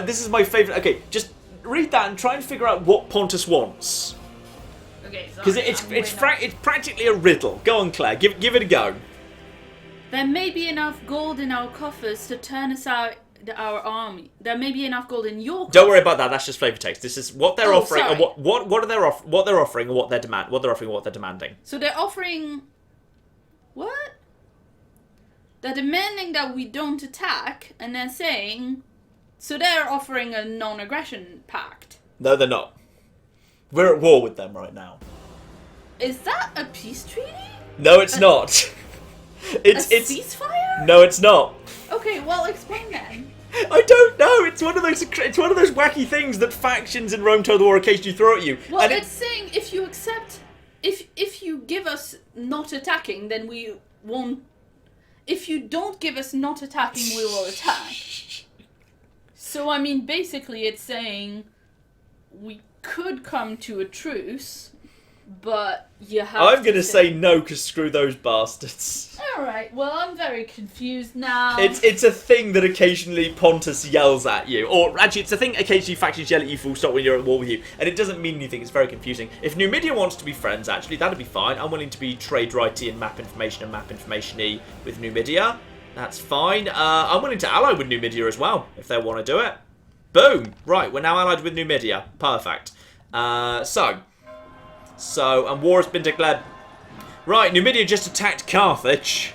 This is my favourite... Okay, just read that and try and figure out what Pontus wants. Because it's practically a riddle. Go on, Claire. Give it a go. There may be enough gold in our coffers to turn us out our army. There may be enough gold in your coffers. Don't worry about that. That's just flavor text. This is what they're offering, and what they're offering, and what they're demanding. So they're offering what? They're demanding that we don't attack, and they're saying so they're offering a non-aggression pact. No, they're not. We're at war with them right now. Is that a peace treaty? No, it's not. It's ceasefire? No, it's not. Okay, well, explain then. I don't know. It's one of those wacky things that factions in Rome told the war occasionally throw at you. Well, and it's saying if you accept, if you give us not attacking, then we won't. If you don't give us not attacking, we will attack. So I mean, basically, it's saying we could come to a truce, but you have I'm going to say no, because screw those bastards. Alright, well, I'm very confused now. It's a thing that occasionally Pontus yells at you. Or, actually, it's a thing occasionally factions yell at you full stop when you're at war with you. And it doesn't mean anything. It's very confusing. If Numidia wants to be friends, actually, that'd be fine. I'm willing to be trade righty and map information and map information-y with Numidia. That's fine. I'm willing to ally with Numidia as well, if they want to do it. Boom! Right, we're now allied with Numidia. Perfect. And war has been declared. Right, Numidia just attacked Carthage.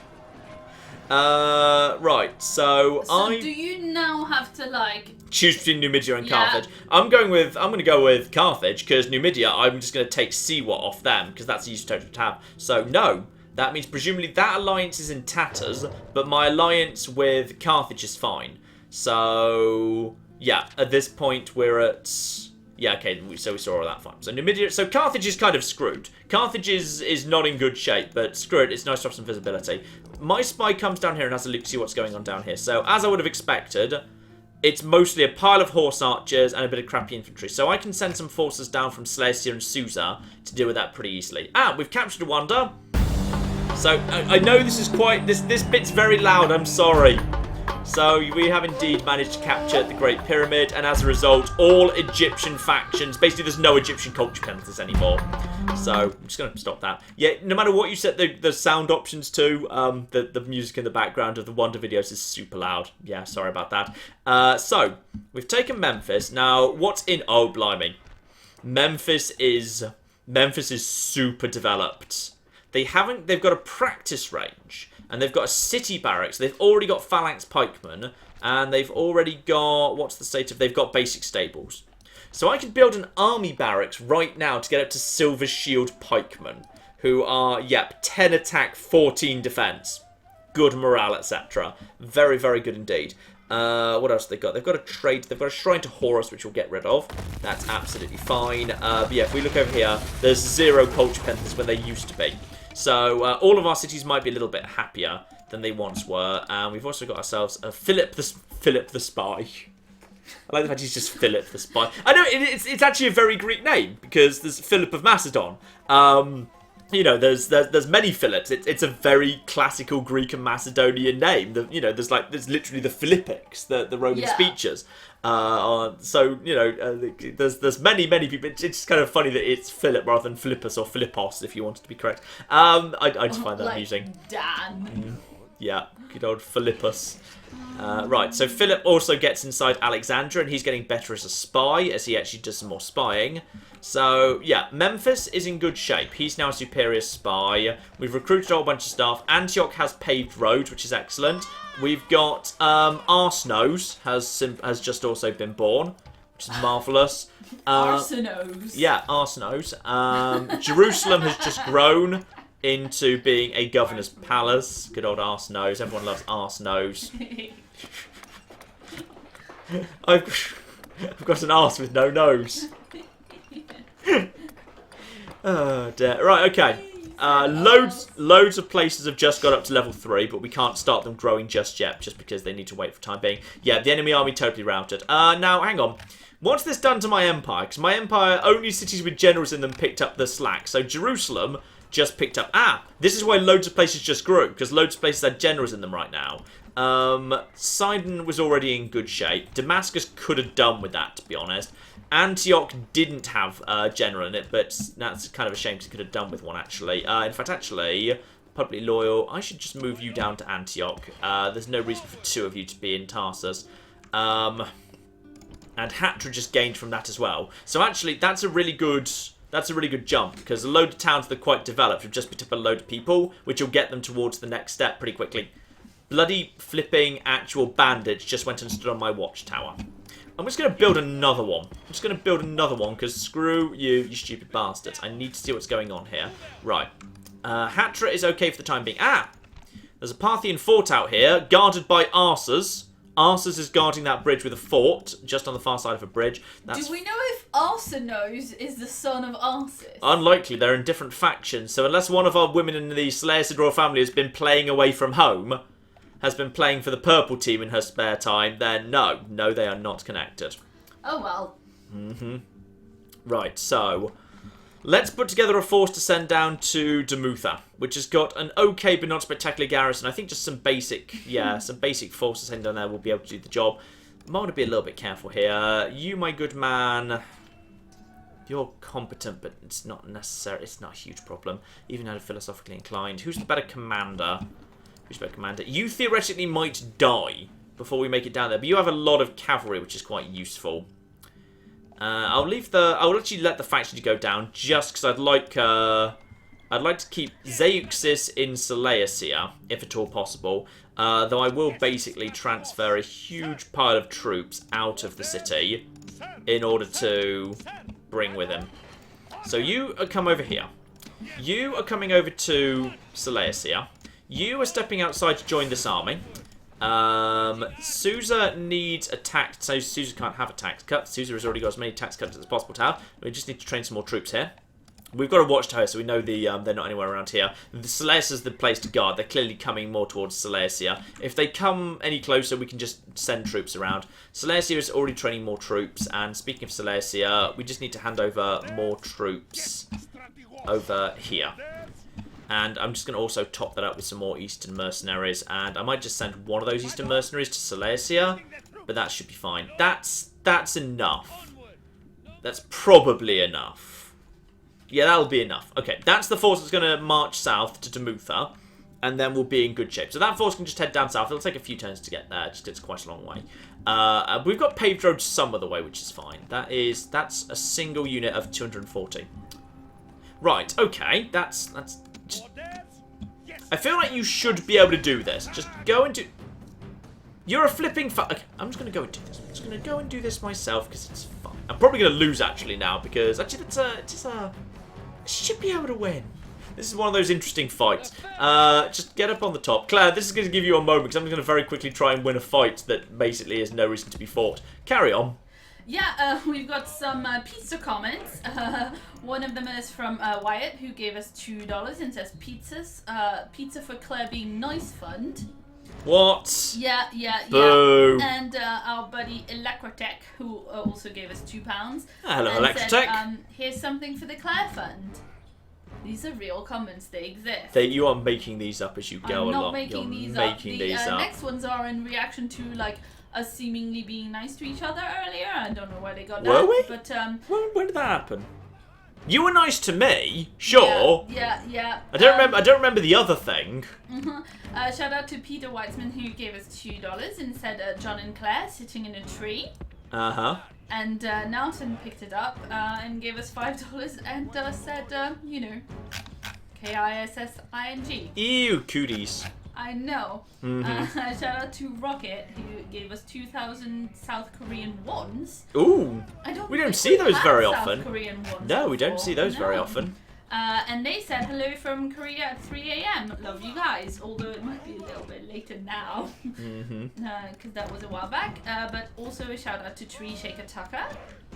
Right, so do you now have to, choose between Numidia and Carthage? I'm going to go with Carthage, because Numidia, I'm just going to take Siwa off them, because that's the use total to have. So, no. That means presumably that alliance is in tatters, but my alliance with Carthage is fine. So, yeah, at this point we're at... Yeah, okay, so we saw all that fine. So Numidia, so Carthage is kind of screwed. Carthage is not in good shape, but screw it, it's nice to have some visibility. My spy comes down here and has a look to see what's going on down here. So, as I would have expected, it's mostly a pile of horse archers and a bit of crappy infantry. So I can send some forces down from Seleucia and Susa to deal with that pretty easily. We've captured a wonder. So, I know this is quite... This bit's very loud, I'm sorry. So, we have indeed managed to capture the Great Pyramid, and as a result, all Egyptian factions... Basically, there's no Egyptian culture penalties anymore. So, I'm just going to stop that. Yeah, no matter what you set the sound options to, the music in the background of the Wonder videos is super loud. Yeah, sorry about that. So, we've taken Memphis. Now, what's in... Oh, blimey. Memphis is super developed. They've got a practice range, and they've got a city barracks. They've already got phalanx pikemen, and they've already got, what's the state of, they've got basic stables. So I could build an army barracks right now to get up to silver shield pikemen, who are, 10 attack, 14 defense. Good morale, etc. Very, very good indeed. What else have they got? They've got a trade. They've got a shrine to Horus, which we'll get rid of. That's absolutely fine. But yeah, if we look over here, there's 0 culture penthers where they used to be. So all of our cities might be a little bit happier than they once were. And we've also got ourselves a Philip the Spy. I like the fact he's just Philip the Spy. I know it's actually a very Greek name because there's Philip of Macedon. You know, there's many Philips. It's a very classical Greek and Macedonian name. You know, there's literally the Philippics, the Roman speeches. So you know, there's many people. It's kind of funny that it's Philip rather than Philippus or Philippos, if you wanted to be correct. I just find that amusing. Dan. Yeah, good old Philippus. Right, so Philip also gets inside Alexandria, and he's getting better as a spy, as he actually does some more spying. So, yeah, Memphis is in good shape. He's now a superior spy. We've recruited a whole bunch of staff. Antioch has paved roads, which is excellent. We've got Arsenose has just also been born, which is marvellous. Arsenose. Yeah, Arsenose. Jerusalem has just grown into being a governor's palace. Good old Arsenose. Everyone loves Arsenose. I've got an arse with no nose. Oh dear. Right, okay. Loads of places have just got up to level 3, but we can't start them growing just yet, just because they need to wait for time being. Yeah, the enemy army totally routed. Now, hang on. What's this done to my empire? Because my empire, only cities with generals in them picked up the slack. So Jerusalem just picked up. This is why loads of places just grew, because loads of places had generals in them right now. Sidon was already in good shape. Damascus could have done with that, to be honest. Antioch didn't have a general in it, but that's kind of a shame because it could have done with one, actually. In fact, actually, publicly loyal, I should just move you down to Antioch. There's no reason for 2 of you to be in Tarsus. And Hatra just gained from that as well. So actually, that's a really good jump, because a load of towns that are quite developed have just picked up a load of people, which will get them towards the next step pretty quickly. Bloody flipping actual bandits just went and stood on my watchtower. I'm just going to build another one. Because screw you, you stupid bastards. I need to see what's going on here. Right. Hatra is okay for the time being. There's a Parthian fort out here, guarded by Arses. Arses is guarding that bridge with a fort, just on the far side of a bridge. Do we know if Arsenose is the son of Arses? Unlikely, they're in different factions, so unless one of our women in the Seleucid royal family has been playing away from home, has been playing for the purple team in her spare time, then no, they are not connected. Oh well. Right, so let's put together a force to send down to Demutha, which has got an okay but not spectacular garrison. I think just some basic forces sent down there will be able to do the job. I want to be a little bit careful here. You, my good man, you're competent, but it's not necessary. It's not a huge problem. Even out of philosophically inclined. Who's the better commander? You theoretically might die before we make it down there, but you have a lot of cavalry, which is quite useful. I'll actually let the faction go down just because I'd like to keep Zeuxis in Seleucia, if at all possible. Though I will basically transfer a huge pile of troops out of the city in order to bring with him. So you come over here. You are coming over to Seleucia. You are stepping outside to join this army. Susa needs a tax. So Susa can't have a tax cut. Susa has already got as many tax cuts as possible to have. We just need to train some more troops here. We've got a watchtower, so we know they're not anywhere around here. The Seleucia is the place to guard. They're clearly coming more towards Seleucia. If they come any closer, we can just send troops around. Seleucia is already training more troops. And speaking of Seleucia, we just need to hand over more troops over here. And I'm just going to also top that up with some more Eastern mercenaries. And I might just send one of those Eastern mercenaries to Seleucia. But that should be fine. That's enough. That's probably enough. Yeah, that'll be enough. Okay, that's the force that's going to march south to Demutha. And then we'll be in good shape. So that force can just head down south. It'll take a few turns to get there. Just 'cause it's quite a long way. We've got paved roads some of the way, which is fine. That's a single unit of 240. Right, okay. That's just, I feel like you should be able to do this. Just go and do... You're a flipping... Okay, I'm just going to go and do this. I'm just going to go and do this myself because it's fun. I'm probably going to lose actually now because... Actually, I should be able to win. This is one of those interesting fights. Just get up on the top. Claire, this is going to give you a moment because I'm going to very quickly try and win a fight that basically has no reason to be fought. Carry on. Yeah, we've got some pizza comments. One of them is from Wyatt, who gave us $2 and says pizza for Claire being nice fund. What? Yeah. Boo. And our buddy Electrotech, who also gave us £2. Hello, and Electrotech. said, here's something for the Claire fund. These are real comments, they exist. You are making these up as you go along. I'm not making these up. The up. next ones are in reaction to like us seemingly being nice to each other earlier. I don't know where they got that. Were we? But when did that happen? You were nice to me, sure. Yeah. I don't remember the other thing. Shout out to Peter Weitzman, who gave us $2 and said John and Claire sitting in a tree. And Nelson picked it up and gave us $5 and said, KISSING. Ew, cooties. I know. Shout out to Rocket, who gave us 2,000 South Korean wons. Ooh. We don't see those very often. South Korean wons No, we don't before. see those very often. And they said hello from Korea at 3 a.m. Love you guys, although it might be a little bit later now. Because that was a while back. But also a shout out to Tree Shaker Tucker,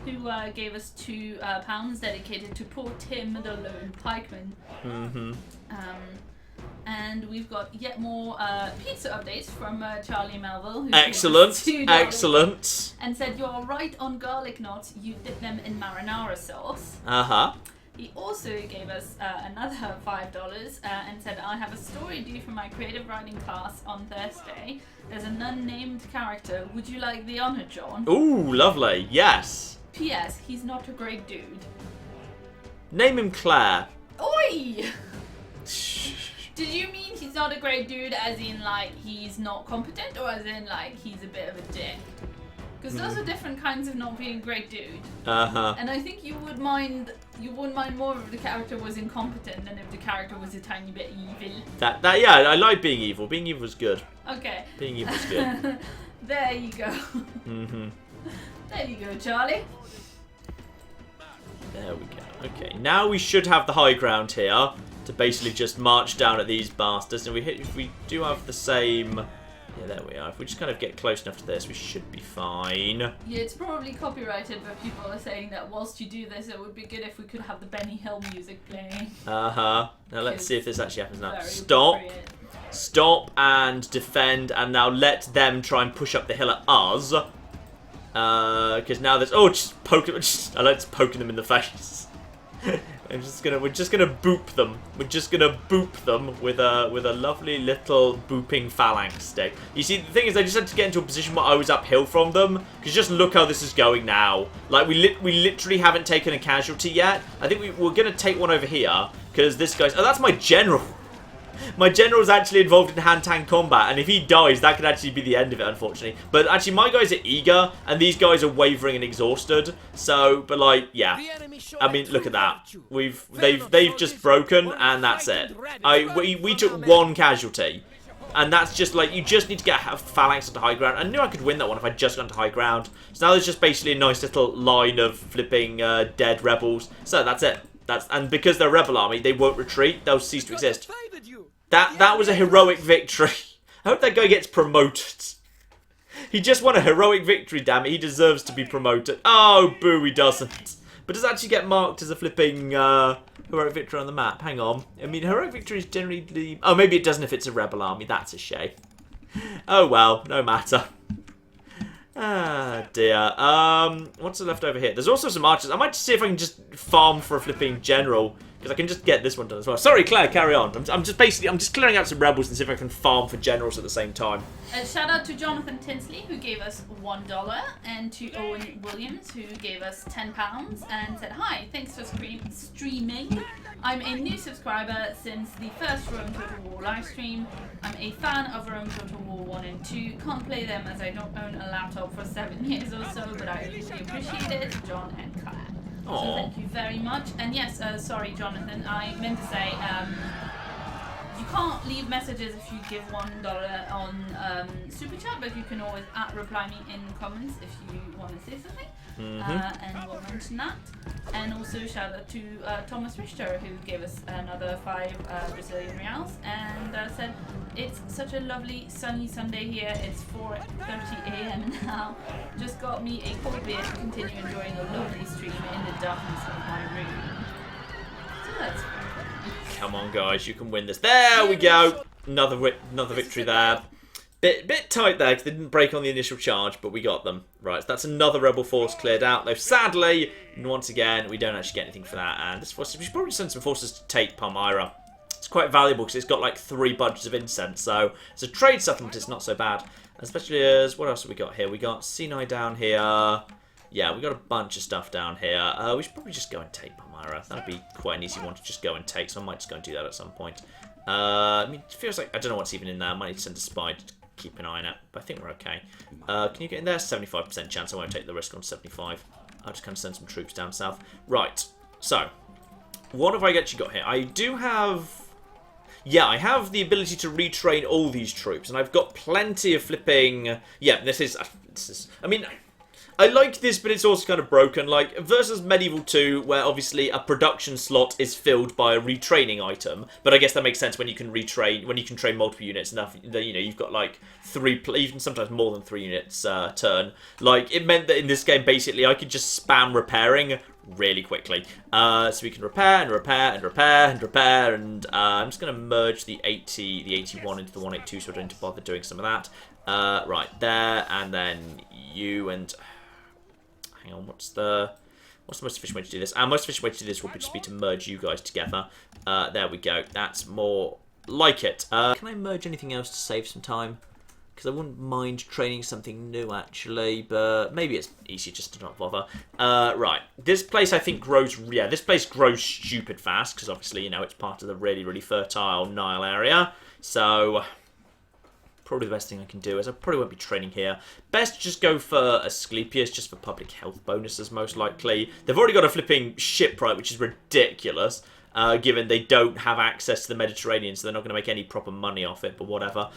who gave us £2 dedicated to poor Tim, the lone pikeman. And we've got yet more pizza updates from Charlie Melville. Who Excellent. And said, you're right on garlic knots, you dip them in marinara sauce. He also gave us another $5 and said, I have a story due for my creative writing class on Thursday. There's an unnamed character. Would you like the honor, John? Ooh, lovely. Yes. P.S. He's not a great dude. Name him Claire. Oi! Did you mean he's not a great dude as in, like, he's not competent, or as in, like, he's a bit of a dick? Because those are different kinds of not being a great dude. And I think you wouldn't mind more if the character was incompetent than if the character was a tiny bit evil. Yeah, I like being evil. Being evil is good. Okay. Being evil is good. There you go. There you go, Charlie. There we go. Okay, now we should have the high ground here to basically just march down at these bastards. And if we do have the same... Yeah, there we are. If we just kind of get close enough to this, we should be fine. Yeah, it's probably copyrighted, but people are saying that whilst you do this, it would be good if we could have the Benny Hill music playing. Now let's see if this actually happens now. Stop. Stop and defend, and now let them try and push up the hill at us. Because now there's... Oh, just poke them. I like just poking them in the face. We're just gonna boop them. We're just gonna boop them with a lovely little booping phalanx stick. You see, the thing is, I just had to get into a position where I was uphill from them. Because just look how this is going now. Like we literally haven't taken a casualty yet. I think we're gonna take one over here because this guy's. Oh, that's my general. My general is actually involved in hand-to-hand combat, and if he dies, that could actually be the end of it, unfortunately. But actually, my guys are eager, and these guys are wavering and exhausted. So, but like, yeah. I mean, look at that. They've just broken, and that's it. We took one casualty, and that's just like you just need to get a phalanx onto high ground. I knew I could win that one if I'd just gone to high ground. So now there's just basically a nice little line of flipping dead rebels. So that's it. And because they're a rebel army, they won't retreat. They'll cease to exist. That was a heroic victory. I hope that guy gets promoted. He just won a heroic victory, damn it. He deserves to be promoted. Oh, boo, he doesn't. But does it actually get marked as a flipping heroic victory on the map? Hang on. I mean, heroic victory is generally... Oh, maybe it doesn't if it's a rebel army. That's a shame. Oh, well, no matter. Ah, dear. What's left over here? There's also some archers. I might just see if I can just farm for a flipping general. Because I can just get this one done as well. Sorry, Claire, carry on. I'm just clearing out some rebels and see if I can farm for generals at the same time. Shout out to Jonathan Tinsley, who gave us $1, and to Owen Williams, who gave us £10 and said, hi, thanks for streaming. I'm a new subscriber since the first Rome Total War livestream. I'm a fan of Rome Total War 1 and 2. Can't play them as I don't own a laptop for 7 years or so, but I really appreciate it. John and Claire. So thank you very much. And yes, sorry, Jonathan, I meant to say, you can't leave messages if you give $1 on Super Chat, but you can always reply me in comments if you want to say something. And we'll mention that. And also shout out to Thomas Richter, who gave us another 5 Brazilian reals and said, it's such a lovely sunny Sunday here. It's 4:30 a.m. now. Just got me a cold beer to continue enjoying a lovely stream in the darkness of my room. So that's Come on, guys, you can win this. There we go. Another victory there. Bit tight there because they didn't break on the initial charge, but we got them. Right, so that's another rebel force cleared out. Though sadly, once again, we don't actually get anything for that. And this force, we should probably send some forces to take Palmyra. It's quite valuable because it's got like 3 budgets of incense. So as a trade settlement, it's not so bad. Especially as, what else have we got here? We got Sinai down here. Yeah, we got a bunch of stuff down here. We should probably just go and take Palmyra. That'd be quite an easy one to just go and take. So I might just go and do that at some point. I mean, it feels like I don't know what's even in there. I might need to send a spy to keep an eye on it, but I think we're okay. Can you get in there? 75% chance. I won't take the risk on 75. I'll just kind of send some troops down south. Right. So, what have I actually got here? I do have... Yeah, I have the ability to retrain all these troops, and I've got plenty of flipping... Yeah, this is... I mean... I like this, but it's also kind of broken. Like, versus Medieval 2, where obviously a production slot is filled by a retraining item. But I guess that makes sense when you can retrain, when you can train multiple units enough. You know, you've got like 3, even sometimes more than 3 units turn. Like, it meant that in this game, basically, I could just spam repairing really quickly. So we can repair and repair and repair and repair. And I'm just going to merge the 81 into the 182, so I don't need to bother doing some of that. Right there, and then you and... Hang on, what's the most efficient way to do this? Our most efficient way to do this will just be to merge you guys together. There we go. That's more like it. Can I merge anything else to save some time? Because I wouldn't mind training something new, actually, but maybe it's easier just to not bother. Right. This place, I think, grows... Yeah, this place grows stupid fast, because obviously, you know, it's part of the really, really fertile Nile area. So... Probably the best thing I can do is I probably won't be training here. Best to just go for Asclepius, just for public health bonuses, most likely. They've already got a flipping shipwright, which is ridiculous, given they don't have access to the Mediterranean, so they're not going to make any proper money off it, but whatever.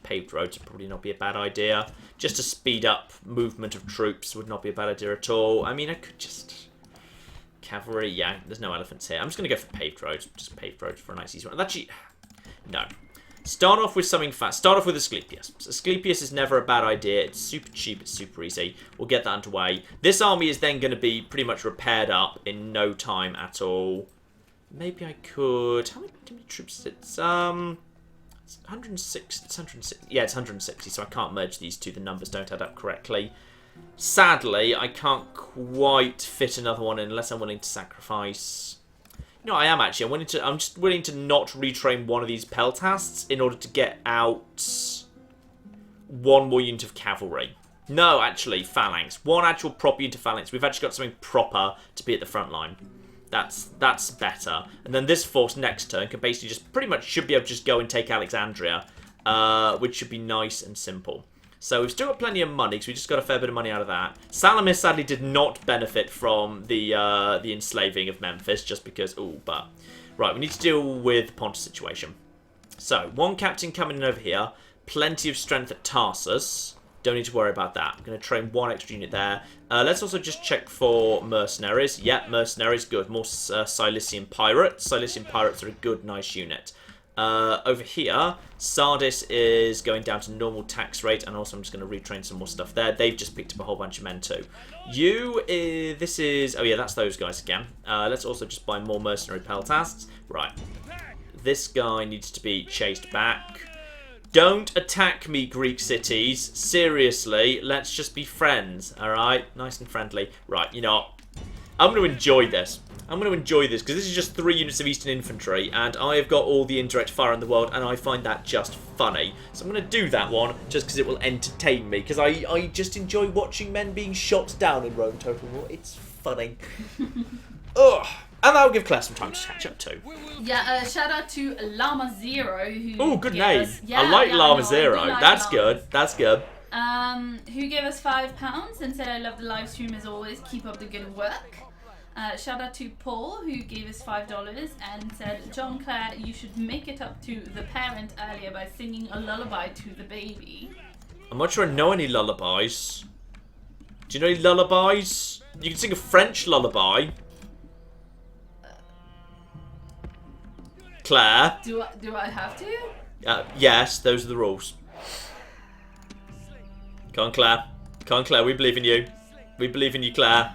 Paved roads would probably not be a bad idea. Just to speed up movement of troops would not be a bad idea at all. I mean, I could just... Cavalry, yeah, there's no elephants here. I'm just going to go for paved roads. Just paved roads for a nice easy one. Actually... No. Start off with something fast. Start off with Asclepius. Asclepius is never a bad idea. It's super cheap. It's super easy. We'll get that underway. This army is then going to be pretty much repaired up in no time at all. Maybe I could... How many troops is it? It's 106. It's 160. Yeah, it's 160, so I can't merge these two. The numbers don't add up correctly. Sadly, I can't quite fit another one in unless I'm willing to sacrifice... No, I am actually. I'm just willing to not retrain one of these peltasts in order to get out 1 more unit of cavalry. No, actually, phalanx. 1 actual proper unit of phalanx. We've actually got something proper to be at the front line. That's better. And then this force next turn can basically just pretty much should be able to just go and take Alexandria, which should be nice and simple. So we've still got plenty of money, because we just got a fair bit of money out of that. Salamis sadly did not benefit from the enslaving of Memphis, just because... Ooh, but... Right, we need to deal with the Pontus situation. So, 1 captain coming in over here. Plenty of strength at Tarsus. Don't need to worry about that. I'm going to train 1 extra unit there. Let's also just check for mercenaries. Yep, mercenaries, good. More Cilician pirates. Cilician pirates are a good, nice unit. Over here, Sardis is going down to normal tax rate, and also I'm just going to retrain some more stuff there. They've just picked up a whole bunch of men too. This is... Oh yeah, that's those guys again. Let's also just buy more mercenary peltasts. Right. This guy needs to be chased back. Don't attack me, Greek cities. Seriously, let's just be friends, alright? Nice and friendly. Right, you know, I'm going to enjoy this. I'm going to enjoy this, because this is just 3 units of Eastern Infantry, and I have got all the indirect fire in the world, and I find that just funny. So I'm going to do that one, just because it will entertain me, because I just enjoy watching men being shot down in Rome Total War. It's funny. Ugh. And that'll give Claire some time to catch up too. Yeah, shout out to Llama Zero, who... Oh, good name. Us, yeah, I like Llama no, Zero. like That's llamas. good. That's good. Who gave us £5 and said, I love the live stream as always. Keep up the good work. Shout out to Paul, who gave us $5 and said, John Clare, you should make it up to the parent earlier by singing a lullaby to the baby. I'm not sure I know any lullabies. Do you know any lullabies? You can sing a French lullaby. Claire? Do I have to? Yes, those are the rules. Come on, Claire. Come on, Claire, we believe in you. We believe in you, Claire.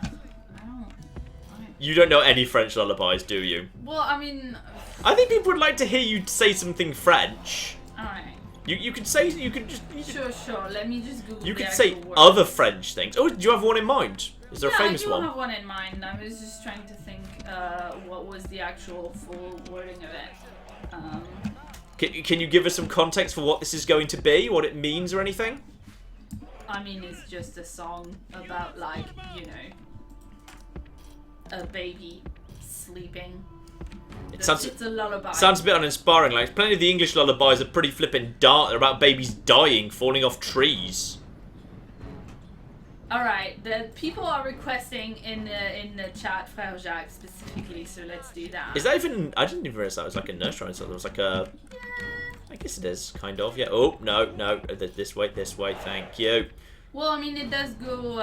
You don't know any French lullabies, do you? Well, I mean... I think people would like to hear you say something French. Alright. You could say... You could just... Sure. Let me just Google You the could say actual words. other French things. Oh, do you have one in mind? Is there a famous one? I do have one in mind. I was just trying to think what was the actual full wording of it. Can you give us some context for what this is going to be? What it means or anything? I mean, it's just a song about, like, you know, a baby sleeping. It's a lullaby. Sounds a bit uninspiring. Like, plenty of the English lullabies are pretty flippin' dark. They're about babies dying, falling off trees. Alright, the people are requesting in the chat Frère Jacques specifically, so let's do that. Is that even... I didn't even realize that was like a nursery rhyme. So there was like a... I guess it is, kind of, yeah. Oh, no. This way, thank you. Well, I mean, it does go,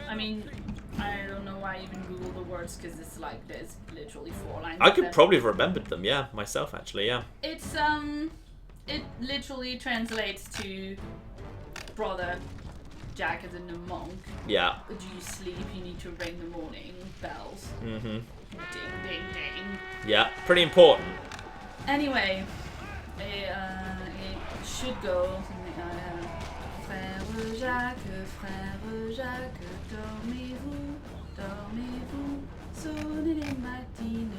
I mean, I don't know why I even Google the words, because it's like, there's literally 4 lines. I could probably have remembered them, yeah, myself, actually, yeah. It's, it literally translates to, brother, Jack is in the monk. Yeah. Do you sleep? You need to ring the morning bells. Mm-hmm. Ding, ding, ding. Yeah, pretty important. Anyway, it should go something Frère Jacques, dormez-vous, sonnez les matines,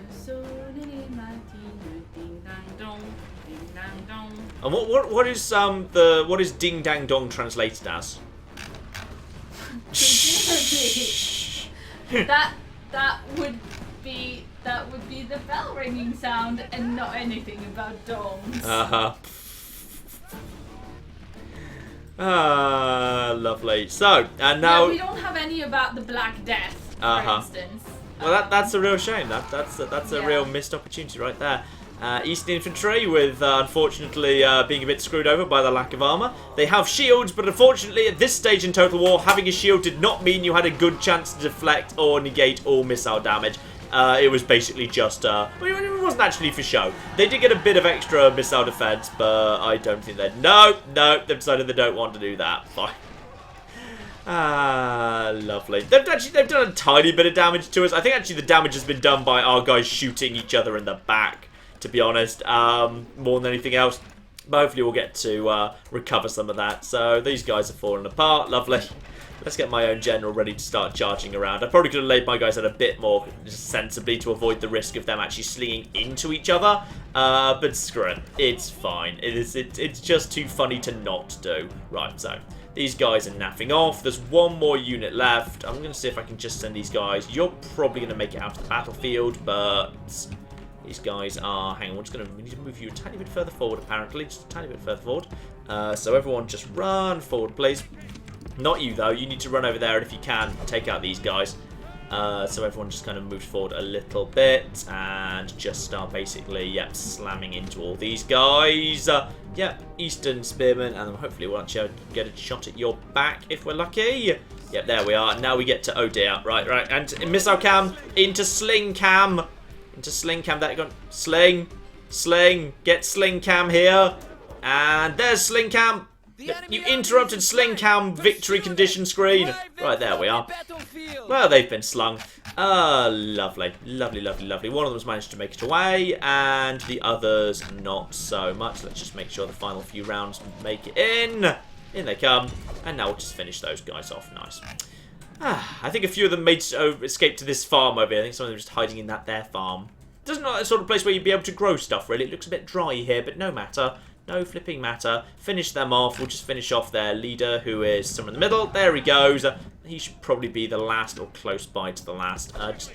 ding dang dong, ding dang dong. And what is ding dang dong translated as? that would be the bell ringing sound and not anything about dongs. Lovely. So, and now... Yeah, we don't have any about the Black Death, for instance. Well, that's a real shame. That's a real missed opportunity right there. Eastern Infantry with, unfortunately, being a bit screwed over by the lack of armour. They have shields, but unfortunately, at this stage in Total War, having a shield did not mean you had a good chance to deflect or negate all missile damage. It was basically just, it wasn't actually for show. They did get a bit of extra missile defense, but I don't think they'd... No, they've decided they don't want to do that. Fine. Lovely. They've done a tiny bit of damage to us. I think actually the damage has been done by our guys shooting each other in the back, to be honest, more than anything else. But hopefully we'll get to recover some of that. So these guys are falling apart. Lovely. Let's get my own general ready to start charging around. I probably could have laid my guys out a bit more sensibly to avoid the risk of them actually slinging into each other. But screw it. It's fine. It's just too funny to not do. Right, so these guys are naffing off. There's one more unit left. I'm going to see if I can just send these guys. You're probably going to make it out to the battlefield, but these guys are... Hang on, we need to move you a tiny bit further forward, apparently. Just a tiny bit further forward. So everyone just run forward, please. Not you, though. You need to run over there, and if you can, take out these guys. So everyone just kind of moves forward a little bit and just start basically, slamming into all these guys. Eastern Spearmen, and then hopefully we'll actually get a shot at your back if we're lucky. Yep, there we are. Now we get to... Oh, dear. Right. And missile cam into sling cam. Into sling cam. There, sling. Get sling cam here. And there's sling cam. You interrupted sling cam victory condition screen. Right, there we are. Well, they've been slung. Lovely. One of them's managed to make it away, and the others not so much. Let's just make sure the final few rounds make it in. In they come. And now we'll just finish those guys off. Nice. I think a few of them made escape to this farm over here. I think some of them are just hiding in their farm. Doesn't look like the sort of place where you'd be able to grow stuff, really. It looks a bit dry here, but no matter. No flipping matter. Finish them off. We'll just finish off their leader, who is somewhere in the middle. There he goes. He should probably be the last or close by to the last. Just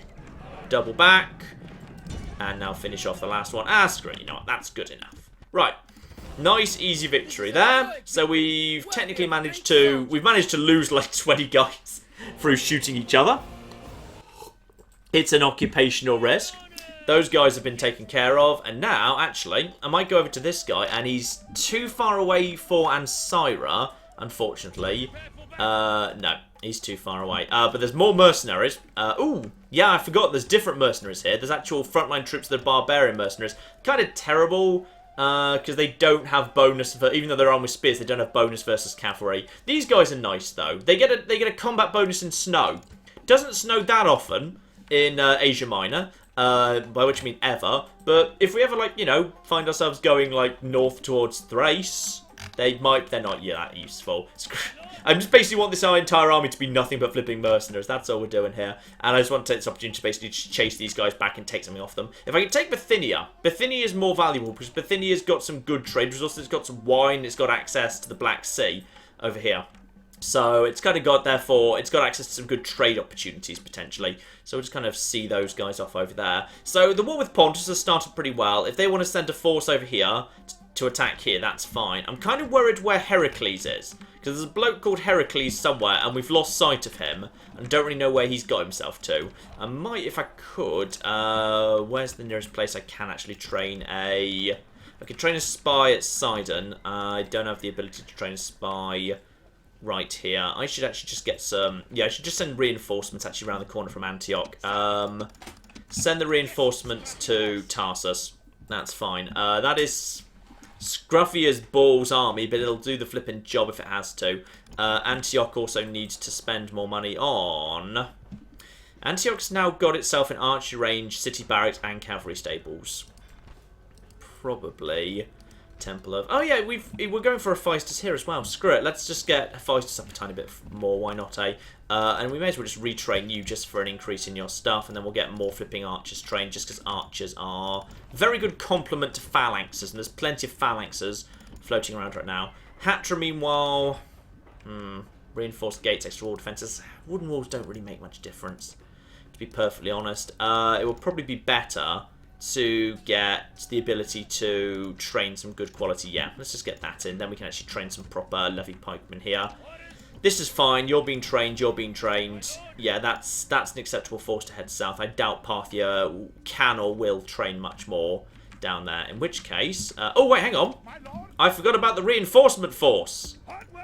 double back. And now finish off the last one. Screw it. You know what? That's good enough. Right. Nice, easy victory there. So we've technically managed to... We've managed to lose like 20 guys through shooting each other. It's an occupational risk. Those guys have been taken care of, and now, actually, I might go over to this guy, and he's too far away for Ansira, unfortunately. No, he's too far away. But there's more mercenaries. Ooh, yeah, I forgot there's different mercenaries here. There's actual frontline troops that are barbarian mercenaries. Kind of terrible, because they don't have bonus, even though they're armed with spears, they don't have bonus versus cavalry. These guys are nice, though. They get a combat bonus in snow. Doesn't snow that often in Asia Minor. By which I mean ever, but if we ever, like, you know, find ourselves going, like, north towards Thrace, they're not that useful. I just basically want this entire army to be nothing but flipping mercenaries. That's all we're doing here. And I just want to take this opportunity to basically chase these guys back and take something off them. If I can take Bithynia, Bithynia is more valuable because Bithynia's got some good trade resources. It's got some wine. It's got access to the Black Sea over here. So it's kind of got, therefore, it's got access to some good trade opportunities, potentially. So we'll just kind of see those guys off over there. So the war with Pontus has started pretty well. If they want to send a force over here to attack here, that's fine. I'm kind of worried where Heracles is. Because there's a bloke called Heracles somewhere, and we've lost sight of him. And don't really know where he's got himself to. I might, if I could, where's the nearest place I can actually train I could train a spy at Sidon. I don't have the ability to train a spy right here. I should actually just get some... Yeah, I should just send reinforcements actually around the corner from Antioch. Send the reinforcements to Tarsus. That's fine. That is scruffy as balls army, but it'll do the flipping job if it has to. Antioch also needs to spend more money on... Antioch's now got itself an archery range, city barracks, and cavalry stables. Probably... Temple of... Oh yeah, we're going for Hephaestus here as well. Screw it, let's just get Hephaestus up a tiny bit more, why not, eh? And we may as well just retrain you just for an increase in your stuff, and then we'll get more flipping archers trained, just because archers are very good complement to phalanxes, and there's plenty of phalanxes floating around right now. Hatra, meanwhile... reinforced gates, extra wall defences. Wooden walls don't really make much difference, to be perfectly honest. It will probably be better to get the ability to train some good quality. Yeah, let's just get that in. Then we can actually train some proper levy pikemen here. This is fine. You're being trained. You're being trained. Yeah, that's an acceptable force to head south. I doubt Parthia can or will train much more down there. In which case... oh, wait, hang on. I forgot about the reinforcement force.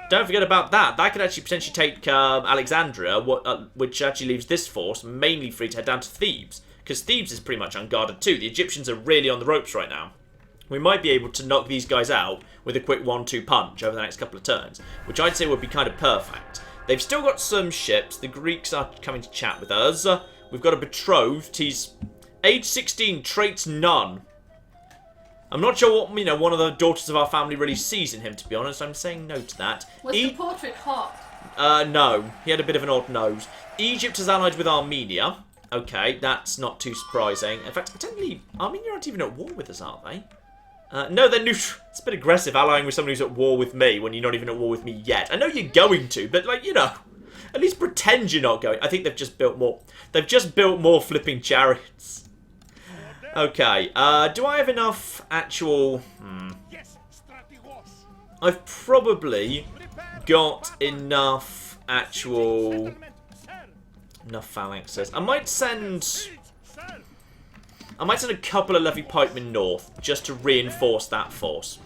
Don't forget about that. That could actually potentially take Alexandria, which actually leaves this force mainly free to head down to Thebes. Because Thebes is pretty much unguarded too. The Egyptians are really on the ropes right now. We might be able to knock these guys out with a quick 1-2 punch over the next couple of turns, which I'd say would be kind of perfect. They've still got some ships. The Greeks are coming to chat with us. We've got a betrothed. He's age 16, traits none. I'm not sure what, you know, one of the daughters of our family really sees in him, to be honest. I'm saying no to that. Was the portrait hot? No. He had a bit of an odd nose. Egypt is allied with Armenia. Okay, that's not too surprising. In fact, technically, Armenia aren't even at war with us, are they? No, they're neutral. It's a bit aggressive allying with somebody who's at war with me when you're not even at war with me yet. I know you're going to, but, like, you know, at least pretend you're not going. I think they've just built more. They've just built more flipping chariots. Okay, do I have enough actual... I've probably got enough actual... Enough phalanxes. I might send a couple of levy pikemen north just to reinforce that force.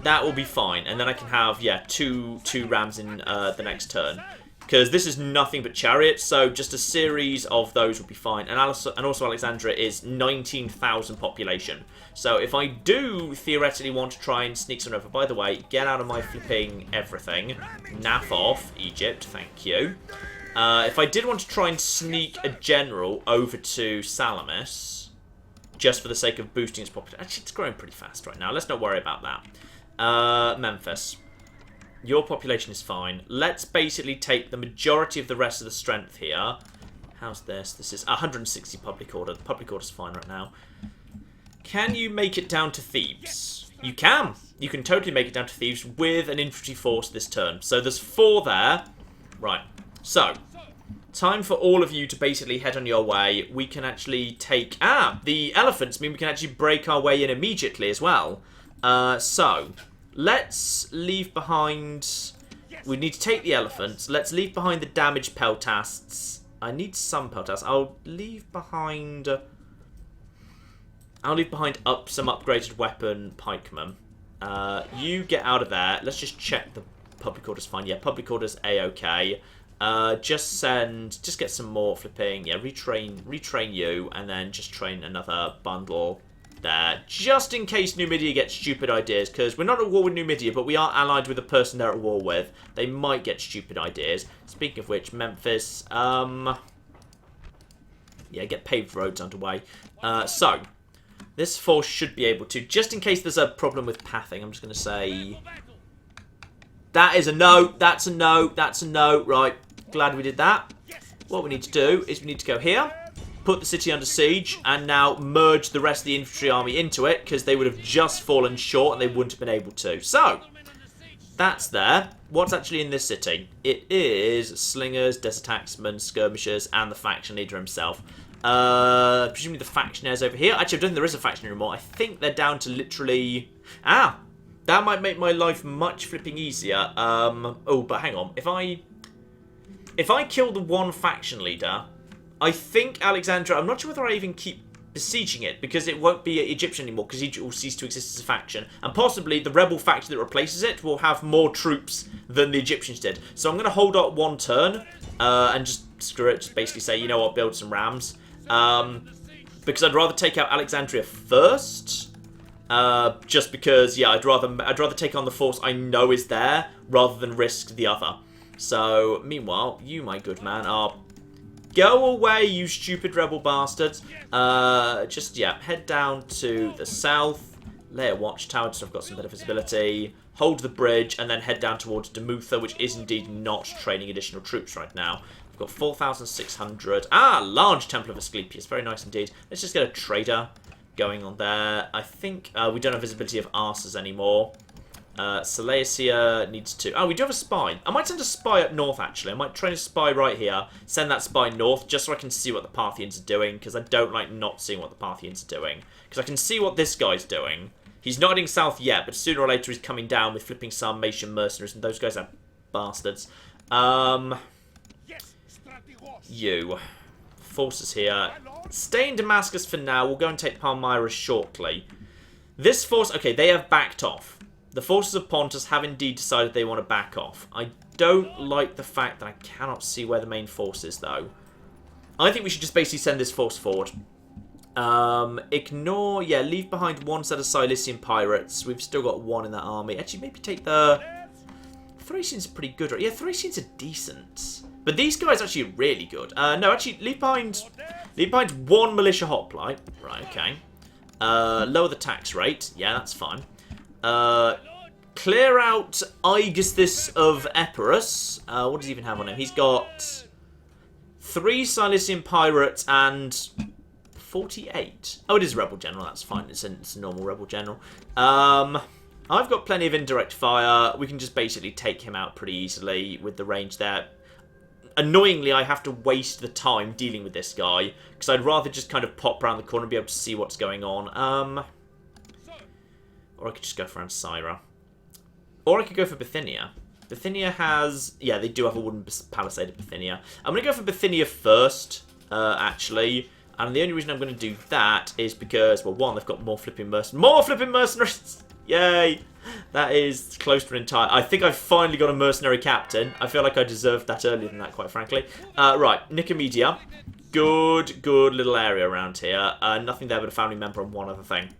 That will be fine, and then I can have, yeah, two rams in the next turn. Because this is nothing but chariots, so just a series of those will be fine. And also Alexandria is 19,000 population. So if I do theoretically want to try and sneak some over, by the way, get out of my flipping everything. Naff off, Egypt, thank you. If I did want to try and sneak a general over to Salamis, just for the sake of boosting its population. Actually, it's growing pretty fast right now. Let's not worry about that. Memphis. Your population is fine. Let's basically take the majority of the rest of the strength here. How's this? This is 160 public order. The public order's fine right now. Can you make it down to Thebes? You can. You can totally make it down to Thebes with an infantry force this turn. So there's 4 there. Right. So, time for all of you to basically head on your way. We can actually take... the elephants mean we can actually break our way in immediately as well. So, let's leave behind... We need to take the elephants. Let's leave behind the damaged peltasts I need some peltas. I'll leave behind... I'll leave behind some upgraded weapon pikemen. You get out of there. Let's just check the public order's fine. Yeah, public order's A-okay. Just get some more flipping. Yeah, retrain you, and then just train another bundle there, just in case Numidia gets stupid ideas, because we're not at war with Numidia, but we are allied with the person they're at war with. They might get stupid ideas. Speaking of which, Memphis, yeah, get paved roads underway. So, this force should be able to, just in case there's a problem with pathing, I'm just going to say, that is a no, that's a no, that's a no, right, glad we did that. What we need to do is we need to go here, put the city under siege, and now merge the rest of the infantry army into it, because they would have just fallen short and they wouldn't have been able to. So, that's there. What's actually in this city? It is slingers, desert axemen, skirmishers, and the faction leader himself. Presumably the factionaires over here. Actually, I don't think there is a faction anymore. I think they're down to literally... Ah! That might make my life much flipping easier. Oh, but hang on. If I kill the one faction leader... I think Alexandria, I'm not sure whether I even keep besieging it, because it won't be Egyptian anymore, because Egypt will cease to exist as a faction. And possibly the rebel faction that replaces it will have more troops than the Egyptians did. So I'm going to hold up one turn, and just screw it, just basically say, you know what, build some rams. Because I'd rather take out Alexandria first, just because, yeah, I'd rather take on the force I know is there, rather than risk the other. So, meanwhile, you, my good man, are... Go away, you stupid rebel bastards. Just, yeah, head down to the south. Lay a watchtower, so I've got some better visibility. Hold the bridge, and then head down towards Demutha, which is indeed not training additional troops right now. I've got 4,600. Ah, large Temple of Asclepius. Very nice indeed. Let's just get a trader going on there. I think we don't have visibility of arses anymore. Seleucia needs to... Oh, we do have a spy. I might send a spy up north, actually. I might train a spy right here. Send that spy north, just so I can see what the Parthians are doing, because I don't like not seeing what the Parthians are doing. Because I can see what this guy's doing. He's not heading south yet, but sooner or later he's coming down with flipping Sarmatian mercenaries, and those guys are bastards. You. Forces here. Stay in Damascus for now. We'll go and take Palmyra shortly. This force... Okay, they have backed off. The forces of Pontus have indeed decided they want to back off. I don't like the fact that I cannot see where the main force is, though. I think we should just basically send this force forward. Ignore... Yeah, leave behind one set of Cilician pirates. We've still got one in that army. Actually, maybe take the... Thracians are pretty good. Yeah, Thracians are decent. But these guys are actually really good. No, actually, leave behind one militia hoplite. Right, okay. Lower the tax rate. Yeah, that's fine. Clear out Aegisthus of Epirus. What does he even have on him? He's got 3 Cilician pirates and 48. Oh, it is a rebel general. That's fine. It's a normal rebel general. I've got plenty of indirect fire. We can just basically take him out pretty easily with the range there. Annoyingly, I have to waste the time dealing with this guy, because I'd rather just kind of pop around the corner and be able to see what's going on. Or I could just go for Ancyra. Or I could go for Bithynia. Bithynia has... Yeah, they do have a wooden palisade at Bithynia. I'm going to go for Bithynia first, actually. And the only reason I'm going to do that is because, well, one, they've got more flipping mercenaries. More flipping mercenaries! Yay! That is close to an entire... I think I've finally got a mercenary captain. I feel like I deserved that earlier than that, quite frankly. Right, Nicomedia. Good little area around here. Nothing there but a family member and one other thing.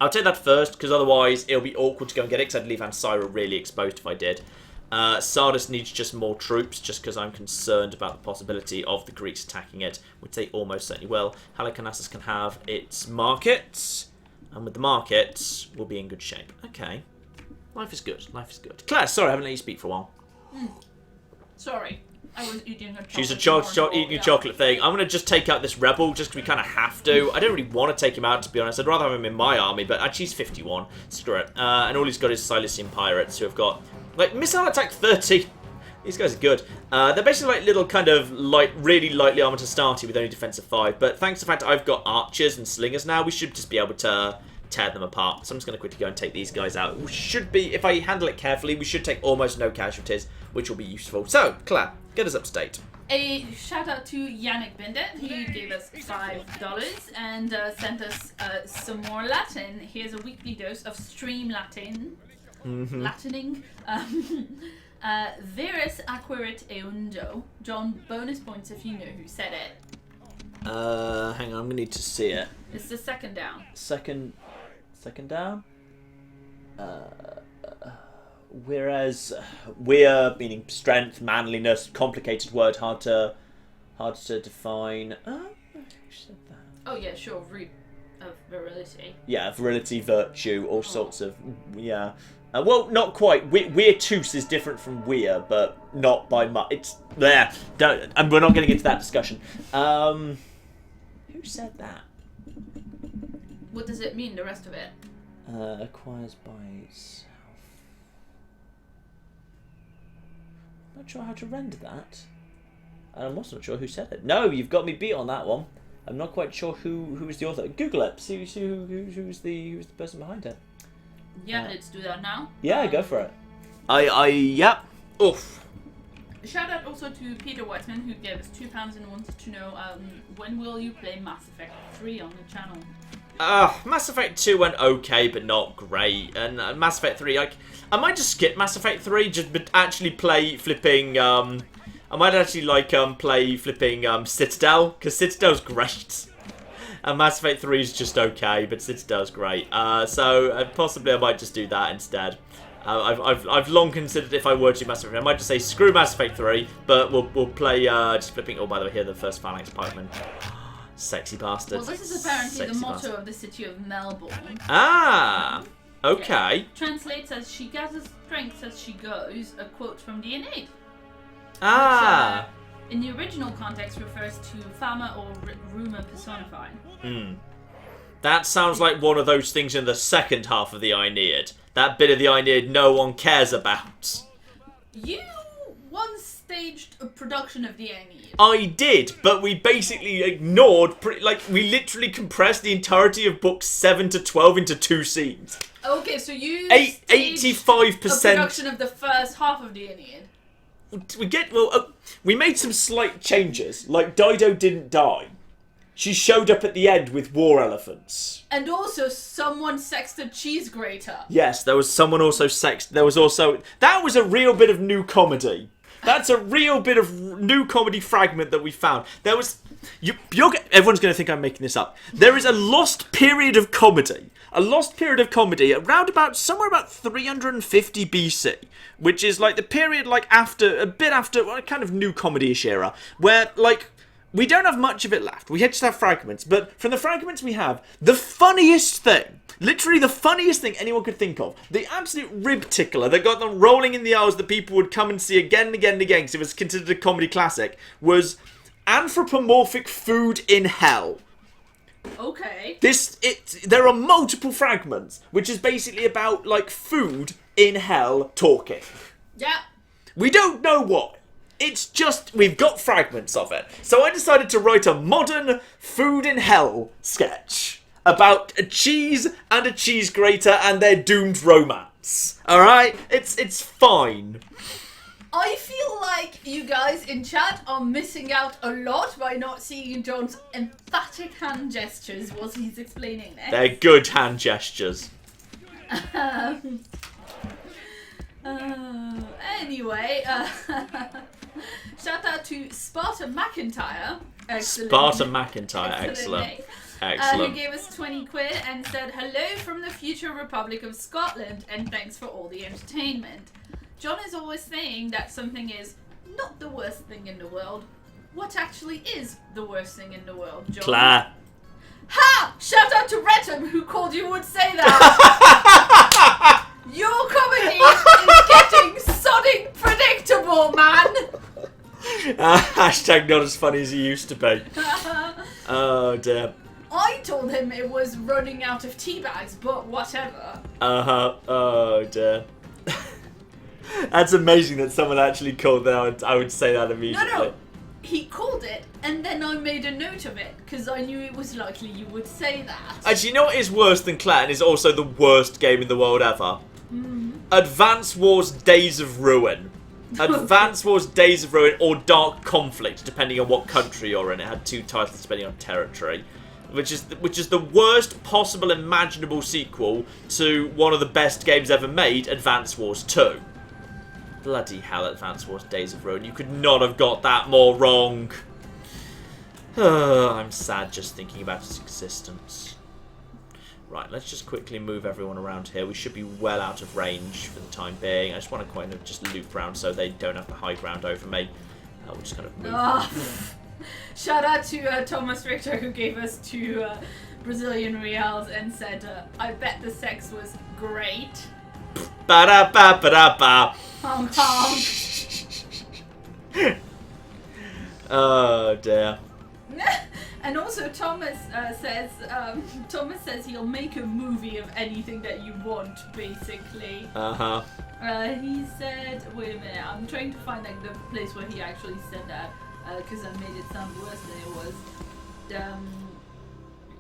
I'll take that first, because otherwise it'll be awkward to go and get it, because I'd leave Ancyra really exposed if I did. Sardis needs just more troops, just because I'm concerned about the possibility of the Greeks attacking it, which they almost certainly will. Halicarnassus can have its market, and with the market, we'll be in good shape. Okay. Life is good. Life is good. Claire, sorry, I haven't let you speak for a while. Sorry. I was eating a chocolate. She's eating a chocolate thing. I'm going to just take out this rebel, just because we kind of have to. I don't really want to take him out, to be honest. I'd rather have him in my army, but actually he's 51. Screw it. And all he's got is Cilician pirates, who have got, like, missile attack 30. These guys are good. They're basically like little kind of really lightly armoured Hastati with only defensive 5. But thanks to the fact that I've got archers and slingers now, we should just be able to tear them apart. So I'm just going to quickly go and take these guys out. We should be, if I handle it carefully, we should take almost no casualties. which will be useful. So, Claire, get us up to date. A shout out to Yannick Bindet, who gave us $5 and sent us some more Latin. Here's a weekly dose of stream Latin. Latining. Verus acquirit eundo. John, bonus points if you know who said it. Hang on, I'm gonna need to see it. It's the second down. Second down. Whereas we're meaning strength, manliness, complicated word, hard to define. Who said that? Oh yeah, sure. Of virility. Yeah, virility, virtue, all sorts of well, not quite. We're tus is different from we're, but not by much. It's there. Don't, and we're not getting into that discussion. Who said that? What does it mean? The rest of it. Acquires by self. Not sure how to render that. I'm also not sure who said it. No, you've got me beat on that one. I'm not quite sure who is the author. Google it. See who's the person behind it. Yeah, let's do that now. Yeah, go for it. Yep. Oof. Shout out also to Peter Whiteman, who gave us £2 and wanted to know when will you play Mass Effect 3 on the channel. Mass Effect 2 went okay, but not great. And Mass Effect 3, I might just skip Mass Effect 3, but actually play flipping. I might actually play flipping Citadel, because Citadel's great. And Mass Effect 3 is just okay, but Citadel's great. So possibly I might just do that instead. I've long considered if I were to do Mass Effect 3, I might just say screw Mass Effect 3, but we'll play just flipping. Oh, by the way, here the first Phalanx pikeman. Sexy bastard. Well, this is apparently the motto of the city of Melbourne. Ah, okay. Yeah. Translates as "She gathers strength as she goes." A quote from the Aeneid. Ah. Which, in the original context, refers to fama or rumor personified. That sounds like one of those things in the second half of the Aeneid. That bit of the Aeneid no one cares about. You once staged a production of the Aeneid. I did, but we basically ignored, we literally compressed the entirety of books 7 to 12 into 2 scenes. Okay, so you 85% a production of the first half of the Aeneid. We made some slight changes. Like, Dido didn't die. She showed up at the end with war elephants. And also, someone sexed a cheese grater. Yes, there was someone also sexed. There was also... That was a real bit of new comedy. That's a real bit of new comedy fragment that we found. There was... everyone's going to think I'm making this up. There is a lost period of comedy. A lost period of comedy around somewhere about 350 BC. Which is like the period a bit after a kind of new comedy-ish era. Where, we don't have much of it left. We just have fragments. But from the fragments we have, the funniest thing, literally the funniest thing anyone could think of, the absolute rib tickler that got them rolling in the hours that people would come and see again and again and again because it was considered a comedy classic, was anthropomorphic food in hell. Okay. There are multiple fragments, which is basically about, food in hell talking. Yeah. We don't know what. It's just, we've got fragments of it. So I decided to write a modern food in hell sketch about a cheese and a cheese grater and their doomed romance. Alright? It's fine. I feel like you guys in chat are missing out a lot by not seeing John's emphatic hand gestures whilst he's explaining this. They're good hand gestures. Anyway, shout out to Sparta McIntyre. Sparta McIntyre, excellent. Excellent. Who gave us 20 quid and said, "Hello from the future Republic of Scotland and thanks for all the entertainment." John is always saying that something is not the worst thing in the world. What actually is the worst thing in the world, John? Claire. Ha! Shout out to Retham, who called you would say that. Your comedy is getting sodding predictable, man. Hashtag not as funny as he used to be. Oh dear. I told him it was running out of tea bags, but whatever. Oh dear. That's amazing that someone actually called that. I would say that immediately. No. He called it, and then I made a note of it, because I knew it was likely you would say that. Actually, you know what is worse than Clan is also the worst game in the world ever? Advance Wars Days of Ruin. Advance Wars, Days of Ruin, or Dark Conflict, depending on what country you're in. It had 2 titles depending on territory. Which is the worst possible imaginable sequel to one of the best games ever made, Advance Wars 2. Bloody hell, Advance Wars, Days of Ruin. You could not have got that more wrong. I'm sad just thinking about its existence. Right, let's just quickly move everyone around here. We should be well out of range for the time being. I just want to kind of just loop around so they don't have the high ground over me. We'll just kind of move. Shout out to Thomas Richter, who gave us 2 Brazilian reals and said, I bet the sex was great. Ba-da-ba-ba-da-ba. Hong Kong. Oh, dear. And also Thomas says he'll make a movie of anything that you want, basically. Uh-huh. He said, wait a minute, I'm trying to find like the place where he actually said that, because I made it sound worse than it was.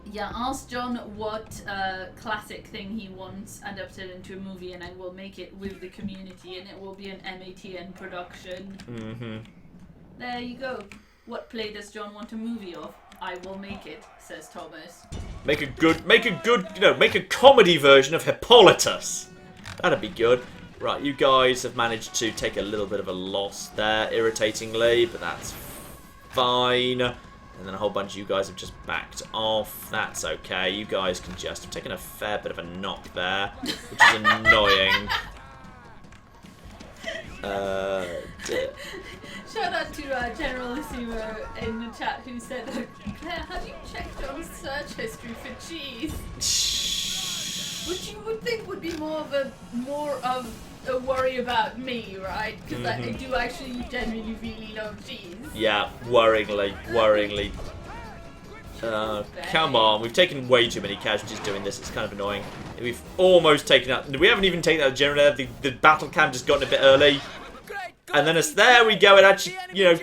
Yeah, ask John what classic thing he wants adapted into a movie, and I will make it with the community, and it will be an MATN production. Mm-hmm. There you go. What play does John want a movie of? I will make it, says Thomas. Make a comedy version of Hippolytus. That'd be good. Right, you guys have managed to take a little bit of a loss there, irritatingly, but that's fine. And then a whole bunch of you guys have just backed off. That's okay. You guys can just have taken a fair bit of a knock there, which is annoying. Shout out to Generalissimo in the chat who said, Claire, have you checked on search history for cheese? Which you would think would be more of a worry about me, right? Because I do actually genuinely really love cheese. Yeah, worryingly. Come on, we've taken way too many casualties doing this. It's kind of annoying. We've almost taken out. We haven't even taken out the general. The battle cam just gotten a bit early, and then there we go. It actually,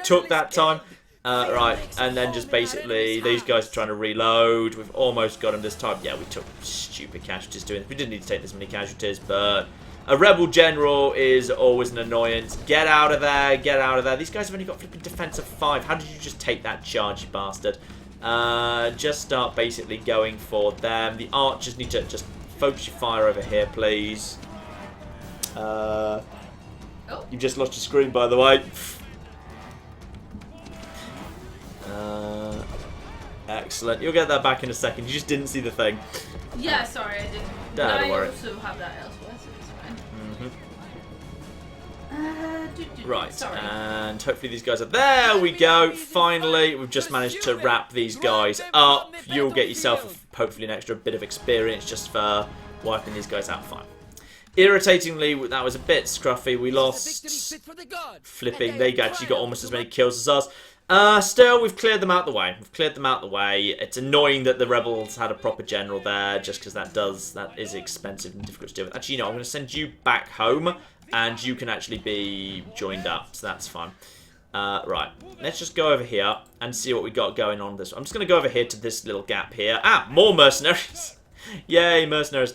took that time. Right, and then just basically these guys are trying to reload. We've almost got them this time. Yeah, we took stupid casualties doing this. We didn't need to take this many casualties, but a rebel general is always an annoyance. Get out of there, get out of there. These guys have only got flipping defense of 5. How did you just take that charge, you bastard? Just start basically going for them. The archers need to just focus your fire over here, please. You've just lost your screen, by the way. Excellent. You'll get that back in a second. You just didn't see the thing. Yeah, sorry, I didn't. Don't worry. I also have that elsewhere, so it's fine. Right, sorry. and hopefully these guys are there. We go. Finally, we've just managed to wrap these guys up. You'll get yourself hopefully an extra bit of experience just for wiping these guys out. Fine. Irritatingly, that was a bit scruffy. We lost flipping. They actually got almost as many kills as us. Still, we've cleared them out the way. It's annoying that the rebels had a proper general there, just because that is expensive and difficult to deal with. Actually, I'm going to send you back home, and you can actually be joined up, so that's fine. Right, let's just go over here and see what we got going on this. I'm just going to go over here to this little gap here. More mercenaries. Yay, mercenaries.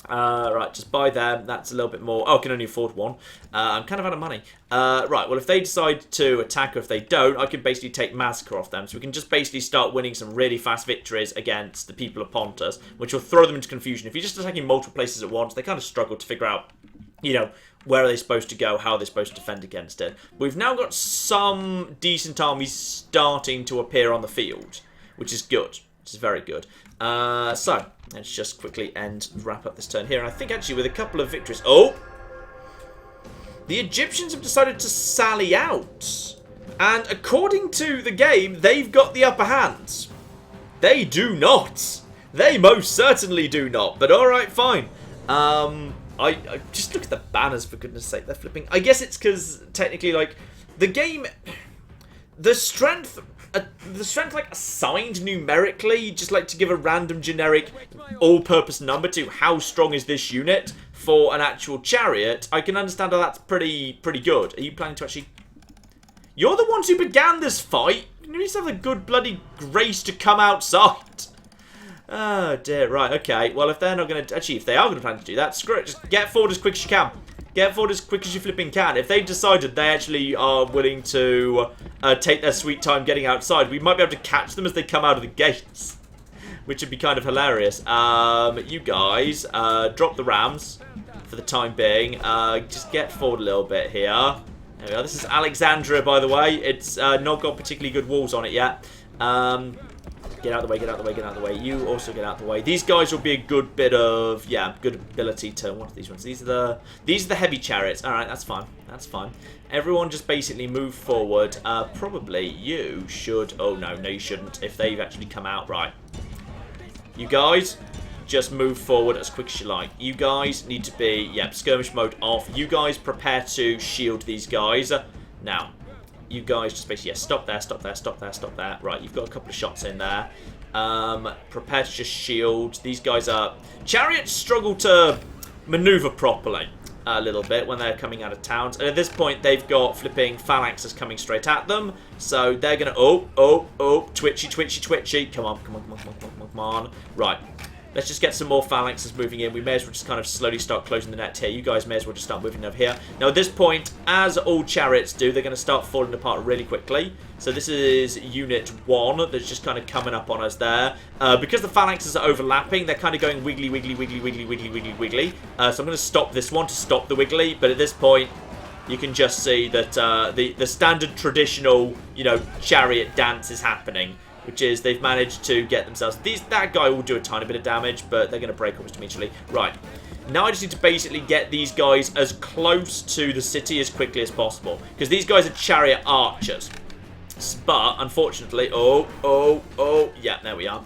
Right, just buy them. That's a little bit more. Oh, I can only afford one. I'm kind of out of money. Right, well, if they decide to attack or if they don't, I can basically take Massacre off them. So we can just basically start winning some really fast victories against the people of Pontus, which will throw them into confusion. If you're just attacking multiple places at once, they kind of struggle to figure out, where are they supposed to go, how are they supposed to defend against it. But we've now got some decent armies starting to appear on the field, which is good. Which is very good. So, let's just quickly wrap up this turn here. And I think actually with a couple of victories... Oh! The Egyptians have decided to sally out. And according to the game, they've got the upper hand. They do not. They most certainly do not. But alright, fine. I just look at the banners, for goodness sake. They're flipping. I guess it's because, technically, the game... The strength assigned numerically, just to give a random generic all-purpose number to how strong is this unit for an actual chariot, I can understand how that's pretty good. Are you planning to actually... You're the ones who began this fight. You need to have the good bloody grace to come outside. Oh dear, right, okay. Well, if they're not going to... Actually, if they are going to plan to do that, screw it. Just get forward as quick as you can. Get forward as quick as you flipping can. If they've decided they actually are willing to take their sweet time getting outside, we might be able to catch them as they come out of the gates. Which would be kind of hilarious. You guys, drop the rams for the time being. Just get forward a little bit here. There we are. This is Alexandria, by the way. It's not got particularly good walls on it yet. Get out of the way, get out of the way, get out of the way. You also get out of the way. These guys will be a good bit of, yeah, good ability to, what are these ones? These are the heavy chariots. Alright, that's fine. That's fine. Everyone just basically move forward. Probably you should, oh no, you shouldn't. If they've actually come out, right. You guys, just move forward as quick as you like. You guys need to be, yep, skirmish mode off. You guys prepare to shield these guys. Now, you guys just basically, yeah, stop there, stop there, stop there, stop there. Right, you've got a couple of shots in there. Prepare to just shield. These guys are... Chariots struggle to maneuver properly a little bit when they're coming out of towns. And at this point, they've got flipping phalanxes coming straight at them. So they're going to... twitchy, twitchy, twitchy. Come on, come on, come on, come on, come on, come on. Right. Let's just get some more phalanxes moving in. We may as well just kind of slowly start closing the net here. You guys may as well just start moving over here. Now, at this point, as all chariots do, they're going to start falling apart really quickly. So this is Unit 1 that's just kind of coming up on us there. Because the phalanxes are overlapping, they're kind of going wiggly, wiggly, wiggly, wiggly, wiggly, wiggly, wiggly. So I'm going to stop this one to stop the wiggly. But at this point, you can just see that the standard traditional, you know, chariot dance is happening. Which is they've managed to get themselves... That guy will do a tiny bit of damage, but they're going to break almost immediately. Right. Now I just need to basically get these guys as close to the city as quickly as possible. Because these guys are Chariot Archers. But, unfortunately... Yeah, there we are.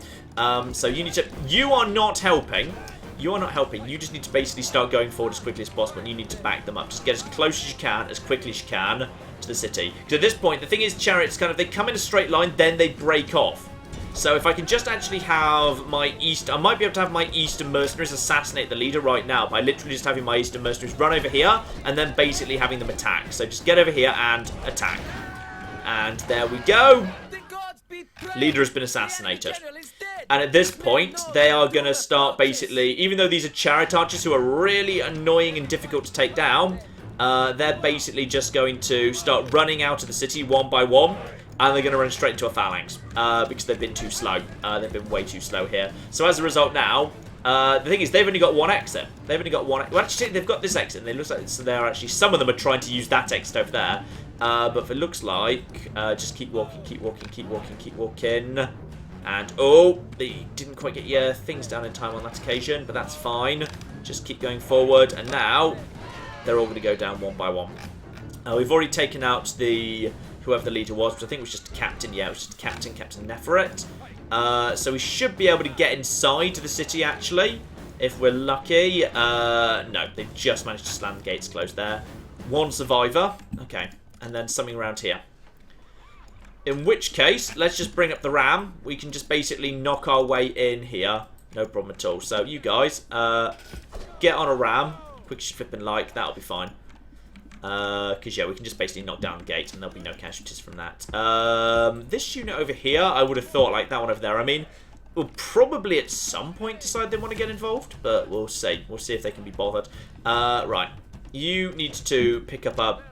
So you need to... You are not helping. You are not helping. You just need to basically start going forward as quickly as possible. And you need to back them up. Just get as close as you can, as quickly as you can... to the city. Because at this point, the thing is, chariots kind of, they come in a straight line, then they break off. So if I can just actually have my east, I might be able to have my eastern mercenaries assassinate the leader right now by literally just having my eastern mercenaries run over here and then basically having them attack. So just get over here and attack. And there we go. Leader has been assassinated. And at this point, they are going to start basically, even though these are chariot archers who are really annoying and difficult to take down, they're basically just going to start running out of the city one by one, and they're going to run straight into a phalanx because they've been too slow. They've been way too slow here. So as a result now, the thing is they've only got one exit. They've only got one. Well, actually, they've got this exit. And it looks like so they're actually some of them are trying to use that exit over there. But it looks like just keep walking, keep walking, keep walking, keep walking. And they didn't quite get your things down in time on that occasion, but that's fine. Just keep going forward, and now. They're all going to go down one by one. We've already taken out whoever the leader was, which I think was just a captain. Yeah, it was just a captain, Captain Neferet. So we should be able to get inside the city, actually, if we're lucky. No, they've just managed to slam the gates closed there. One survivor. Okay, and then something around here. In which case, let's just bring up the ram. We can just basically knock our way in here. No problem at all. So you guys, get on a ram. Quick as you flipping like, that'll be fine. Because, yeah, we can just basically knock down the gate and there'll be no casualties from that. This unit over here, I would have thought, like that one over there, I mean, will probably at some point decide they want to get involved, but we'll see. We'll see if they can be bothered. Right. You need to pick up a...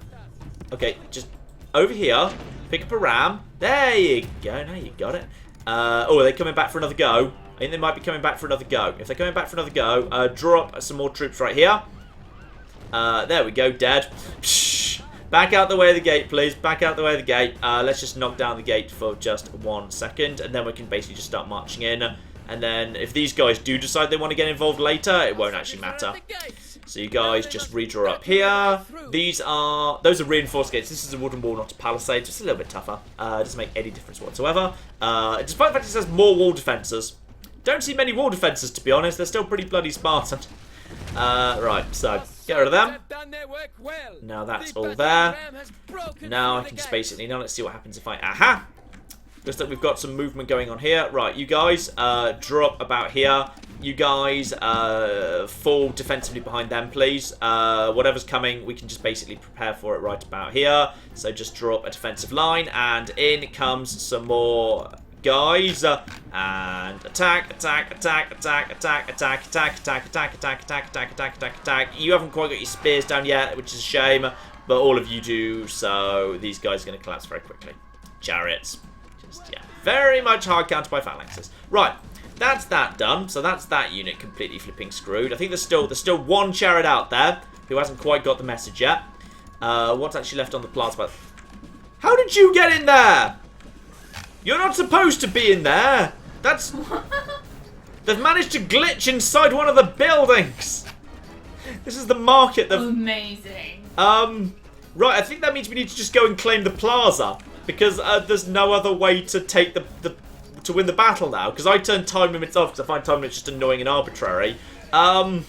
Okay, just over here, pick up a ram. There you go. Now you got it. Are they coming back for another go? I think they might be coming back for another go. If they're coming back for another go, draw up some more troops right here. There we go, dead. Psh, back out the way of the gate, please. Back out the way of the gate. Let's just knock down the gate for just 1 second, and then we can basically just start marching in. And then if these guys do decide they want to get involved later, it won't actually matter. So you guys just redraw up here. Those are reinforced gates. This is a wooden wall, not a palisade. Just a little bit tougher. Doesn't make any difference whatsoever. Despite the fact it says more wall defences. Don't see many wall defences, to be honest. They're still pretty bloody Spartan. Right, so get rid of them. Now that's all there. Now I can just basically... Now let's see what happens if I... Aha! Looks like we've got some movement going on here. Right, you guys, draw up about here. You guys, fall defensively behind them, please. Whatever's coming, we can just basically prepare for it right about here. So just draw up a defensive line, and in comes some more guys. And attack. You haven't quite got your spears down yet, which is a shame. But all of you do, so these guys are going to collapse very quickly. Chariots. Just, yeah. Very much hard counter by phalanxes. Right. That's that done. So that's that unit completely flipping screwed. I think there's still one chariot out there who hasn't quite got the message yet. What's actually left on the plaza? How did you get in there? You're not supposed to be in there. That's... They've managed to glitch inside one of the buildings. This is the market. Amazing. Right, I think that means we need to just go and claim the plaza. Because there's no other way to take to win the battle now. Because I turn time limits off because I find time limits just annoying and arbitrary. And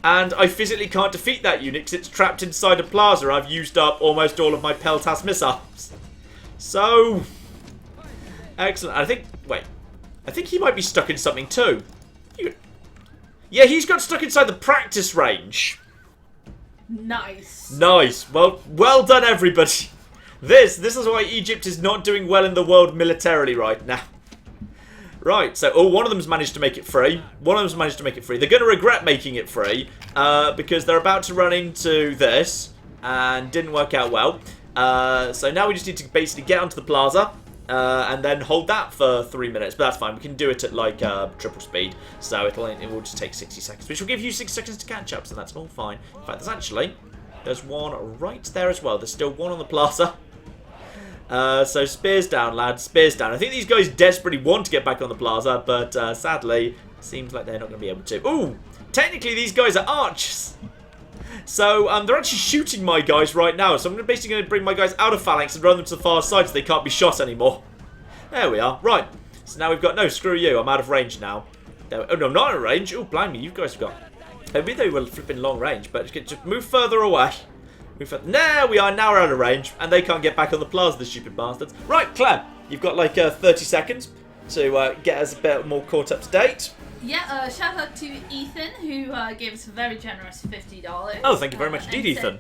I physically can't defeat that unit because it's trapped inside a plaza. I've used up almost all of my Peltas missiles. So... Excellent. I think he might be stuck in something too. Yeah, he's got stuck inside the practice range. Nice. Nice. Well done, everybody. This is why Egypt is not doing well in the world militarily right now. Right, so one of them's managed to make it free. They're going to regret making it free because they're about to run into this and didn't work out well. So now we just need to basically get onto the plaza. And then hold that for 3 minutes, but that's fine. We can do it at like triple speed, so it will just take 60 seconds, which will give you 6 seconds to catch up, so that's all fine. In fact, there's one right there as well. There's still one on the plaza. So spears down, lads, spears down. I think these guys desperately want to get back on the plaza, but sadly, it seems like they're not going to be able to. Ooh, technically these guys are archers. So, they're actually shooting my guys right now. So I'm basically going to bring my guys out of phalanx and run them to the far side so they can't be shot anymore. There we are. Right. So now we've got... No, screw you. I'm out of range now. Oh, no, I'm not out of range. Oh, blimey. You guys have got... I mean, they were flipping long range, but just move further away. There we are. Now we're out of range. And they can't get back on the plaza, the stupid bastards. Right, Claire. You've got like 30 seconds to get us a bit more caught up to date. Yeah, shout out to Ethan, who gave us a very generous $50. Oh, thank you very much indeed, Ethan.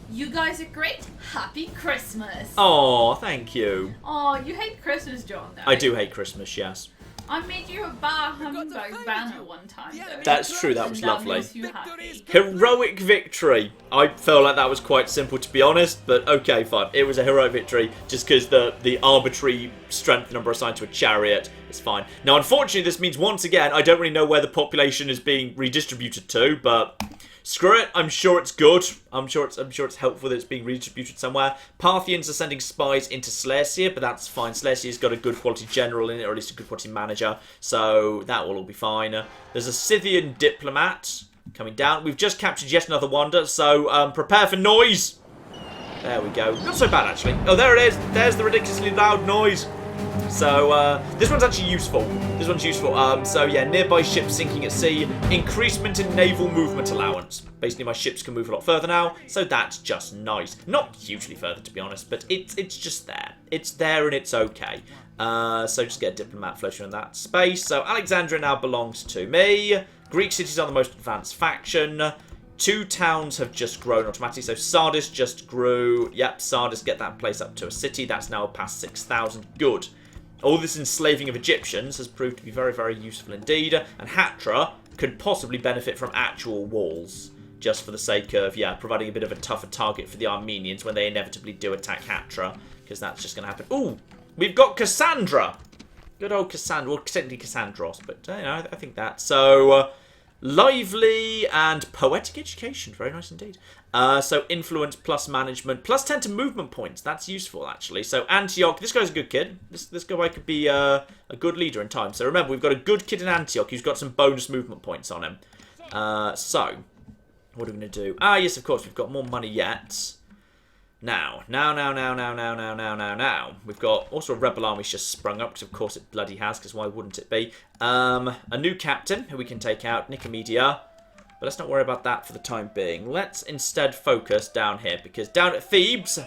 You guys are great. Happy Christmas. Oh, thank you. Oh, you hate Christmas, John, though. I do hate Christmas, yes. I made you a Bar Humbug banner one time, though. That's true, that was lovely. That makes you happy. Heroic victory. I felt like that was quite simple, to be honest, but okay, fine. It was a heroic victory just because the arbitrary strength number assigned to a chariot is fine. Now, unfortunately, this means, once again, I don't really know where the population is being redistributed to, but... Screw it, I'm sure it's good. I'm sure it's helpful that it's being redistributed somewhere. Parthians are sending spies into Seleucia, but that's fine. Seleucia's got a good quality general in it, or at least a good quality manager, so that will all be fine. There's a Scythian diplomat coming down. We've just captured yet another wonder, so prepare for noise. There we go. Not so bad, actually. Oh, there it is. There's the ridiculously loud noise. So, this one's actually useful. So, yeah, nearby ships sinking at sea. Increasement in naval movement allowance. Basically, my ships can move a lot further now, so that's just nice. Not hugely further, to be honest, but it's just there. It's there and it's okay. So just get a diplomat floating in that space. So, Alexandria now belongs to me. Greek cities are the most advanced faction. 2 towns have just grown automatically. So Sardis just grew. Yep, Sardis, get that place up to a city. That's now past 6,000. Good. All this enslaving of Egyptians has proved to be very, very useful indeed. And Hatra could possibly benefit from actual walls. Just for the sake of, yeah, providing a bit of a tougher target for the Armenians when they inevitably do attack Hatra. Because that's just going to happen. Ooh, we've got Cassandra. Good old Cassandra. Well, technically Cassandros, but, you know, I think that. So... lively and poetic education. Very nice indeed. So influence plus management plus 10 to movement points. That's useful, actually. So Antioch. This guy's a good kid. This guy could be a good leader in time. So remember, we've got a good kid in Antioch who's got some bonus movement points on him. So, what are we going to do? Ah, yes, of course. We've got more money yet. Now. We've got also a rebel army's just sprung up, because of course it bloody has, because why wouldn't it be? A new captain who we can take out, Nicomedia. But let's not worry about that for the time being. Let's instead focus down here, because down at Thebes,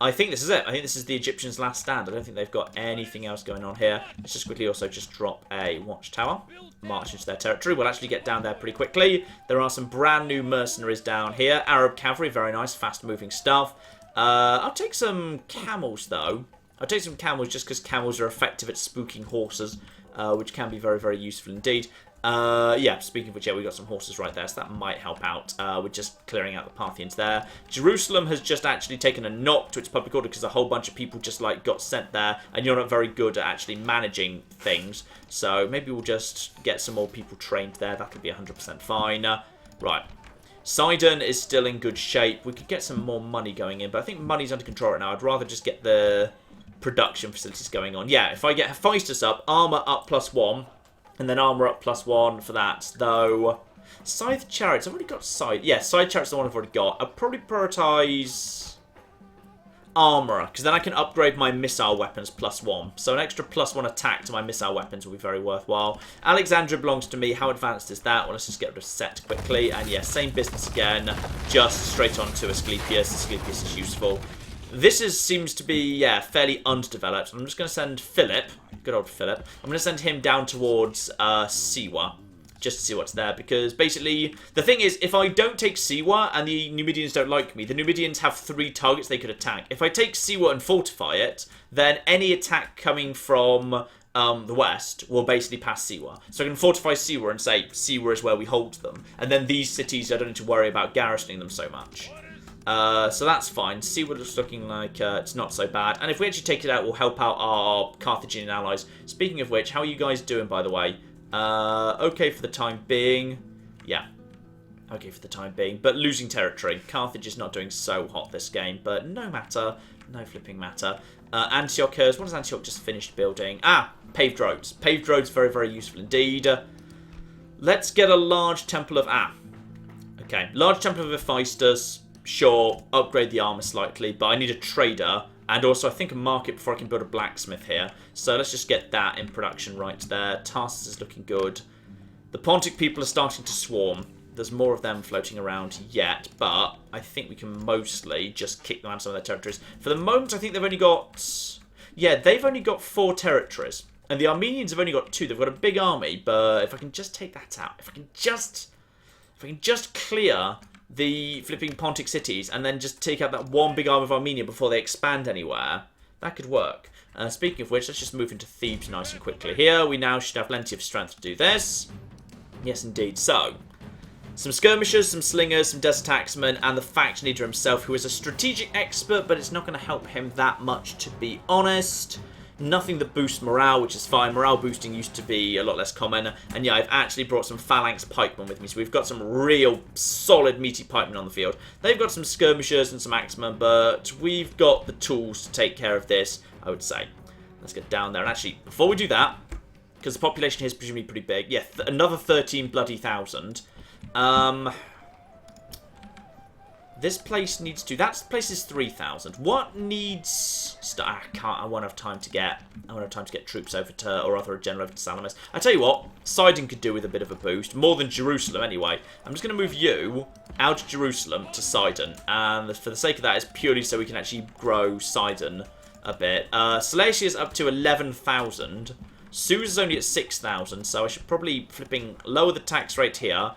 I think this is it. I think this is the Egyptians' last stand. I don't think they've got anything else going on here. Let's just quickly also just drop a watchtower. March into their territory. We'll actually get down there pretty quickly. There are some brand new mercenaries down here. Arab cavalry, very nice, fast-moving stuff. I'll take some camels, though. I'll take some camels just because camels are effective at spooking horses, which can be very, very useful indeed. Yeah, speaking of which, yeah, we got some horses right there, so that might help out with just clearing out the Parthians there. Jerusalem has just actually taken a knock to its public order because a whole bunch of people just, like, got sent there, and you're not very good at actually managing things. So maybe we'll just get some more people trained there. That'll be 100% fine. Right. Sidon is still in good shape. We could get some more money going in, but I think money's under control right now. I'd rather just get the production facilities going on. Yeah, if I get Hephaestus up, armor up +1, and then armor up +1 for that, though. Scythe Chariots, I've already got Scythe. Yeah, Scythe Chariots is the one I've already got. I'll probably prioritise armourer, because then I can upgrade my missile weapons +1. So an extra +1 attack to my missile weapons will be very worthwhile. Alexandria belongs to me. How advanced is that? Well, let's just get rid of Set quickly. And yeah, same business again. Just straight on to Asclepius. Asclepius is useful. This seems to be, yeah, fairly undeveloped. I'm just going to send Philip, good old Philip, I'm going to send him down towards Siwa, just to see what's there, because basically, the thing is, if I don't take Siwa and the Numidians don't like me, the Numidians have 3 targets they could attack. If I take Siwa and fortify it, then any attack coming from the west will basically pass Siwa. So I can fortify Siwa and say, Siwa is where we hold them, and then these cities, I don't need to worry about garrisoning them so much. So that's fine. See what it's looking like. It's not so bad. And if we actually take it out, we'll help out our Carthaginian allies. Speaking of which, how are you guys doing, by the way? Okay for the time being. Yeah. Okay for the time being. But losing territory. Carthage is not doing so hot this game. But no matter. No flipping matter. Antioch has... What has Antioch just finished building? Ah! Paved roads. Paved roads, very, very useful indeed. Let's get a large temple of... Ah. Okay. Large temple of Hephaestus. Sure, upgrade the armor slightly, but I need a trader, and also I think a market before I can build a blacksmith here. So let's just get that in production right there. Tarsus is looking good. The Pontic people are starting to swarm. There's more of them floating around yet, but I think we can mostly just kick them out of some of their territories. For the moment, I think they've only got... Yeah, they've only got 4 territories, and the Armenians have only got 2. They've got a big army, but if I can just take that out, if I can just clear the flipping Pontic cities and then just take out that one big arm of Armenia before they expand anywhere, that could work. Speaking of which, let's just move into Thebes nice and quickly. Here, we now should have plenty of strength to do this. Yes, indeed. So, some skirmishers, some slingers, some desert axemen, and the faction leader himself, who is a strategic expert, but it's not going to help him that much, to be honest. Nothing that boosts morale, which is fine. Morale boosting used to be a lot less common. And yeah, I've actually brought some phalanx pikemen with me. So we've got some real solid meaty pikemen on the field. They've got some skirmishers and some axemen, but we've got the tools to take care of this, I would say. Let's get down there. And actually, before we do that, because the population here is presumably pretty big. Yeah, another 13 bloody thousand. This place needs to... That place is 3,000. What needs... I can't... I won't have time to get... I won't have time to get troops over to... Or rather a general over to Salamis. I tell you what. Sidon could do with a bit of a boost. More than Jerusalem, anyway. I'm just going to move you out of Jerusalem to Sidon. And for the sake of that, it's purely so we can actually grow Sidon a bit. Seleucia is up to 11,000. Suez is only at 6,000. So I should probably flipping lower the tax rate here.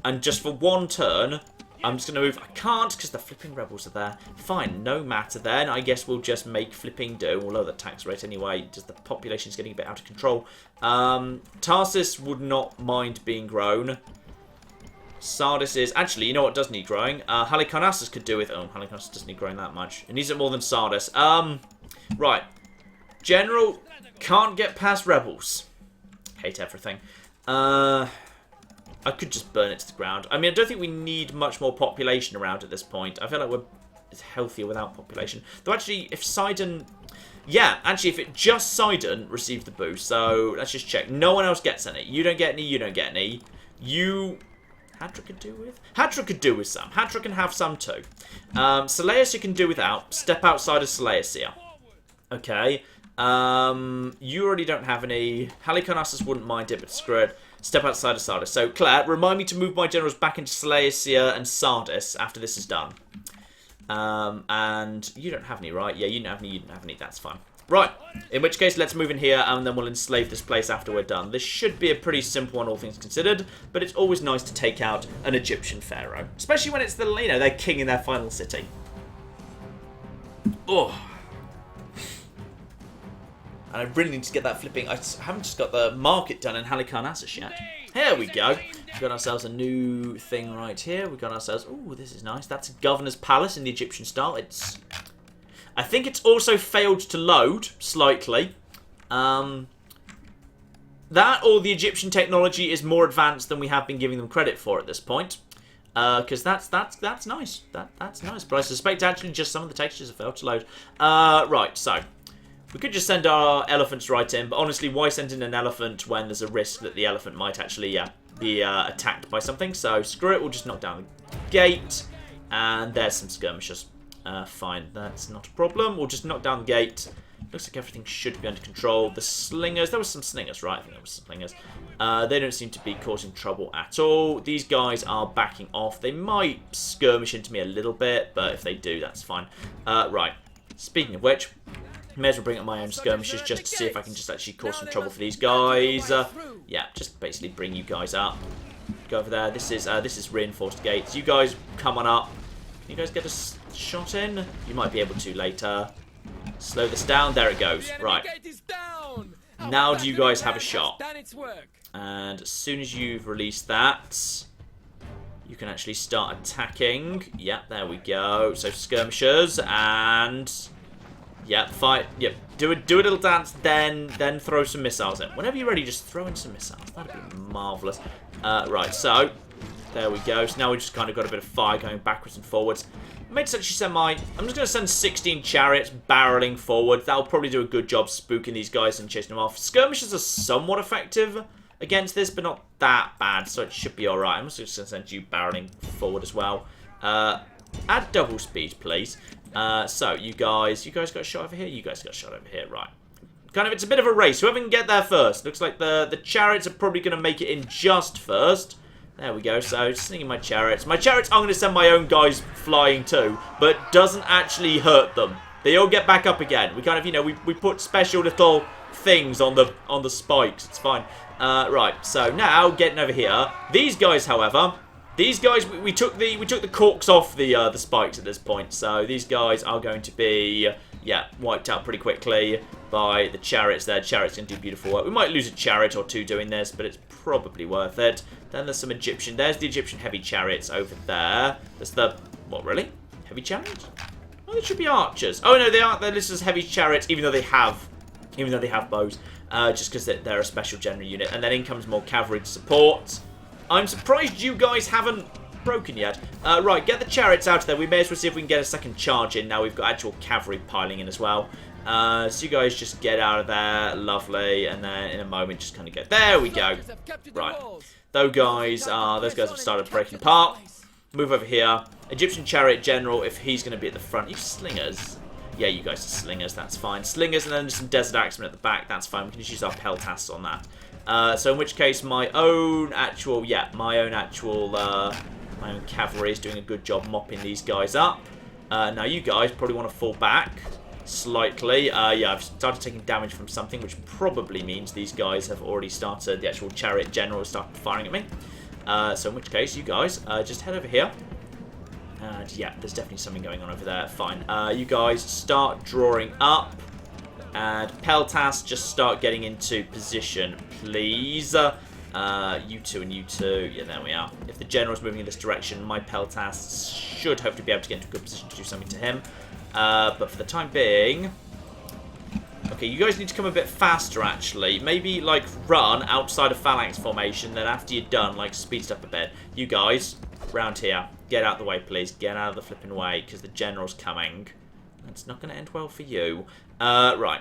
And just for one turn... I'm just going to move... I can't because the flipping rebels are there. Fine, no matter then. I guess we'll just make flipping do. We'll lower the tax rate anyway. Just the population's getting a bit out of control. Tarsus would not mind being grown. Sardis is... Actually, you know what does need growing? Halicarnassus could do with... Oh, Halicarnassus doesn't need growing that much. It needs it more than Sardis. Right. General can't get past rebels. Hate everything. I could just burn it to the ground. I mean, I don't think we need much more population around at this point. I feel like we're healthier without population. Though actually, if Sidon... Yeah, actually, if it just Sidon received the boost. So, let's just check. No one else gets any. You don't get any, you don't get any. You... Hatra could do with? Hatra could do with some. Hatra can have some too. Seleucia can do without. Step outside of Seleucia. Okay. You already don't have any. Halicarnassus wouldn't mind it, but screw it. Step outside of Sardis. So, Claire, remind me to move my generals back into Seleucia and Sardis after this is done. And you don't have any, right? Yeah, you don't have any, you don't have any. That's fine. Right. In which case, let's move in here, and then we'll enslave this place after we're done. This should be a pretty simple one, all things considered, but it's always nice to take out an Egyptian pharaoh. Especially when it's the, you know, their king in their final city. Oh. And I really need to get that flipping... I haven't just got the market done in Halicarnassus yet. Here we go. We've got ourselves a new thing right here. We've got ourselves... Ooh, this is nice. That's a governor's palace in the Egyptian style. I think it's also failed to load slightly. That or the Egyptian technology is more advanced than we have been giving them credit for at this point. Because that's nice. That's nice. But I suspect actually just some of the textures have failed to load. Right, so... We could just send our elephants right in, but honestly, why send in an elephant when there's a risk that the elephant might actually be attacked by something? So screw it, we'll just knock down the gate, and there's some skirmishers. Fine, that's not a problem. We'll just knock down the gate. Looks like everything should be under control. The slingers, there was some slingers, right? I think there was some slingers. They don't seem to be causing trouble at all. These guys are backing off. They might skirmish into me a little bit, but if they do, that's fine. Right, speaking of which... May as well bring up my own skirmishes just to see if I can just actually cause some trouble for these guys. Yeah, just basically bring you guys up. Go over there. This is reinforced gates. You guys come on up. Can you guys get a shot in? You might be able to later. Slow this down. There it goes. Right. Now do you guys have a shot? And as soon as you've released that, you can actually start attacking. Yeah, there we go. So skirmishers and... Yeah, fight. Yep, do a little dance, then throw some missiles in. Whenever you're ready, just throw in some missiles. That'd be marvellous. Right, so there we go. So now we just kind of got a bit of fire going backwards and forwards. I made such a send I'm just going to send 16 chariots barreling forward. That'll probably do a good job spooking these guys and chasing them off. Skirmishers are somewhat effective against this, but not that bad, so it should be alright. I'm also just going to send you barreling forward as well. Add double speed, please. So, you guys got a shot over here? You guys got a shot over here, right. Kind of, it's a bit of a race. Whoever can get there first. Looks like the chariots are probably going to make it in just first. There we go. So, just thinking my chariots. My chariots, I'm going to send my own guys flying too, but doesn't actually hurt them. They all get back up again. We kind of, you know, we put special little things on the spikes. It's fine. Right, so now, getting over here. These guys, however... These guys, we took the corks off the spikes at this point, so these guys are going to be, yeah, wiped out pretty quickly by the chariots there. Chariots can do beautiful work. We might lose a chariot or two doing this, but it's probably worth it. Then there's some Egyptian. There's the Egyptian heavy chariots over there. There's the what really? Heavy chariots? Oh, they should be archers. Oh no, they aren't. They're listed as heavy chariots, even though they have bows, just because they're a special general unit. And then in comes more cavalry to support. I'm surprised you guys haven't broken yet. Right, get the chariots out of there. We may as well see if we can get a second charge in. Now we've got actual cavalry piling in as well. So you guys just get out of there. Lovely. And then in a moment, just kind of get... There we go. Right. Those guys have started breaking apart. Move over here. Egyptian chariot general, if he's going to be at the front. You slingers. Yeah, you guys are slingers. That's fine. Slingers and then just some desert axemen at the back. That's fine. We can just use our peltasts on that. So in which case, my own cavalry is doing a good job mopping these guys up. Now you guys probably want to fall back slightly. Yeah, I've started taking damage from something, which probably means these guys have already started, the actual chariot general has started firing at me. So in which case, you guys just head over here. And yeah, there's definitely something going on over there. Fine. You guys start drawing up. And Peltas, just start getting into position, please. You two and you two. Yeah, there we are. If the general's moving in this direction, my Peltas should hopefully be able to get into a good position to do something to him. But for the time being... Okay, you guys need to come a bit faster, actually. Maybe, like, run outside of phalanx formation, then after you're done, like, speed up a bit. You guys, round here. Get out of the way, please. Get out of the flipping way, because the general's coming. That's not going to end well for you. Right.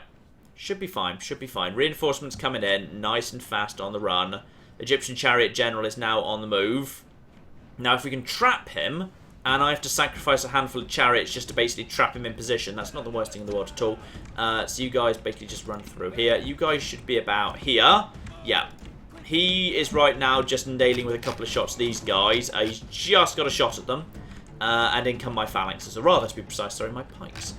Should be fine. Should be fine. Reinforcements coming in. Nice and fast on the run. Egyptian chariot general is now on the move. Now, if we can trap him, and I have to sacrifice a handful of chariots just to basically trap him in position, that's not the worst thing in the world at all. So you guys basically just run through here. You guys should be about here. Yeah. He is right now just nailing with a couple of shots these guys. He's just got a shot at them. And in come my phalanxes, or rather, to be precise, sorry, my pikes.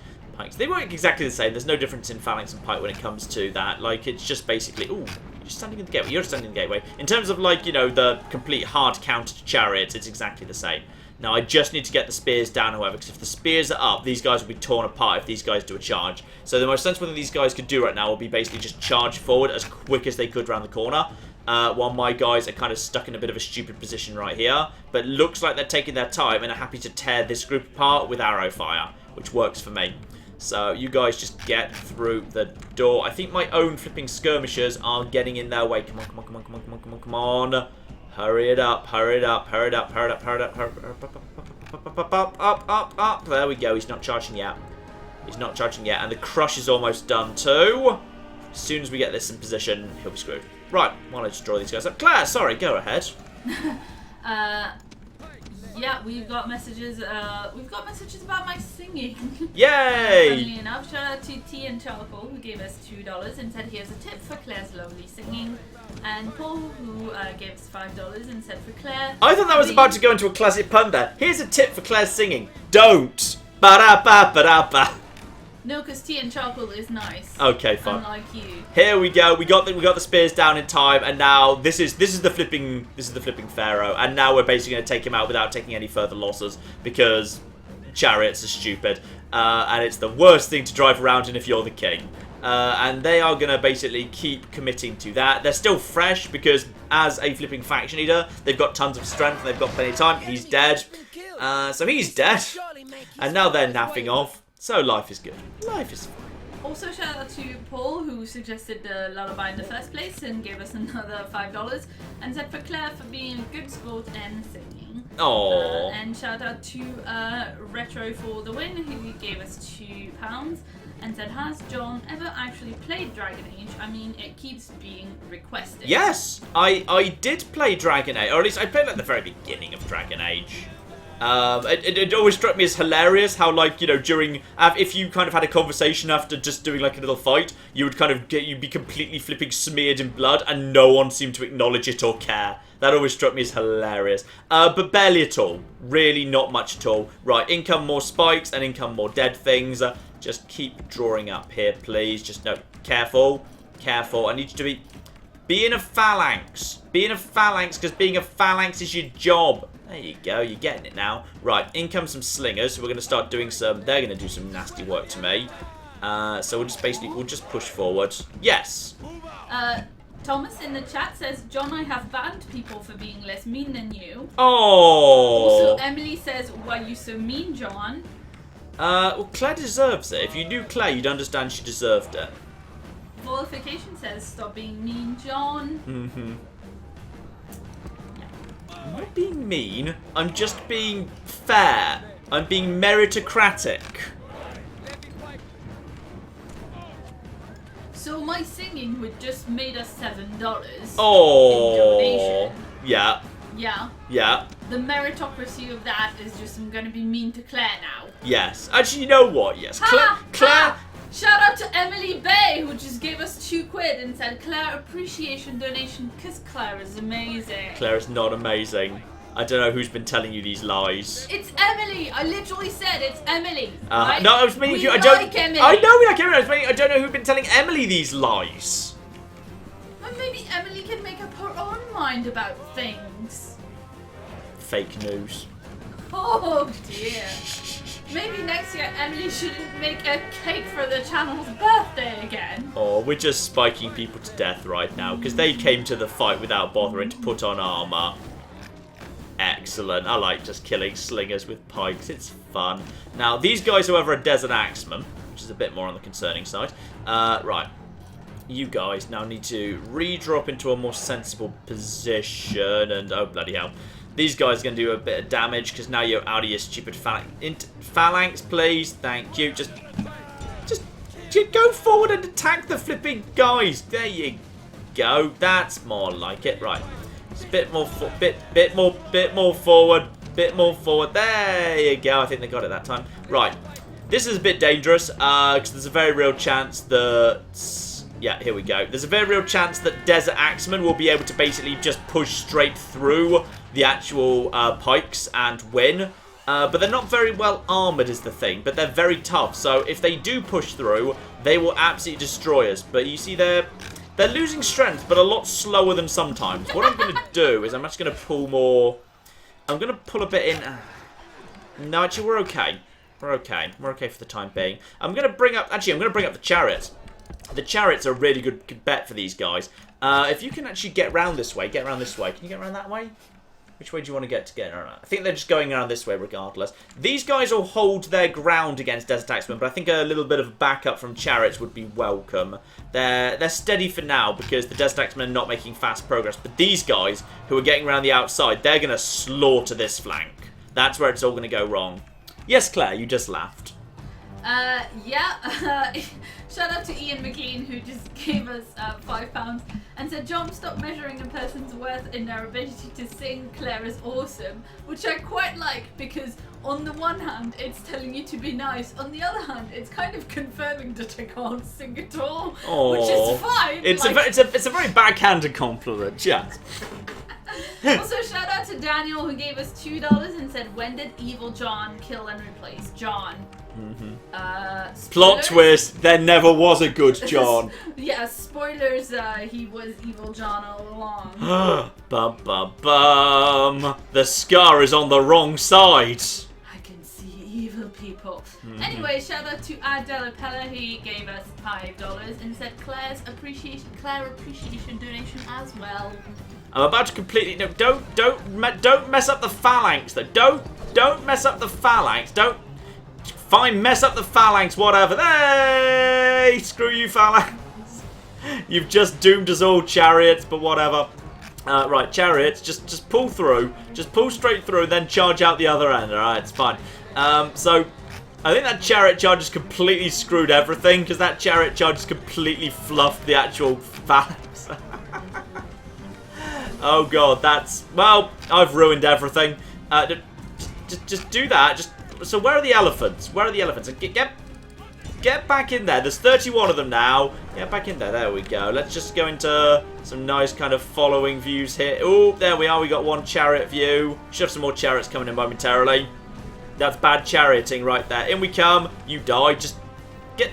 They work exactly the same. There's no difference in phalanx and pike when it comes to that. Like, it's just basically... Ooh, you're standing in the gateway. You're standing in the gateway. In terms of, like, you know, the complete hard counter to chariots, it's exactly the same. Now, I just need to get the spears down, however, because if the spears are up, these guys will be torn apart if these guys do a charge. So the most sensible thing these guys could do right now will be basically just charge forward as quick as they could around the corner, while my guys are kind of stuck in a bit of a stupid position right here. But looks like they're taking their time and are happy to tear this group apart with arrow fire, which works for me. So you guys just get through the door. I think my own flipping skirmishers are getting in their way. Come on, come on, come on, come on, come on, come on, come on. Hurry it up, hurry it up, hurry it up, hurry it up, hurry it up, hurry it up. There we go, he's not charging yet. He's not charging yet, and the crush is almost done too. As soon as we get this in position, he'll be screwed. Right, why don't I just draw these guys up? Claire, sorry, go ahead. Yeah, we've got messages about my singing. Yay! Funnily enough, shout out to T and Charcoal, who gave us $2 and said here's a tip for Claire's lovely singing. And Paul, who gave us $5 and said for Claire. I thought that was about to go into a classic pun there. Here's a tip for Claire's singing. Don't. Ba-da-ba-ba-da-ba. No, because Tea and Charcoal is nice. Okay, fine. Unlike you. Here we go. We got the spears down in time, and now this is the flipping Pharaoh, and now we're basically going to take him out without taking any further losses because chariots are stupid, and it's the worst thing to drive around in if you're the king. And they are going to basically keep committing to that. They're still fresh because as a flipping faction leader, they've got tons of strength and they've got plenty of time. He's dead. So he's dead. And now they're napping off. So life is good. Life is fine. Also shout out to Paul, who suggested the lullaby in the first place and gave us another $5 and said for Claire for being a good sport and singing. Aww. And shout out to Retro for the win, who gave us £2 and said, has John ever actually played Dragon Age? I mean, it keeps being requested. Yes, I did play Dragon Age, or at least I played at the very beginning of Dragon Age. It always struck me as hilarious how, like, you know, during if you kind of had a conversation after just doing like a little fight, you would kind of you'd be completely flipping smeared in blood, and no one seemed to acknowledge it or care. That always struck me as hilarious. But barely at all. Really not much at all. Right, in come more spikes and in come more dead things. Just keep drawing up here, please. Just no, careful, careful. I need you to be in a phalanx. Be in a phalanx, because being a phalanx is your job. There you go, you're getting it now. Right, in come some slingers. We're going to start doing some, they're going to do some nasty work to me. So we'll just basically, we'll just push forward. Yes. Thomas in the chat says, John, I have banned people for being less mean than you. Oh. Also, Emily says, why are you so mean, John? Well, Claire deserves it. If you knew Claire, you'd understand she deserved it. Qualification says, stop being mean, John. Mm-hmm. I'm not being mean. I'm just being fair. I'm being meritocratic. So my singing would just made us $7 Oh. in donation. Yeah. Yeah. Yeah. The meritocracy of that is just I'm going to be mean to Claire now. Yes. Actually, you know what? Yes. Claire. Shout out to Emily Bay, who just gave us £2 and said, Claire, appreciation donation, because Claire is amazing. Claire is not amazing. I don't know who's been telling you these lies. It's Emily. I literally said it's Emily. Right? No, I was meaning you. I like Emily. I know we like Emily. I was meaning I don't know who's been telling Emily these lies. Well, maybe Emily can make up her own mind about things. Fake news. Oh dear. Maybe next year Emily shouldn't make a cake for the channel's birthday again. Oh, we're just spiking people to death right now because they came to the fight without bothering to put on armor. Excellent. I like just killing slingers with pikes. It's fun. Now, these guys, however, are desert axemen, which is a bit more on the concerning side. Right. You guys now need to redrop into a more sensible position, and oh bloody hell. These guys are going to do a bit of damage because now you're out of your stupid phalanx. Phalanx, please. Thank you. Just go forward and attack the flipping guys. There you go. That's more like it. Right. Just a bit more forward. Bit more forward. There you go. I think they got it that time. Right. This is a bit dangerous because there's a very real chance that... Yeah, here we go. There's a very real chance that Desert Axemen will be able to basically just push straight through the actual pikes and win. But they're not very well armoured is the thing, but they're very tough. So if they do push through, they will absolutely destroy us. But you see, they're losing strength, but a lot slower than sometimes. What I'm going to do is I'm just going to pull more... I'm going to pull a bit in... No, actually, we're okay. We're okay. We're okay for the time being. I'm going to bring up... Actually, I'm going to bring up the Chariots. The Chariots are a really good bet for these guys. If you can actually get around this way, get around this way. Can you get around that way? Which way do you want to get around? I think they're just going around this way regardless. These guys will hold their ground against Desert Axemen, but I think a little bit of backup from Chariots would be welcome. They're steady for now because the Desert Axemen are not making fast progress. But these guys who are getting around the outside, they're going to slaughter this flank. That's where it's all going to go wrong. Yes, Claire, you just laughed. Yeah. Shout out to Ian McLean who just gave us £5 and said, John, stop measuring a person's worth in their ability to sing. Claire is awesome. Which I quite like because on the one hand, it's telling you to be nice. On the other hand, it's kind of confirming that I can't sing at all. Aww. Which is fine. It's a very backhanded compliment, yeah. Also, shout out to Daniel who gave us $2 and said, when did Evil John kill and replace John? Plot twist, there never was a good John. Yeah, spoilers, he was Evil John all along. Bum bum bum. The scar is on the wrong side. I can see evil people. Anyway, shout out to Adela Pella, he gave us $5 and said Claire appreciation donation as well. I'm about to completely don't mess up the phalanx though. Don't mess up the phalanx. Fine, mess up the phalanx, whatever. Hey, screw you, phalanx. You've just doomed us all, Chariots, but whatever. Right, Chariots, just pull through. Just pull straight through, then charge out the other end. Alright, it's fine. So, I think that Chariot charge has completely screwed everything, because that Chariot charge has completely fluffed the actual phalanx. Oh, God, well, I've ruined everything. Just do that, So where are the elephants? Where are the elephants? Get back in there. There's 31 of them now. Get back in there. There we go. Let's just go into some nice kind of following views here. Oh, there we are. We got one chariot view. Should have some more chariots coming in momentarily. That's bad charioting right there. In we come. You die. Just get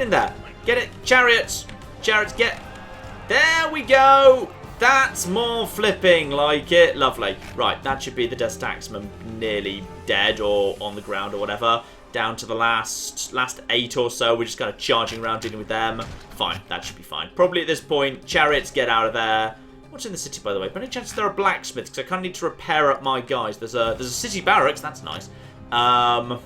in there. Get it. Chariots, get. There we go. That's more flipping like it. Lovely. Right, that should be the Desert Axeman nearly dead or on the ground or whatever. Down to the last 8 or so. We're just kind of charging around dealing with them. Fine, that should be fine. Probably at this point, Chariots get out of there. What's in the city, by the way? By any chance there are blacksmiths? Because I kind of need to repair up my guys. There's a city barracks. That's nice. But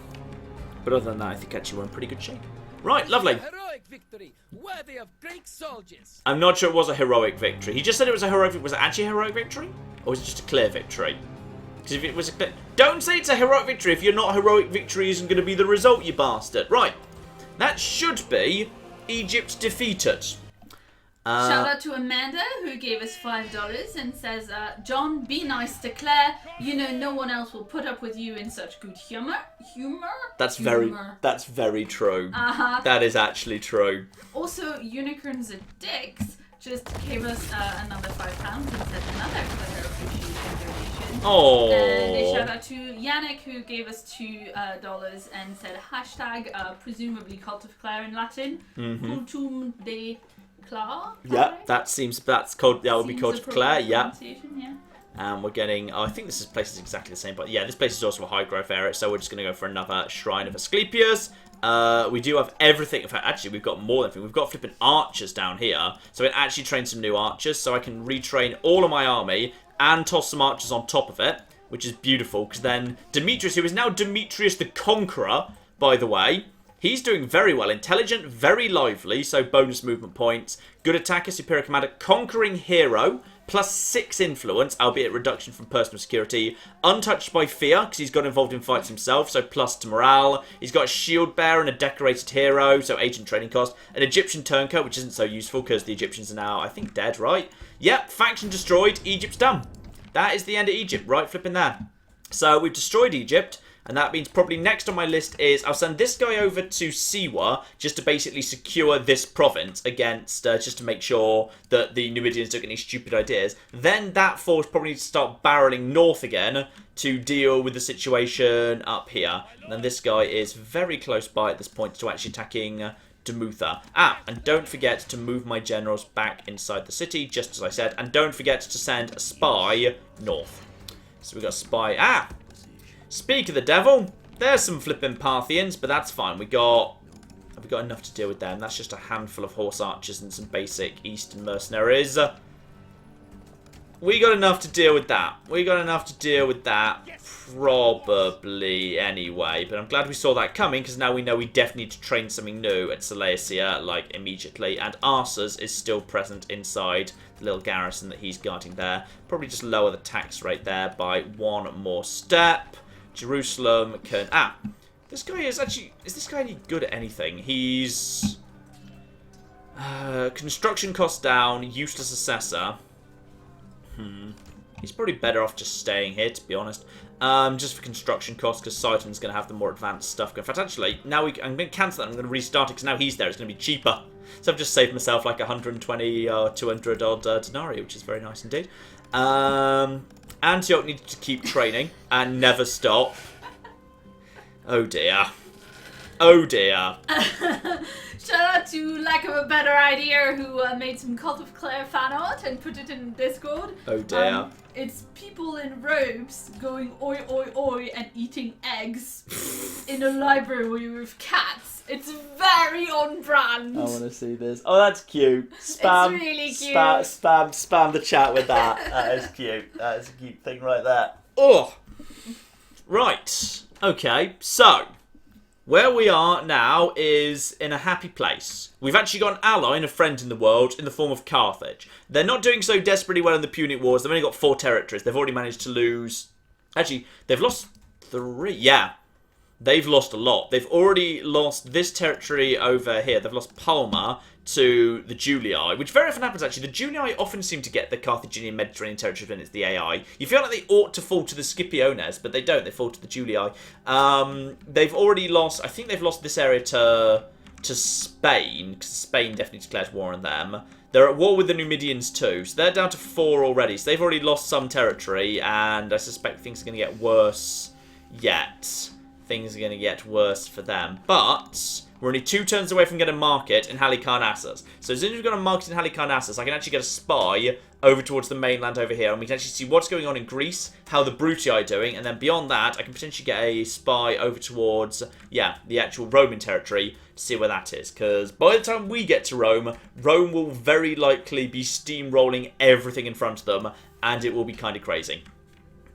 other than that, I think actually we're in pretty good shape. Right, lovely. Heroic victory, worthy of Greek soldiers. I'm not sure it was a heroic victory. He just said it was a heroic victory. Was it actually a heroic victory? Or was it just a clear victory? Because if it was a clear... Don't say it's a heroic victory if you're not heroic victory isn't going to be the result, you bastard. Right. That should be Egypt defeated. Shout out to Amanda who gave us $5 and says, John, be nice to Claire. You know no one else will put up with you in such good humor. That's very true. That is actually true. Also, Unicorns Are Dicks just gave us another £5 and said another Claire appreciation donation. Oh. And a shout out to Yannick who gave us $2 and said hashtag presumably Cult of Claire in Latin. Cultum de Claire. Yeah, that would be called Claire. Yeah. Yeah. And we're getting. Oh, I think this place is exactly the same, but yeah, this place is also a high growth area, so we're just going to go for another Shrine of Asclepius. We do have everything. In fact, actually, we've got more than everything. We've got flipping archers down here, so we can actually train some new archers, so I can retrain all of my army and toss some archers on top of it, which is beautiful. Because then Demetrius, who is now Demetrius the Conqueror, by the way. He's doing very well. Intelligent, very lively, so bonus movement points. Good attacker, superior commander, conquering hero, plus 6 influence, albeit reduction from personal security. Untouched by fear, because he's got involved in fights himself, so plus to morale. He's got a shield bearer and a decorated hero, so agent training cost. An Egyptian turncoat, which isn't so useful, because the Egyptians are now, I think, dead, right? Yep, faction destroyed, Egypt's done. That is the end of Egypt, right flipping there. So we've destroyed Egypt. And that means probably next on my list is I'll send this guy over to Siwa just to basically secure this province against, just to make sure that the Numidians don't get any stupid ideas. Then that force probably needs to start barreling north again to deal with the situation up here. And then this guy is very close by at this point to actually attacking Demutha. And don't forget to move my generals back inside the city, just as I said. And don't forget to send a spy north. So we got a spy. Speak of the devil, there's some flipping Parthians, but that's fine. Have we got enough to deal with them? That's just a handful of horse archers and some basic eastern mercenaries. We got enough to deal with that. Probably, anyway. But I'm glad we saw that coming, because now we know we definitely need to train something new at Seleucia, like, immediately. And Arsus is still present inside the little garrison that he's guarding there. Probably just lower the tax rate there by one more step. Jerusalem can... This guy is actually... Is this guy any good at anything? He's... construction costs down, useless assessor. He's probably better off just staying here, to be honest. Just for construction costs, because Sidon's going to have the more advanced stuff. In fact, actually, now I'm going to cancel that. I'm going to restart it, because now he's there. It's going to be cheaper. So I've just saved myself like 120 or 200 odd denarii, which is very nice indeed. Antioch needed to keep training and never stop. Oh dear. Oh dear. Shout out to Lack of a Better Idea, who made some Cult of Claire fan art and put it in Discord. Oh dear. It's people in robes going oi oi oi and eating eggs in a library with cats. It's very on brand. I want to see this. Oh, that's cute. Spam. It's really cute. Spam the chat with that. That is cute. That is a cute thing right there. Oh. Right. Okay. So, where we are now is in a happy place. We've actually got an ally and a friend in the world in the form of Carthage. They're not doing so desperately well in the Punic Wars. They've only got 4 territories. They've already managed to lose... Actually, they've lost 3. Yeah. They've lost a lot. They've already lost this territory over here. They've lost Palma to the Julii, which very often happens, actually. The Julii often seem to get the Carthaginian Mediterranean territory when it's the AI. You feel like they ought to fall to the Scipiones, but they don't. They fall to the Julii. They've already lost... I think they've lost this area to Spain, because Spain definitely declares war on them. They're at war with the Numidians too, so they're down to 4 already. So they've already lost some territory, and I suspect things are going to get worse yet. Things are going to get worse for them. But we're only 2 turns away from getting a market in Halicarnassus. So as soon as we've got a market in Halicarnassus, I can actually get a spy over towards the mainland over here. And we can actually see what's going on in Greece, how the Brutii are doing. And then beyond that, I can potentially get a spy over towards, the actual Roman territory to see where that is. Because by the time we get to Rome, Rome will very likely be steamrolling everything in front of them. And it will be kind of crazy.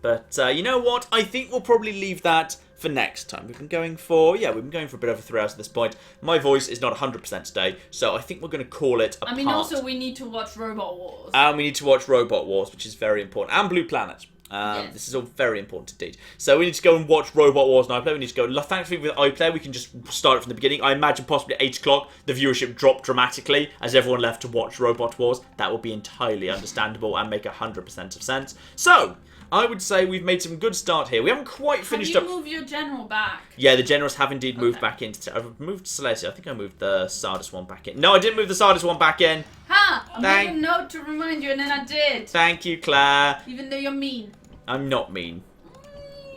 But you know what? I think we'll probably leave that for next time. We've been going for a bit over 3 hours at this point. My voice is not 100% today, so I think we're going to call it a part. Also we need to watch Robot Wars. And we need to watch Robot Wars, which is very important. And Blue Planet. Yes. This is all very important indeed. So we need to go and watch Robot Wars and iPlayer. We need to go. Thankfully with iPlayer, we can just start it from the beginning. I imagine possibly at 8 o'clock, the viewership dropped dramatically as everyone left to watch Robot Wars. That would be entirely understandable and make 100% of sense. So, I would say we've made some good start here. We haven't quite finished up... Have you moved your general back? Yeah, the generals have indeed moved back into... I've moved Seleucia. I think I moved the Sardis one back in. No, I didn't move the Sardis one back in. Ha! I made a note to remind you and then I did. Thank you, Claire. Even though you're mean. I'm not mean.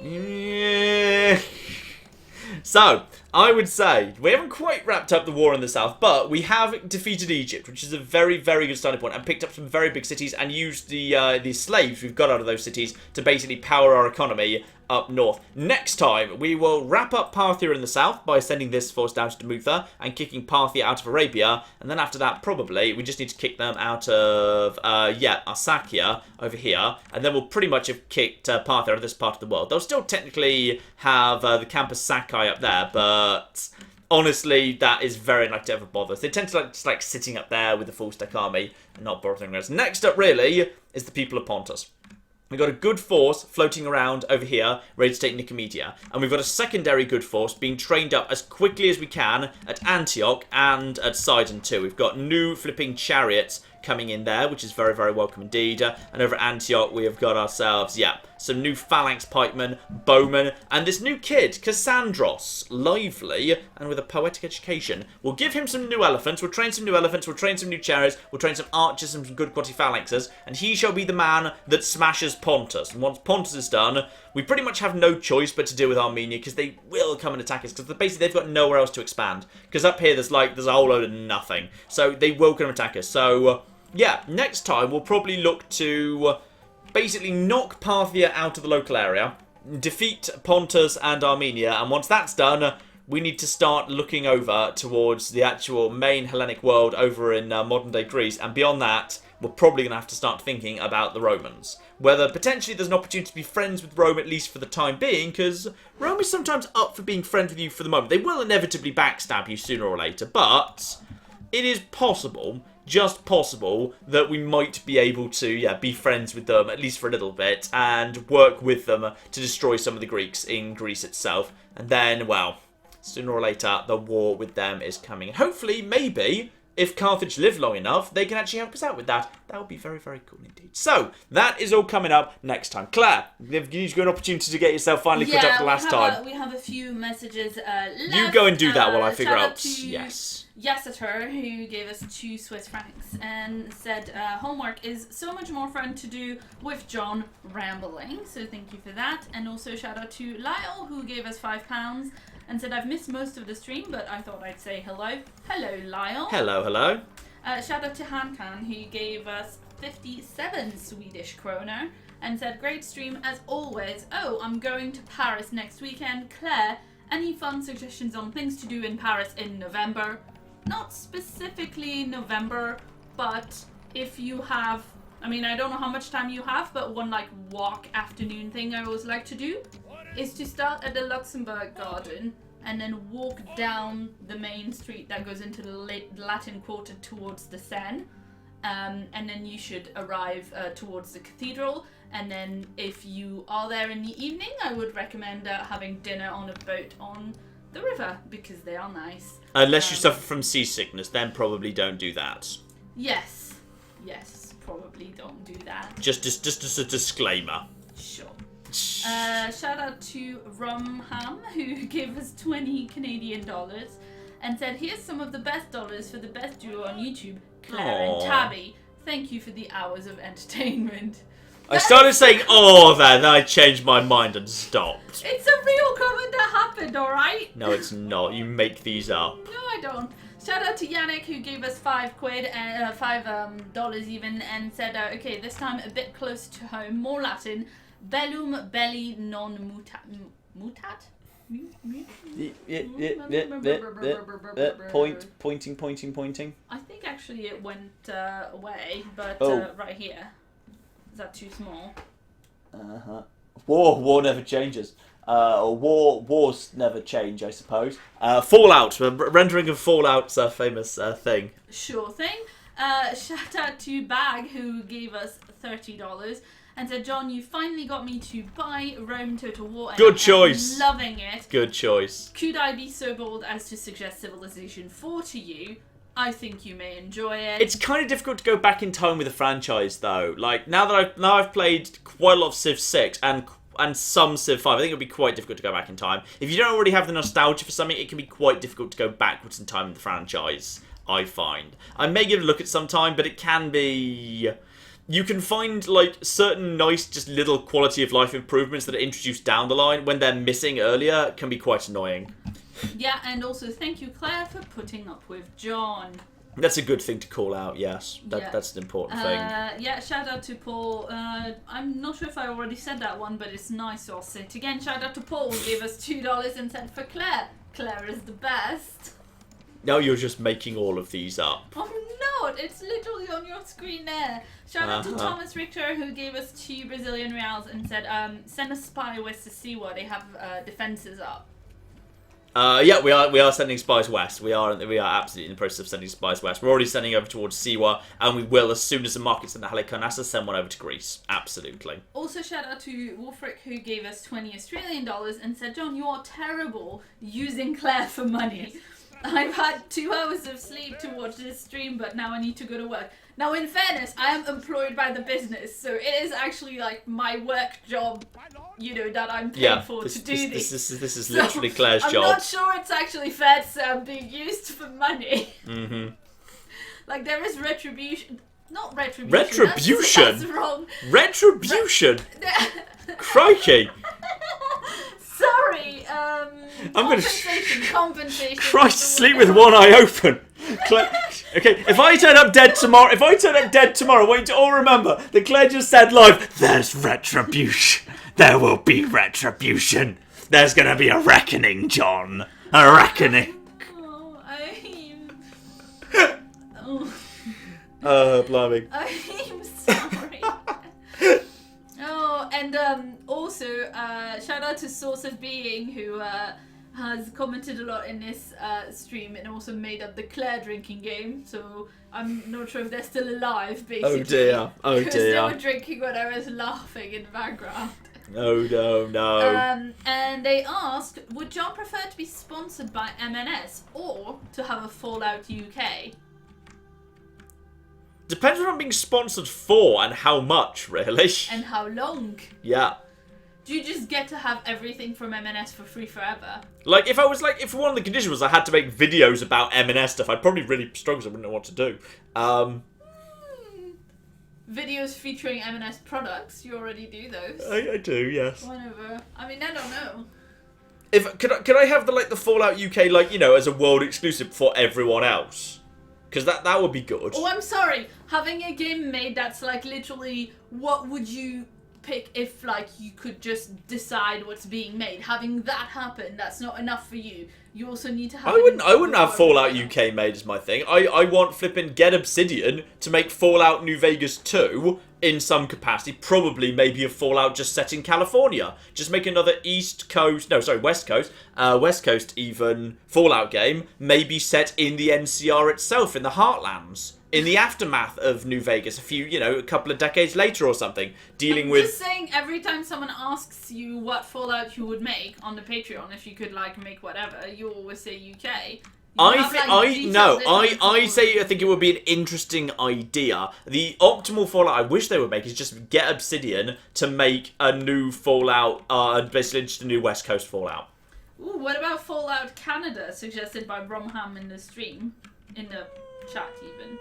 Yeah. So, I would say, we haven't quite wrapped up the war in the south, but we have defeated Egypt, which is a very, very good starting point, and picked up some very big cities and used the slaves we've got out of those cities to basically power our economy up north. Next time, we will wrap up Parthia in the south by sending this force down to Demutha and kicking Parthia out of Arabia, and then after that, probably, we just need to kick them out of, Arsacia over here, and then we'll pretty much have kicked Parthia out of this part of the world. They'll still technically have the Campus Sakai up there, but honestly, that is very unlikely to ever bother us. They tend to like sitting up there with the full stack army and not bothering us. Next up, really, is the people of Pontus. We've got a good force floating around over here, ready to take Nicomedia. And we've got a secondary good force being trained up as quickly as we can at Antioch and at Sidon too. We've got new flipping chariots coming in there, which is very, very welcome indeed. And over at Antioch, we have got ourselves, some new phalanx pikemen, bowmen, and this new kid, Cassandros, lively and with a poetic education. We'll give him some new elephants, we'll train some new elephants, we'll train some new chariots, we'll train some archers and some good quality phalanxes, and he shall be the man that smashes Pontus. And once Pontus is done, we pretty much have no choice but to deal with Armenia, because they will come and attack us, because basically they've got nowhere else to expand. Because up here there's a whole load of nothing. So they will come and attack us. So, next time we'll probably look to basically knock Parthia out of the local area, defeat Pontus and Armenia, and once that's done, we need to start looking over towards the actual main Hellenic world over in modern-day Greece, and beyond that, we're probably going to have to start thinking about the Romans. Whether potentially there's an opportunity to be friends with Rome, at least for the time being, because Rome is sometimes up for being friends with you for the moment. They will inevitably backstab you sooner or later, but it is possible, just possible, that we might be able to, be friends with them, at least for a little bit, and work with them to destroy some of the Greeks in Greece itself. And then, well, sooner or later, the war with them is coming. And hopefully, maybe, if Carthage live long enough, they can actually help us out with that. That would be very, very cool indeed. So, that is all coming up next time. Claire, you've got an opportunity to get yourself finally caught up for the last time. We have a few messages left. You go and do that while I figure out. Yes. Yasser, who gave us 2 Swiss francs and said homework is so much more fun to do with John rambling. So thank you for that. And also shout out to Lyle, who gave us £5 and said, I've missed most of the stream, but I thought I'd say hello. Hello, Lyle. Hello, hello. Shout out to Hankan, who gave us 57 Swedish kroner and said, great stream as always. Oh, I'm going to Paris next weekend. Claire, any fun suggestions on things to do in Paris in November? Not specifically November, but if you have, I mean, I don't know how much time you have, but one like walk afternoon thing I always like to do is to start at the Luxembourg Garden and then walk down the main street that goes into the Latin Quarter towards the Seine. And then you should arrive towards the cathedral. And then if you are there in the evening, I would recommend having dinner on a boat on the river, because they are nice. Unless you suffer from seasickness, then probably don't do that. Yes, probably don't do that. Just as a disclaimer. Sure. Shout out to Rumham, who gave us 20 Canadian dollars and said, here's some of the best dollars for the best duo on YouTube, Claire and Tabby. Thank you for the hours of entertainment. I started saying, oh, then I changed my mind and stopped. It's a real comment that happened, alright? No, it's not. You make these up. No, I don't. Shout out to Yannick, who gave us £5 and $5 even, and said, okay, this time a bit closer to home, more Latin. Bellum belli non mutat? Pointing. I think actually it went away, but right here. Is that too small? War never changes. Wars never change, I suppose. Fallout, rendering of Fallout's a famous thing. Sure thing. Shout out to Bag, who gave us $30 and said, John, you finally got me to buy Rome Total War. And Good choice. I'm loving it. Good choice. Could I be so bold as to suggest Civilization 4 to you? I think you may enjoy it. It's kind of difficult to go back in time with a franchise, though. Like now I've played quite a lot of Civ 6 and some Civ 5. I think it would be quite difficult to go back in time. If you don't already have the nostalgia for something, it can be quite difficult to go backwards in time in the franchise, I find. I may give it a look at some time, but it can be... You can find, like, certain nice, just little quality of life improvements that are introduced down the line when they're missing earlier. It can be quite annoying. Yeah, and also thank you, Claire, for putting up with John. That's a good thing to call out, yes. That's an important thing. Yeah, shout out to Paul. I'm not sure if I already said that one, but it's nice, so I'll say it again. Shout out to Paul, who gave us $2 and said, for Claire. Claire is the best. No, you're just making all of these up. I'm not. It's literally on your screen there. Shout out to Thomas Richter, who gave us 2 Brazilian reals and said, send a spy west to see where they have defences up. Yeah, we are sending spies west. We are absolutely in the process of sending spies west. We're already sending over towards Siwa, and we will, as soon as the market's in the Halicarnassus, send one over to Greece. Absolutely. Also, shout out to Wolfric, who gave us 20 Australian dollars and said, John, you are terrible using Claire for money. I've had 2 hours of sleep to watch this stream, but now I need to go to work. Now, in fairness, I am employed by the business, so it is actually like my work job, you know, that I'm paid for to do this. This is literally Claire's job. I'm not sure it's actually fair to say I'm being used for money. Mm-hmm. Like, there is retribution. Not retribution. Retribution? That's wrong. Retribution? Crikey. Sorry, compensation. Christ, sleep with one eye open. Okay, if I turn up dead tomorrow, I want you to all remember that Claire just said live, there's retribution. There will be retribution. There's gonna be a reckoning, John. A reckoning. Oh, I'm... Blimey. I'm sorry. Oh, and also, shout out to Source of Being, who has commented a lot in this stream and also made up the Claire drinking game. So I'm not sure if they're still alive, basically. Oh dear. Oh Because they dear. were drinking when I was laughing in the background. Oh no. And they asked, would John prefer to be sponsored by M&S or to have a Fallout UK? Depends what I'm being sponsored for and how much, really. And how long? Yeah. Do you just get to have everything from M&S for free forever? Like, if one of the conditions was I had to make videos about M&S stuff, I'd probably really struggle, so I wouldn't know what to do. Videos featuring M&S products, you already do those. I do, yes. Whatever. I mean, I don't know. Could I have the Fallout UK, as a world exclusive for everyone else? Because that would be good. Oh, I'm sorry. Having a game made that's literally, what would you pick if you could just decide what's being made? Having that happen, that's not enough for you. You also need to have. I wouldn't have Fallout UK made as my thing. I want flipping Get Obsidian to make Fallout New Vegas 2 in some capacity. Probably maybe a Fallout just set in California. Just make another West Coast even Fallout game. Maybe set in the NCR itself, in the Heartlands. In the aftermath of New Vegas, a couple of decades later or something, I'm just saying, every time someone asks you what Fallout you would make on the Patreon, if you could make whatever, you always say UK. I think it would be an interesting idea. The optimal Fallout I wish they would make is just get Obsidian to make a new Fallout, basically just a new West Coast Fallout. Ooh, what about Fallout Canada, suggested by Bromham in the stream, in the chat even?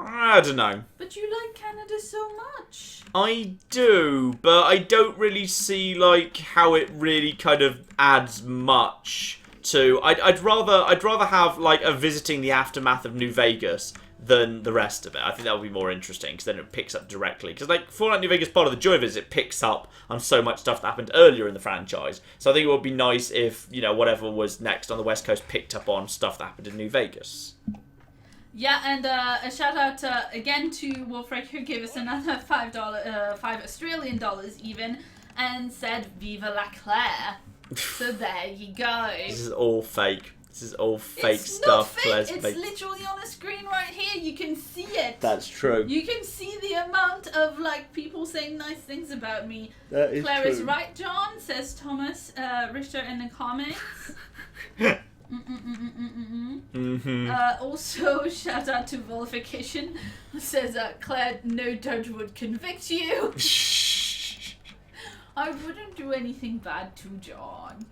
I don't know. But you like Canada so much. I do, but I don't really see how it really kind of adds much to. I'd rather have a visiting the aftermath of New Vegas than the rest of it. I think that would be more interesting because then it picks up directly. Because Fallout New Vegas, part of the joy of it is it picks up on so much stuff that happened earlier in the franchise. So I think it would be nice if whatever was next on the West Coast picked up on stuff that happened in New Vegas. Yeah, and a shout out again to Wolfric, who gave us another $5 Australian dollars even, and said "Viva la Claire." So there you go. This is all fake. This is all fake it's stuff. Not fake. It's literally on the screen right here. You can see it. That's true. You can see the amount of people saying nice things about me. That is Claire true. is right, John, says Thomas Richter in the comments. Also, shout out to Volification, who says Claire, no judge would convict you. I wouldn't do anything bad to John.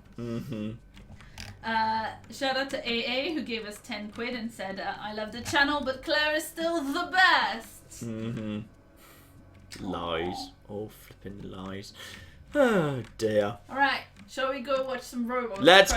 Shout out to AA, who gave us 10 quid and said, I love the channel, but Claire is still the best. Lies. All flipping lies. Oh dear. Alright, shall we go watch some robots? Let's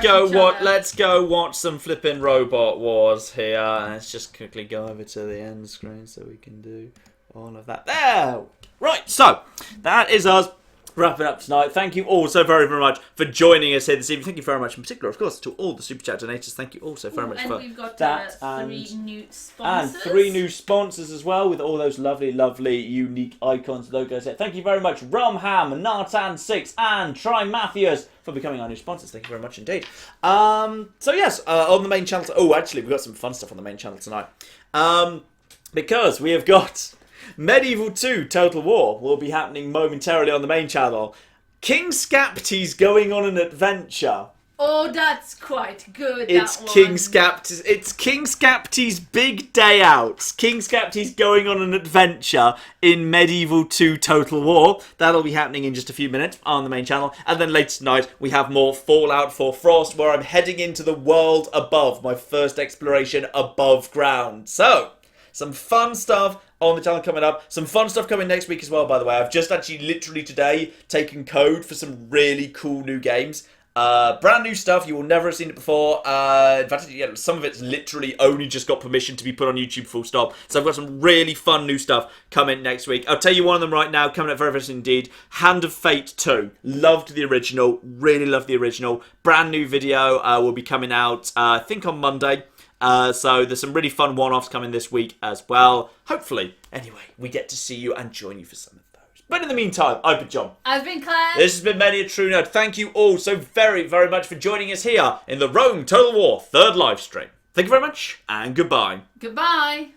go watch some flipping Robot Wars here. Let's just quickly go over to the end screen so we can do all of that. There! Right, so that is us wrapping up tonight. Thank you all so very, very much for joining us here this evening. Thank you very much in particular, of course, to all the Super Chat donators. Thank you all so very much for we've got, that. Three new sponsors. And 3 new sponsors as well, with all those lovely, lovely, unique icons, logos there. Thank you very much, Rumham, Nartan6, and Try Matthews for becoming our new sponsors. Thank you very much indeed. So yes, on the main channel... Oh, actually, we've got some fun stuff on the main channel tonight. Because we have got... Medieval 2 Total War will be happening momentarily on the main channel. King Skapti's going on an adventure. Oh, that's quite good. It's King Skapti's big day out. King Skapti's going on an adventure in Medieval 2 Total War. That'll be happening in just a few minutes on the main channel. And then later tonight, we have more Fallout 4 Frost, where I'm heading into the world above, my first exploration above ground. So, some fun stuff on the channel coming up. Some fun stuff coming next week as well, by the way. I've just actually literally today taken code for some really cool new games. Brand new stuff. You will never have seen it before. In fact, yeah, some of it's literally only just got permission to be put on YouTube full stop. So I've got some really fun new stuff coming next week. I'll tell you one of them right now, coming up very, very soon indeed. Hand of Fate 2. Loved the original. Really loved the original. Brand new video will be coming out, I think on Monday. So there's some really fun one-offs coming this week as well. Hopefully, anyway, we get to see you and join you for some of those. But in the meantime, I've been John. I've been Claire. This has been Many a True Nerd. Thank you all so very, very much for joining us here in the Rome Total War 3rd live stream. Thank you very much, and goodbye. Goodbye.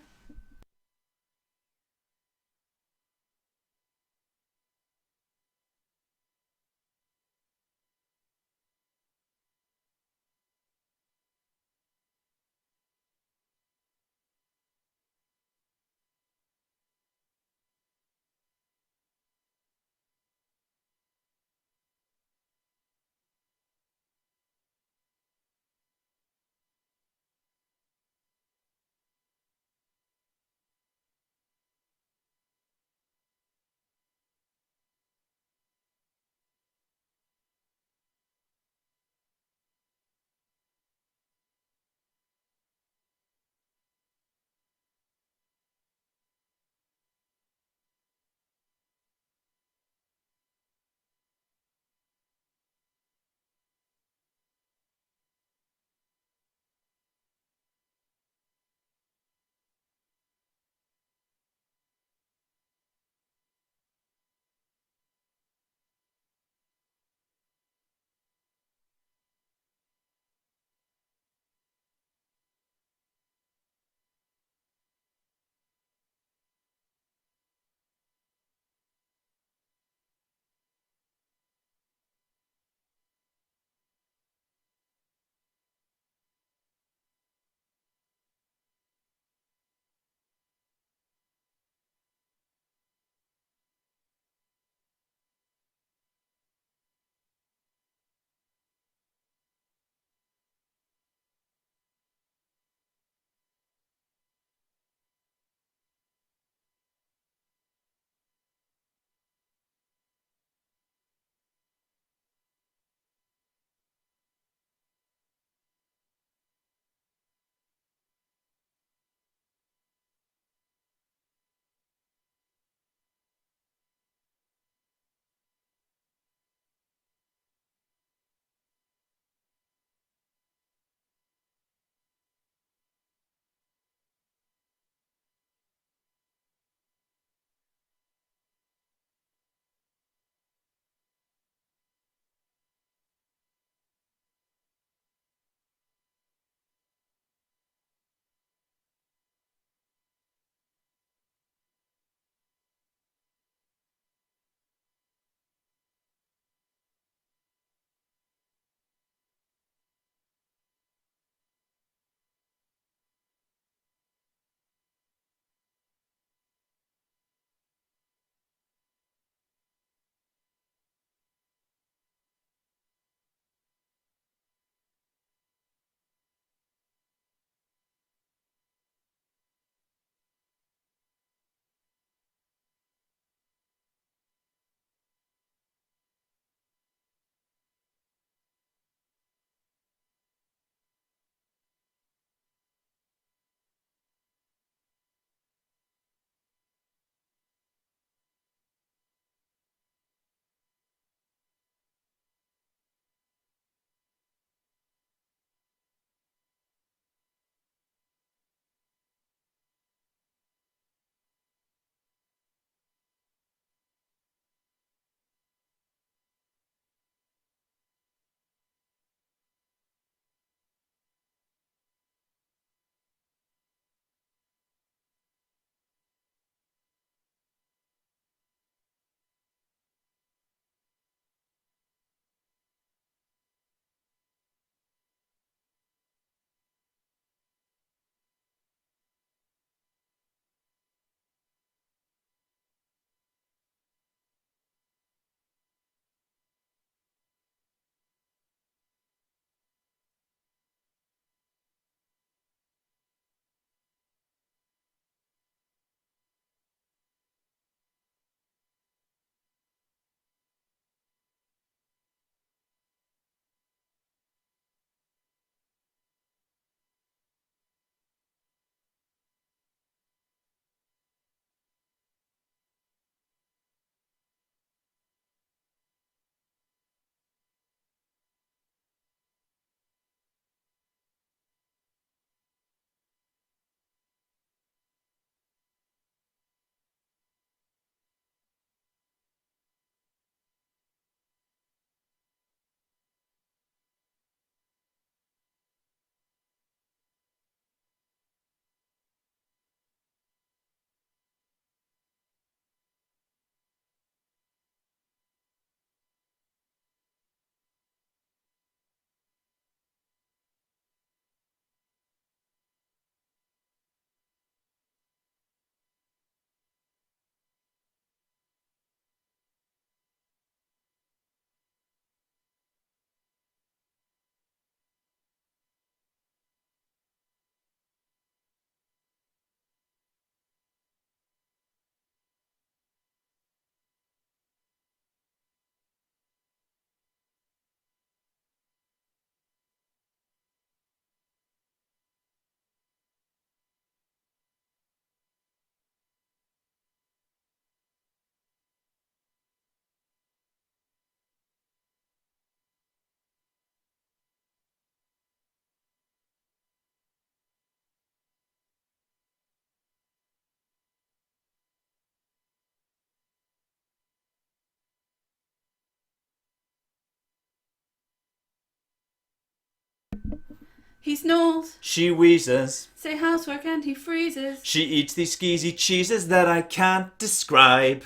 He snores. She wheezes. Say housework and he freezes. She eats these skeezy cheeses that I can't describe.